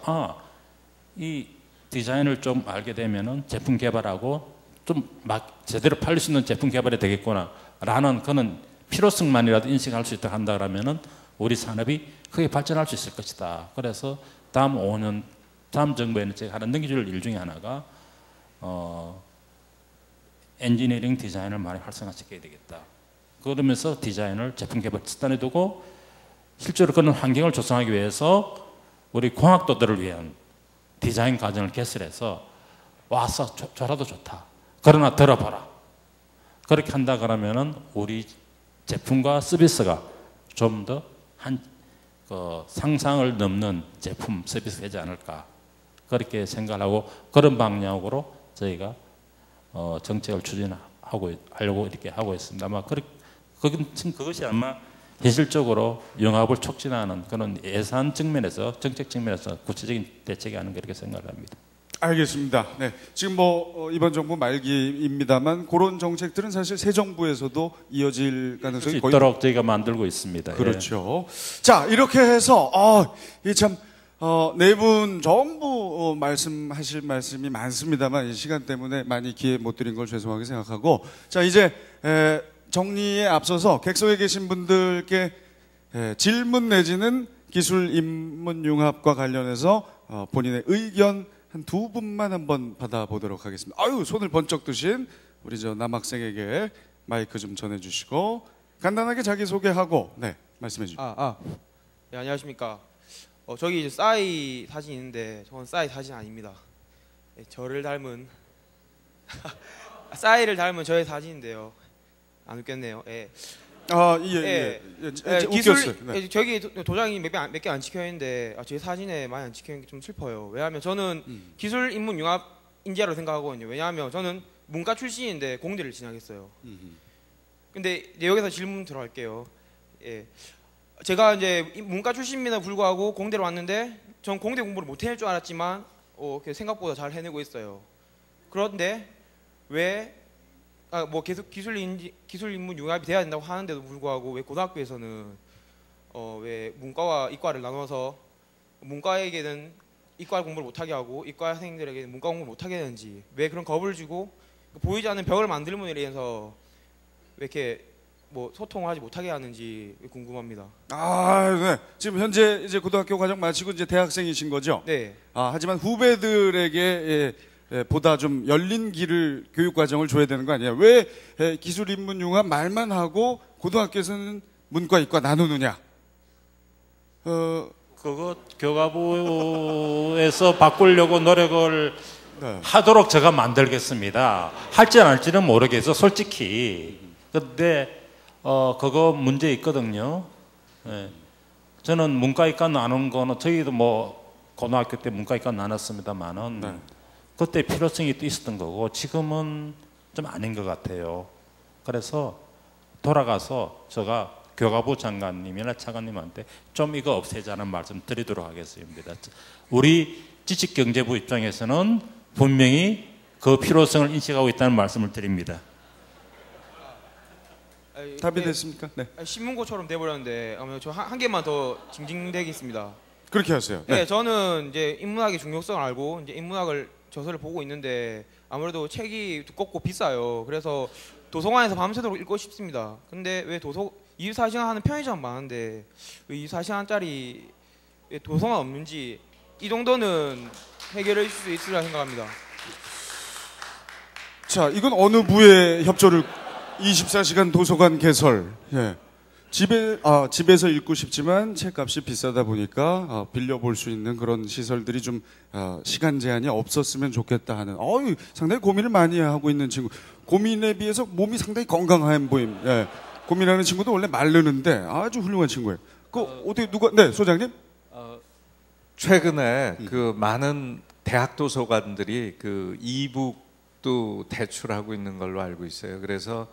이 디자인을 좀 알게 되면은 제품 개발하고 좀 막 제대로 팔릴 수 있는 제품 개발이 되겠구나 라는 그런 필요성만이라도 인식할 수 있다 한다 그러면은 우리 산업이 크게 발전할 수 있을 것이다. 그래서 다음 5년 다음 정부에는 제가 하나 넘겨줄 일 중에 하나가 엔지니어링 디자인을 많이 활성화시켜야 되겠다. 그러면서 디자인을 제품 개발 수단에 두고 실제로 그런 환경을 조성하기 위해서 우리 공학도들을 위한 디자인 과정을 개설해서 와서 줘라도 좋다. 그러나 들어봐라. 그렇게 한다 그러면은 우리 제품과 서비스가 좀 더 상상을 넘는 제품 서비스가 되지 않을까. 그렇게 생각하고 그런 방향으로 저희가 정책을 추진하려고 이렇게 하고 있습니다. 아마 그것이 아마 현실적으로 영합을 촉진하는 그런 예산 측면에서 정책 측면에서 구체적인 대책이 아닌가 이렇게 생각을 합니다. 알겠습니다. 네, 지금 이번 정부 말기입니다만 그런 정책들은 사실 새 정부에서도 이어질 가능성이 거의 있도록 저희가 만들고 있습니다. 그렇죠. 예. 자, 이렇게 해서 이 참 네 분 전부 말씀하실 말씀이 많습니다만 이 시간 때문에 많이 기회 못 드린 걸 죄송하게 생각하고, 자, 이제 정리에 앞서서 객석에 계신 분들께 질문 내지는 기술 인문 융합과 관련해서 본인의 의견 한 두 분만 한번 받아보도록 하겠습니다. 손을 번쩍 드신 우리 남학생에게 마이크 좀 전해주시고 간단하게 자기소개하고 말씀해 주시죠. 네, 안녕하십니까. 저기 싸이 사진 있는데 저건 싸이 사진 아닙니다. 네, 저를 닮은 싸이를 닮은 저의 사진인데요. 안 웃겼네요. 예. 웃겼어요. 저기 도장이 몇 개 안 찍혀 있는데 제 사진에 많이 안 찍혀 있는 게 좀 슬퍼요. 왜냐하면 저는 기술 인문 융합 인재라고 생각하거든요. 왜냐하면 저는 문과 출신인데 공대를 진학했어요. 근데 여기서 질문 들어갈게요. 예. 제가 이제 문과 출신임에도 불구하고 공대로 왔는데 전 공대 공부를 못 해낼 줄 알았지만 생각보다 잘 해내고 있어요. 그런데 왜 계속 기술 인문 융합이 돼야 된다고 하는데도 불구하고 왜 고등학교에서는 왜 문과와 이과를 나눠서 문과에게는 이과 공부를 못하게 하고 이과 학생들에게는 문과 공부를 못하게 하는지, 왜 그런 겁을 주고 보이지 않는 벽을 만들므로 인해서 왜 이렇게 소통하지 못하게 하는지 궁금합니다. 네. 지금 현재 이제 고등학교 과정 마치고 이제 대학생이신 거죠? 네. 하지만 후배들에게 보다 좀 열린 길을 교육 과정을 줘야 되는 거 아니에요? 왜 기술 인문 융합 말만 하고 고등학교에서는 문과 이과 나누느냐? 그거 교과부에서 바꾸려고 노력을 하도록 제가 만들겠습니다. 할지 안 할지는 모르겠어, 솔직히. 근데 그거 문제 있거든요. 네. 저는 문과 이과 나눈 거는 저희도 고등학교 때 문과 이과 나눴습니다만은 그때 필요성이 또 있었던 거고 지금은 좀 아닌 것 같아요. 그래서 돌아가서 제가 교과부 장관님이나 차관님한테 좀 이거 없애자는 말씀 드리도록 하겠습니다. 우리 지식경제부 입장에서는 분명히 그 필요성을 인식하고 있다는 말씀을 드립니다. 답이 됐습니까? 네. 신문고처럼 돼버렸는데 저 한 개만 더 징징대겠습니다. 그렇게 하세요. 네, 저는 이제 인문학의 중요성을 알고 이제 인문학을 저서를 보고 있는데 아무래도 책이 두껍고 비싸요. 그래서 도서관에서 밤새도록 읽고 싶습니다. 근데 왜 24시간 하는 편의점 많은데 왜 24시간짜리 도서관 없는지 이 정도는 해결해 줄 수 있으리라 생각합니다. 자, 이건 어느 부의 협조를 24시간 도서관 개설. 예. 집에서 읽고 싶지만 책값이 비싸다 보니까 빌려볼 수 있는 그런 시설들이 좀 시간 제한이 없었으면 좋겠다 하는 상당히 고민을 많이 하고 있는 친구. 고민에 비해서 몸이 상당히 건강한 보임. 예. 고민하는 친구도 원래 마르는데 아주 훌륭한 친구예요. 어떻게 네, 소장님? 최근에 그 많은 대학 도서관들이 그 이북도 대출하고 있는 걸로 알고 있어요. 그래서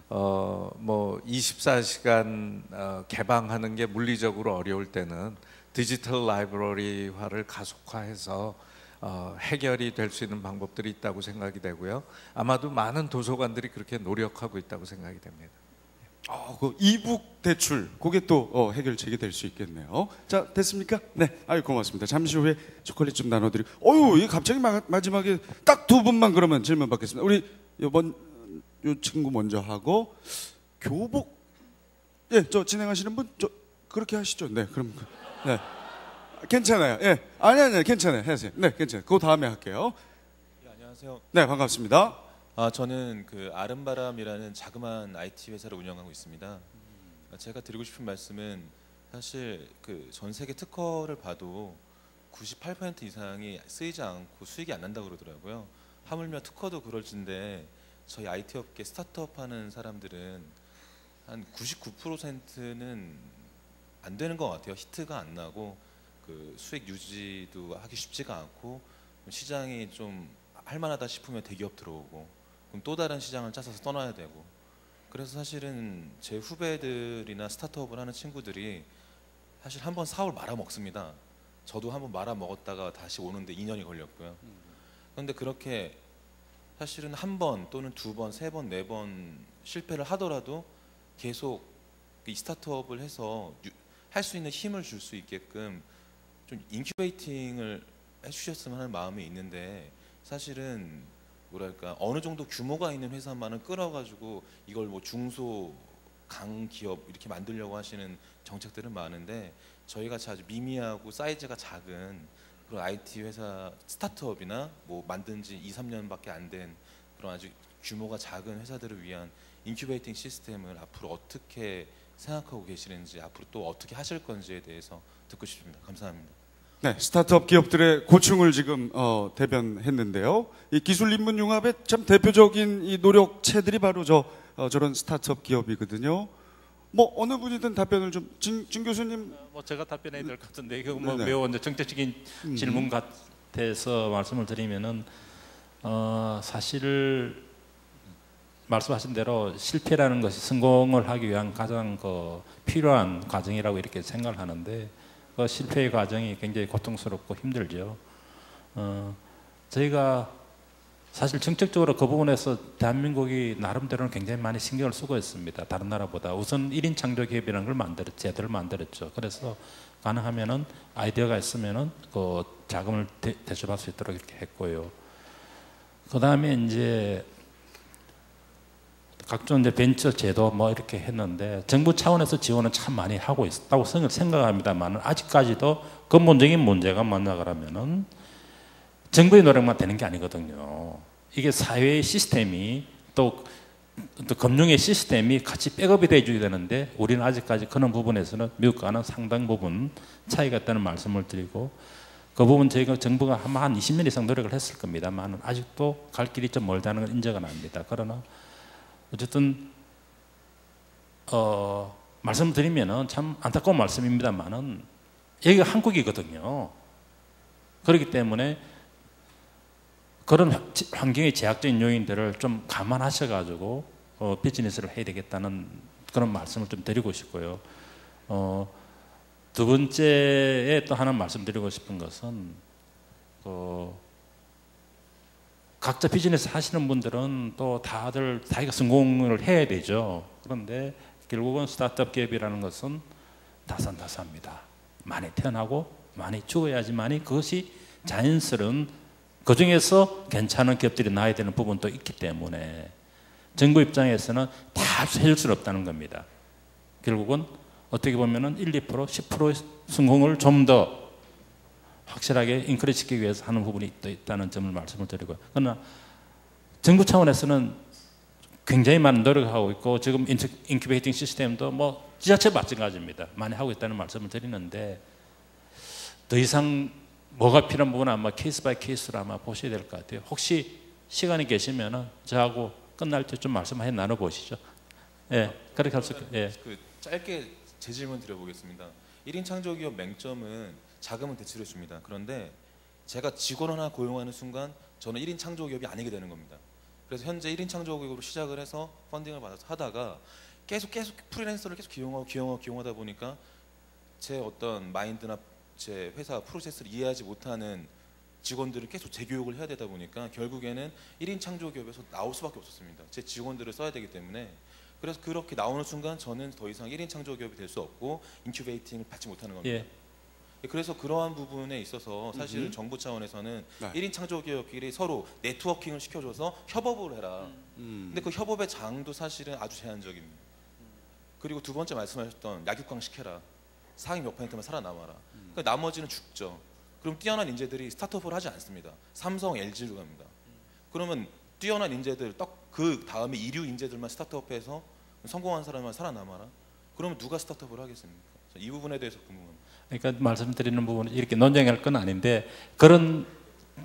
뭐 24시간 개방하는 게 물리적으로 어려울 때는 디지털 라이브러리화를 가속화해서 해결이 될 수 있는 방법들이 있다고 생각이 되고요. 아마도 많은 도서관들이 그렇게 노력하고 있다고 생각이 됩니다. 그 이북 대출, 그게 또 해결책이 될 수 있겠네요. 자, 됐습니까? 네, 아유 고맙습니다. 잠시 후에 초콜릿 좀 나눠드리고. 이 갑자기 마지막에 딱 두 분만 그러면 질문 받겠습니다. 우리 요 친구 먼저 하고 교복, 저 진행하시는 분, 그렇게 하시죠. 네, 그럼 네, 괜찮아요. 아니 괜찮아요. 하세요. 네, 괜찮아요. 그 다음에 할게요. 안녕하세요. 네, 반갑습니다. 저는 그 아름바람이라는 자그마한 IT 회사를 운영하고 있습니다. 제가 드리고 싶은 말씀은 사실 그 전 세계 특허를 봐도 98% 이상이 쓰이지 않고 수익이 안 난다고 그러더라고요. 하물며 특허도 그럴진데 저희 IT 업계 스타트업 하는 사람들은 한 99%는 안 되는 것 같아요. 히트가 안 나고 그 수익 유지도 하기 쉽지가 않고 시장이 좀 할만하다 싶으면 대기업 들어오고 그럼 또 다른 시장을 찾아서 떠나야 되고 그래서 사실은 제 후배들이나 스타트업을 하는 친구들이 사실 한번 사올 말아먹습니다. 저도 한번 말아먹었다가 다시 오는데 2년이 걸렸고요. 그런데 그렇게 사실은 한 번 또는 두 번, 세 번, 네 번 실패를 하더라도 계속 이 스타트업을 해서 할 수 있는 힘을 줄 수 있게끔 좀 인큐베이팅을 해주셨으면 하는 마음이 있는데 사실은 뭐랄까 어느 정도 규모가 있는 회사만은 끌어가지고 이걸 뭐 중소 강기업 이렇게 만들려고 하시는 정책들은 많은데 저희가 아주 미미하고 사이즈가 작은 그런 IT 회사 스타트업이나 뭐 만든 지 2, 3년밖에 안 된 그런 아주 규모가 작은 회사들을 위한 인큐베이팅 시스템을 앞으로 어떻게 생각하고 계시는지 앞으로 또 어떻게 하실 건지에 대해서 듣고 싶습니다. 감사합니다. 네, 스타트업 기업들의 고충을 지금 대변했는데요. 이 기술인문융합의 참 대표적인 이 노력체들이 바로 저런 스타트업 기업이거든요. 뭐 어느 분이든 답변을 좀 진 교수님. 뭐 제가 답변해야 될 것 같은데 이거 뭐 매우 이제 정책적인 질문 같아서 말씀을 드리면은 사실 말씀하신 대로 실패라는 것이 성공을 하기 위한 가장 필요한 과정이라고 이렇게 생각을 하는데. 그 실패의 과정이 굉장히 고통스럽고 힘들죠. 저희가 사실 정책적으로 그 부분에서 대한민국이 나름대로는 굉장히 많이 신경을 쓰고 있습니다. 다른 나라보다. 우선 1인 창조 기업이라는 걸 제도를 만들었죠. 그래서 가능하면은 아이디어가 있으면은 그 자금을 대출할 수 있도록 이렇게 했고요. 그 다음에 이제 각종 이제 벤처 제도 뭐 이렇게 했는데 정부 차원에서 지원은 참 많이 하고 있다고 생각합니다만 아직까지도 근본적인 문제가 뭐냐 그러면은 정부의 노력만 되는 게 아니거든요. 이게 사회의 시스템이 또 금융의 시스템이 같이 백업이 돼줘야 되는데 우리는 아직까지 그런 부분에서는 미국과는 상당 부분 차이가 있다는 말씀을 드리고 그 부분 저희가 정부가 한 20년 이상 노력을 했을 겁니다만 아직도 갈 길이 좀 멀다는 걸 인정은 합니다. 그러나 어쨌든 말씀드리면은 참 안타까운 말씀입니다만은 여기가 한국이거든요. 그렇기 때문에 그런 환경의 제약적인 요인들을 좀 감안하셔가지고 비즈니스를 해야 되겠다는 그런 말씀을 좀 드리고 싶고요. 두 번째에 또 하나 말씀드리고 싶은 것은 각자 비즈니스 하시는 분들은 또 다들 자기가 성공을 해야 되죠. 그런데 결국은 스타트업 기업이라는 것은 다산다사입니다. 많이 태어나고 많이 죽어야지만이 그것이 자연스러운, 그 중에서 괜찮은 기업들이 나야 되는 부분도 있기 때문에 정부 입장에서는 다 해줄 수는 없다는 겁니다. 결국은 어떻게 보면은 1, 2%, 10% 성공을 좀 더 확실하게 인크리시키기 위해서 하는 부분이 또 있다는 점을 말씀을 드리고요. 그러나 정부 차원에서는 굉장히 많은 노력을 하고 있고 지금 인큐베이팅 시스템도 뭐 지자체 마찬가지입니다. 많이 하고 있다는 말씀을 드리는데 더 이상 뭐가 필요한 부분은 아마 케이스 바이 케이스로 아마 보셔야 될 것 같아요. 혹시 시간이 계시면은 저하고 끝날 때 좀 말씀해 나눠 보시죠. 예, 그렇게 할 수 있게. 예. 그 짧게 제 질문 드려보겠습니다. 1인 창조기업 맹점은 자금은 대출해 줍니다. 그런데 제가 직원 하나 고용하는 순간 저는 1인 창조기업이 아니게 되는 겁니다. 그래서 현재 1인 창조기업으로 시작을 해서 펀딩을 받아서 하다가 계속 프리랜서를 계속 기용하다 보니까 제 어떤 마인드나 제 회사 프로세스를 이해하지 못하는 직원들을 계속 재교육을 해야 되다 보니까 결국에는 1인 창조기업에서 나올 수밖에 없었습니다. 제 직원들을 써야 되기 때문에. 그래서 그렇게 나오는 순간 저는 더 이상 1인 창조기업이 될 수 없고 인큐베이팅을 받지 못하는 겁니다. 예. 그래서 그러한 부분에 있어서 사실 정부 차원에서는 1인 창조기업끼리 서로 네트워킹을 시켜줘서 협업을 해라. 근데 그 협업의 장도 사실은 아주 제한적입니다. 그리고 두 번째 말씀하셨던 약육강 시켜라. 상위 몇 %만 살아남아라. 그러니까 나머지는 죽죠. 그럼 뛰어난 인재들이 스타트업을 하지 않습니다. 삼성, LG로 갑니다. 그러면 뛰어난 인재들, 그 다음에 이류 인재들만 스타트업해서 성공한 사람만 살아남아라. 그러면 누가 스타트업을 하겠습니까? 이 부분에 대해서 궁금합니다. 그러니까 말씀드리는 부분은 이렇게 논쟁할 건 아닌데 그런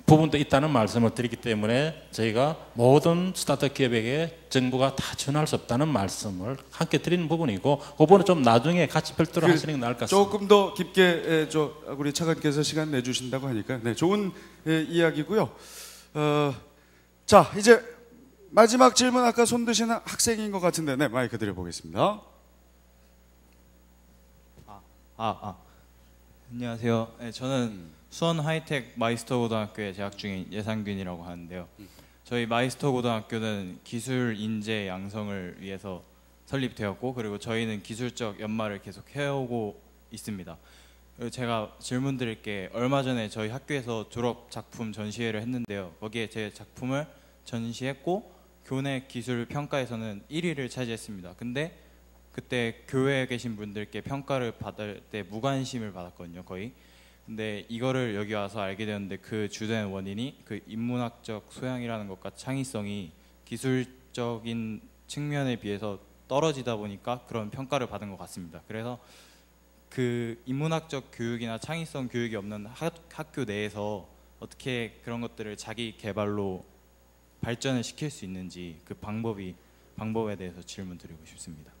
부분도 있다는 말씀을 드리기 때문에 저희가 모든 스타트업 기업에게 정부가 다 지원할 수 없다는 말씀을 함께 드리는 부분이고 그 부분은 좀 나중에 같이 별도로 하시는 게 나을 것 같습니다. 조금 더 깊게 우리 차관께서 시간 내주신다고 하니까 좋은 이야기고요. 자, 이제 마지막 질문 아까 손 드신 학생인 것 같은데 마이크 드려보겠습니다. 안녕하세요. 네, 저는 수원 하이텍 마이스터 고등학교에 재학 중인 예상균이라고 하는데요. 저희 마이스터 고등학교는 기술 인재 양성을 위해서 설립되었고 그리고 저희는 기술적 연마를 계속 해오고 있습니다. 그리고 제가 질문 드릴 게 얼마 전에 저희 학교에서 졸업 작품 전시회를 했는데요. 거기에 제 작품을 전시했고 교내 기술 평가에서는 1위를 차지했습니다. 근데 그때 교회에 계신 분들께 평가를 받을 때 무관심을 받았거든요, 거의. 근데 이거를 여기 와서 알게 되었는데 그 주된 원인이 그 인문학적 소양이라는 것과 창의성이 기술적인 측면에 비해서 떨어지다 보니까 그런 평가를 받은 것 같습니다. 그래서 그 인문학적 교육이나 창의성 교육이 없는 학교 내에서 어떻게 그런 것들을 자기 개발로 발전을 시킬 수 있는지 그 방법에 대해서 질문 드리고 싶습니다.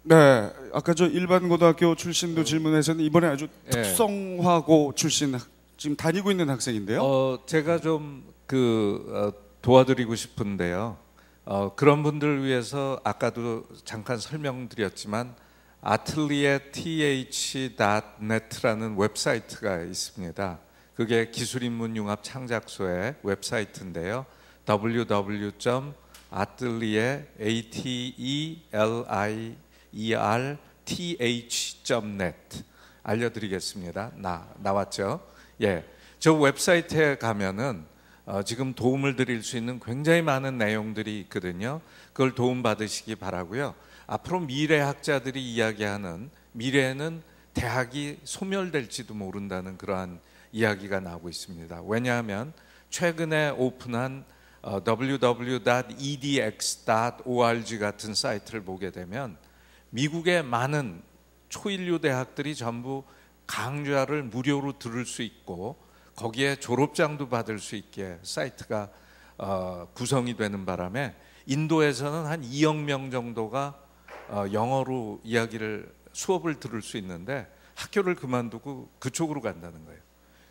네, 아까 저 일반 고등학교 출신도 질문해서는 이번에 아주 특성화고 출신 지금 다니고 있는 학생인데요. 제가 좀 도와드리고 싶은데요. 그런 분들을 위해서 아까도 잠깐 설명드렸지만 atelier th.net라는 웹사이트가 있습니다. 그게 기술인문융합창작소의 웹사이트인데요. www.atelier.net 알려드리겠습니다. 나왔죠? 예, 저 웹사이트에 가면은 지금 도움을 드릴 수 있는 굉장히 많은 내용들이 있거든요. 그걸 도움 받으시기 바라고요. 앞으로 미래 학자들이 이야기하는 미래에는 대학이 소멸될지도 모른다는 그러한 이야기가 나오고 있습니다. 왜냐하면 최근에 오픈한 www.edx.org 같은 사이트를 보게 되면 미국의 많은 초일류 대학들이 전부 강좌를 무료로 들을 수 있고 거기에 졸업장도 받을 수 있게 사이트가 구성이 되는 바람에 인도에서는 한 2억 명 정도가 영어로 수업을 들을 수 있는데 학교를 그만두고 그쪽으로 간다는 거예요.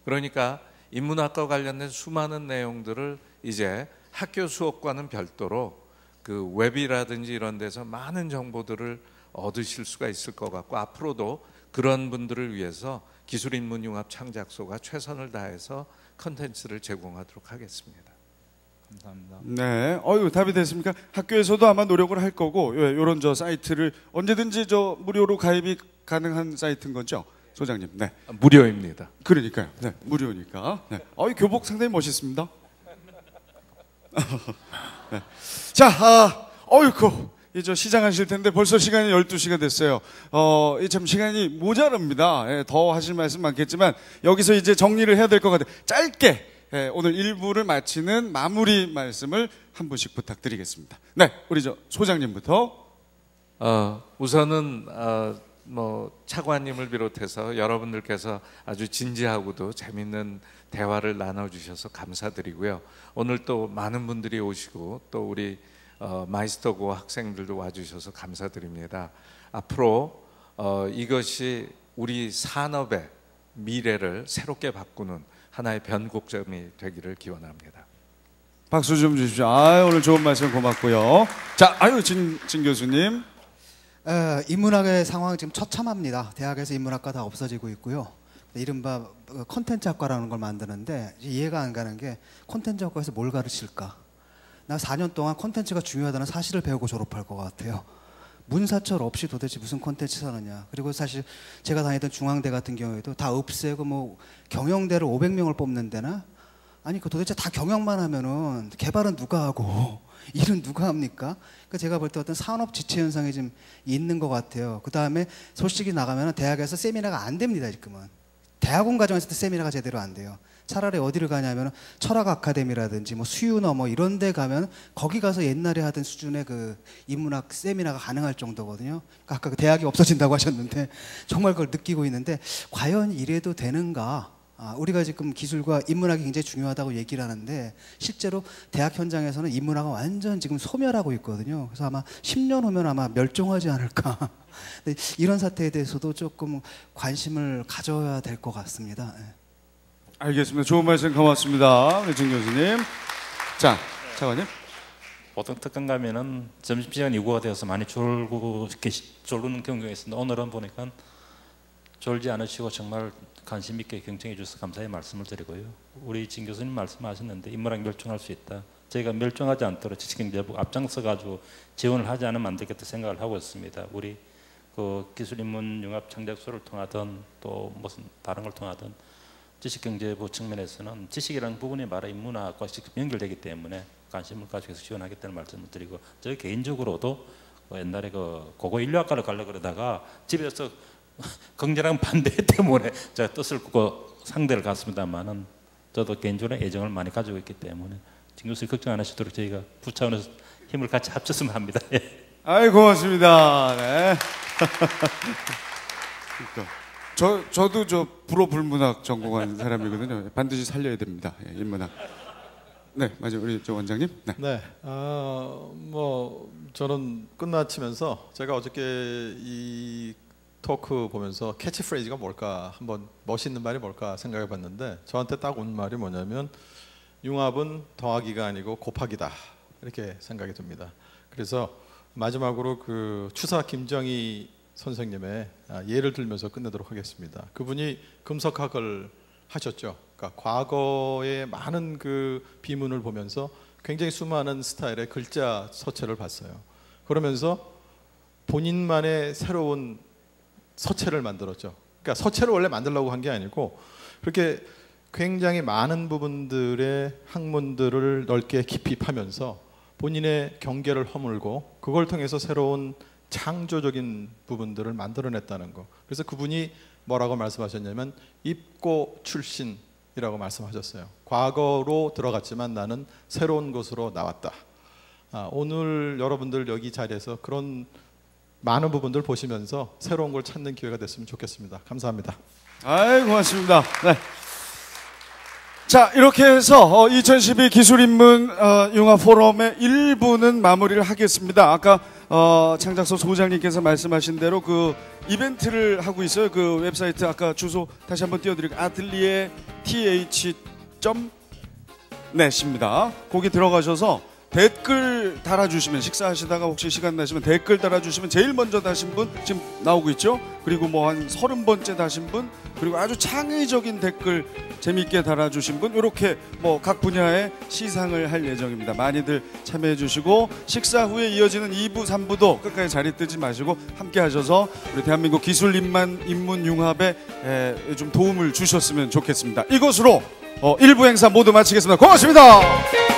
그러니까 인문학과 관련된 수많은 내용들을 이제 학교 수업과는 별도로 그 웹이라든지 이런 데서 많은 정보들을 얻으실 수가 있을 것 같고 앞으로도 그런 분들을 위해서 기술인문융합창작소가 최선을 다해서 컨텐츠를 제공하도록 하겠습니다. 감사합니다. 네, 답이 됐습니까? 학교에서도 아마 노력을 할 거고, 요런 사이트를 언제든지 무료로 가입이 가능한 사이트인 거죠, 소장님? 네, 무료입니다. 그러니까요. 네, 무료니까. 네, 교복 상당히 멋있습니다. 네. 자, 이제 시작하실 텐데 벌써 시간이 12시가 됐어요. 참 시간이 모자랍니다. 더 하실 말씀 많겠지만 여기서 이제 정리를 해야 될 것 같아요. 짧게 오늘 1부를 마치는 마무리 말씀을 한 분씩 부탁드리겠습니다. 네, 우리 소장님부터. 우선은 차관님을 비롯해서 여러분들께서 아주 진지하고도 재밌는 대화를 나눠주셔서 감사드리고요. 오늘 또 많은 분들이 오시고 또 우리 마이스터고 학생들도 와주셔서 감사드립니다. 앞으로 이것이 우리 산업의 미래를 새롭게 바꾸는 하나의 변곡점이 되기를 기원합니다. 박수 좀 주십시오. 오늘 좋은 말씀 고맙고요. 자, 진 교수님. 인문학의 상황은 지금 처참합니다. 대학에서 인문학과 다 없어지고 있고요. 이른바 콘텐츠학과라는 걸 만드는데 이해가 안 가는 게 콘텐츠학과에서 뭘 가르칠까? 나 4년 동안 콘텐츠가 중요하다는 사실을 배우고 졸업할 것 같아요. 문사철 없이 도대체 무슨 콘텐츠 사느냐. 그리고 사실 제가 다니던 중앙대 같은 경우에도 다 없애고 경영대를 500명을 뽑는 데나 아니 도대체 다 경영만 하면은 개발은 누가 하고 일은 누가 합니까? 그러니까 제가 볼 때 어떤 산업 지체 현상이 좀 있는 것 같아요. 그 다음에 소식이 나가면 대학에서 세미나가 안 됩니다. 지금은 대학원 과정에서도 세미나가 제대로 안 돼요. 차라리 어디를 가냐면 철학 아카데미라든지 수유너 이런 데 가면 거기 가서 옛날에 하던 수준의 그 인문학 세미나가 가능할 정도거든요. 그러니까 아까 그 대학이 없어진다고 하셨는데 정말 그걸 느끼고 있는데 과연 이래도 되는가? 우리가 지금 기술과 인문학이 굉장히 중요하다고 얘기를 하는데 실제로 대학 현장에서는 인문학은 완전 지금 소멸하고 있거든요. 그래서 아마 10년 후면 아마 멸종하지 않을까. 이런 사태에 대해서도 조금 관심을 가져야 될 것 같습니다. 알겠습니다. 좋은 말씀 고맙습니다. 우리 진 교수님. 자, 차관님. 보통 특강 가면은 점심시간 이후가 되어서 많이 졸는 경우가 있습니다. 오늘은 보니까 졸지 않으시고 정말 관심 있게 경청해 주셔서 감사의 말씀을 드리고요. 우리 진 교수님 말씀하셨는데 인문학 멸종할 수 있다. 저희가 멸종하지 않도록 지식경제부 앞장서 가지고 지원을 하지 않으면 안 되겠다 생각을 하고 있습니다. 우리 그 기술인문융합 창작소를 통하든 또 무슨 다른 걸 통하든 지식경제부 측면에서는 지식이라는 부분이 바로 인문학과 직접 연결되기 때문에 관심을 가지고 지원하겠다는 말씀을 드리고 저 개인적으로도 옛날에 고고 인류학과를 가려고 그러다가 집에서 강렬한 반대 때문에 제가 뜻을 굽고 상대를 갔습니다만은 저도 개인적으로 애정을 많이 가지고 있기 때문에 진 교수님 걱정 안 하시도록 저희가 부 차원에서 힘을 같이 합쳤으면 합니다. 고맙습니다. 네. 저도 불어불문학 전공한 사람이거든요. 반드시 살려야 됩니다. 인문학. 네, 맞아요. 우리 원장님. 네. 저는 끝마치면서 제가 어저께 이 토크 보면서 캐치프레이즈가 뭘까 한번 멋있는 말이 뭘까 생각해 봤는데 저한테 딱 온 말이 뭐냐면 융합은 더하기가 아니고 곱하기다 이렇게 생각이 듭니다. 그래서 마지막으로 그 추사 김정희 선생님의 예를 들면서 끝내도록 하겠습니다. 그분이 금석학을 하셨죠. 그러니까 과거의 많은 그 비문을 보면서 굉장히 수많은 스타일의 글자 서체를 봤어요. 그러면서 본인만의 새로운 서체를 만들었죠. 그러니까 서체를 원래 만들려고 한 게 아니고 그렇게 굉장히 많은 부분들의 학문들을 넓게 깊이 파면서 본인의 경계를 허물고 그걸 통해서 새로운 창조적인 부분들을 만들어냈다는 거. 그래서 그분이 뭐라고 말씀하셨냐면 입고 출신이라고 말씀하셨어요. 과거로 들어갔지만 나는 새로운 곳으로 나왔다. 오늘 여러분들 여기 자리에서 그런 많은 부분들 보시면서 새로운 걸 찾는 기회가 됐으면 좋겠습니다. 감사합니다. 고맙습니다. 네. 자, 이렇게 해서 2012 기술인문 융합 포럼의 1부는 마무리를 하겠습니다. 아까 창작소 소장님께서 말씀하신 대로 그 이벤트를 하고 있어요. 그 웹사이트 아까 주소 다시 한번 띄워드릴게요. atelier.th.net입니다. 거기 들어가셔서 댓글 달아주시면, 식사하시다가 혹시 시간 나시면 댓글 달아주시면 제일 먼저 다신 분 지금 나오고 있죠. 그리고 뭐 한 30번째 다신 분, 그리고 아주 창의적인 댓글 재미있게 달아주신 분, 이렇게 뭐 각 분야의 시상을 할 예정입니다. 많이들 참여해 주시고 식사 후에 이어지는 2부 3부도 끝까지 자리 뜨지 마시고 함께 하셔서 우리 대한민국 기술 인문 융합에 좀 도움을 주셨으면 좋겠습니다. 이것으로 1부 행사 모두 마치겠습니다. 고맙습니다.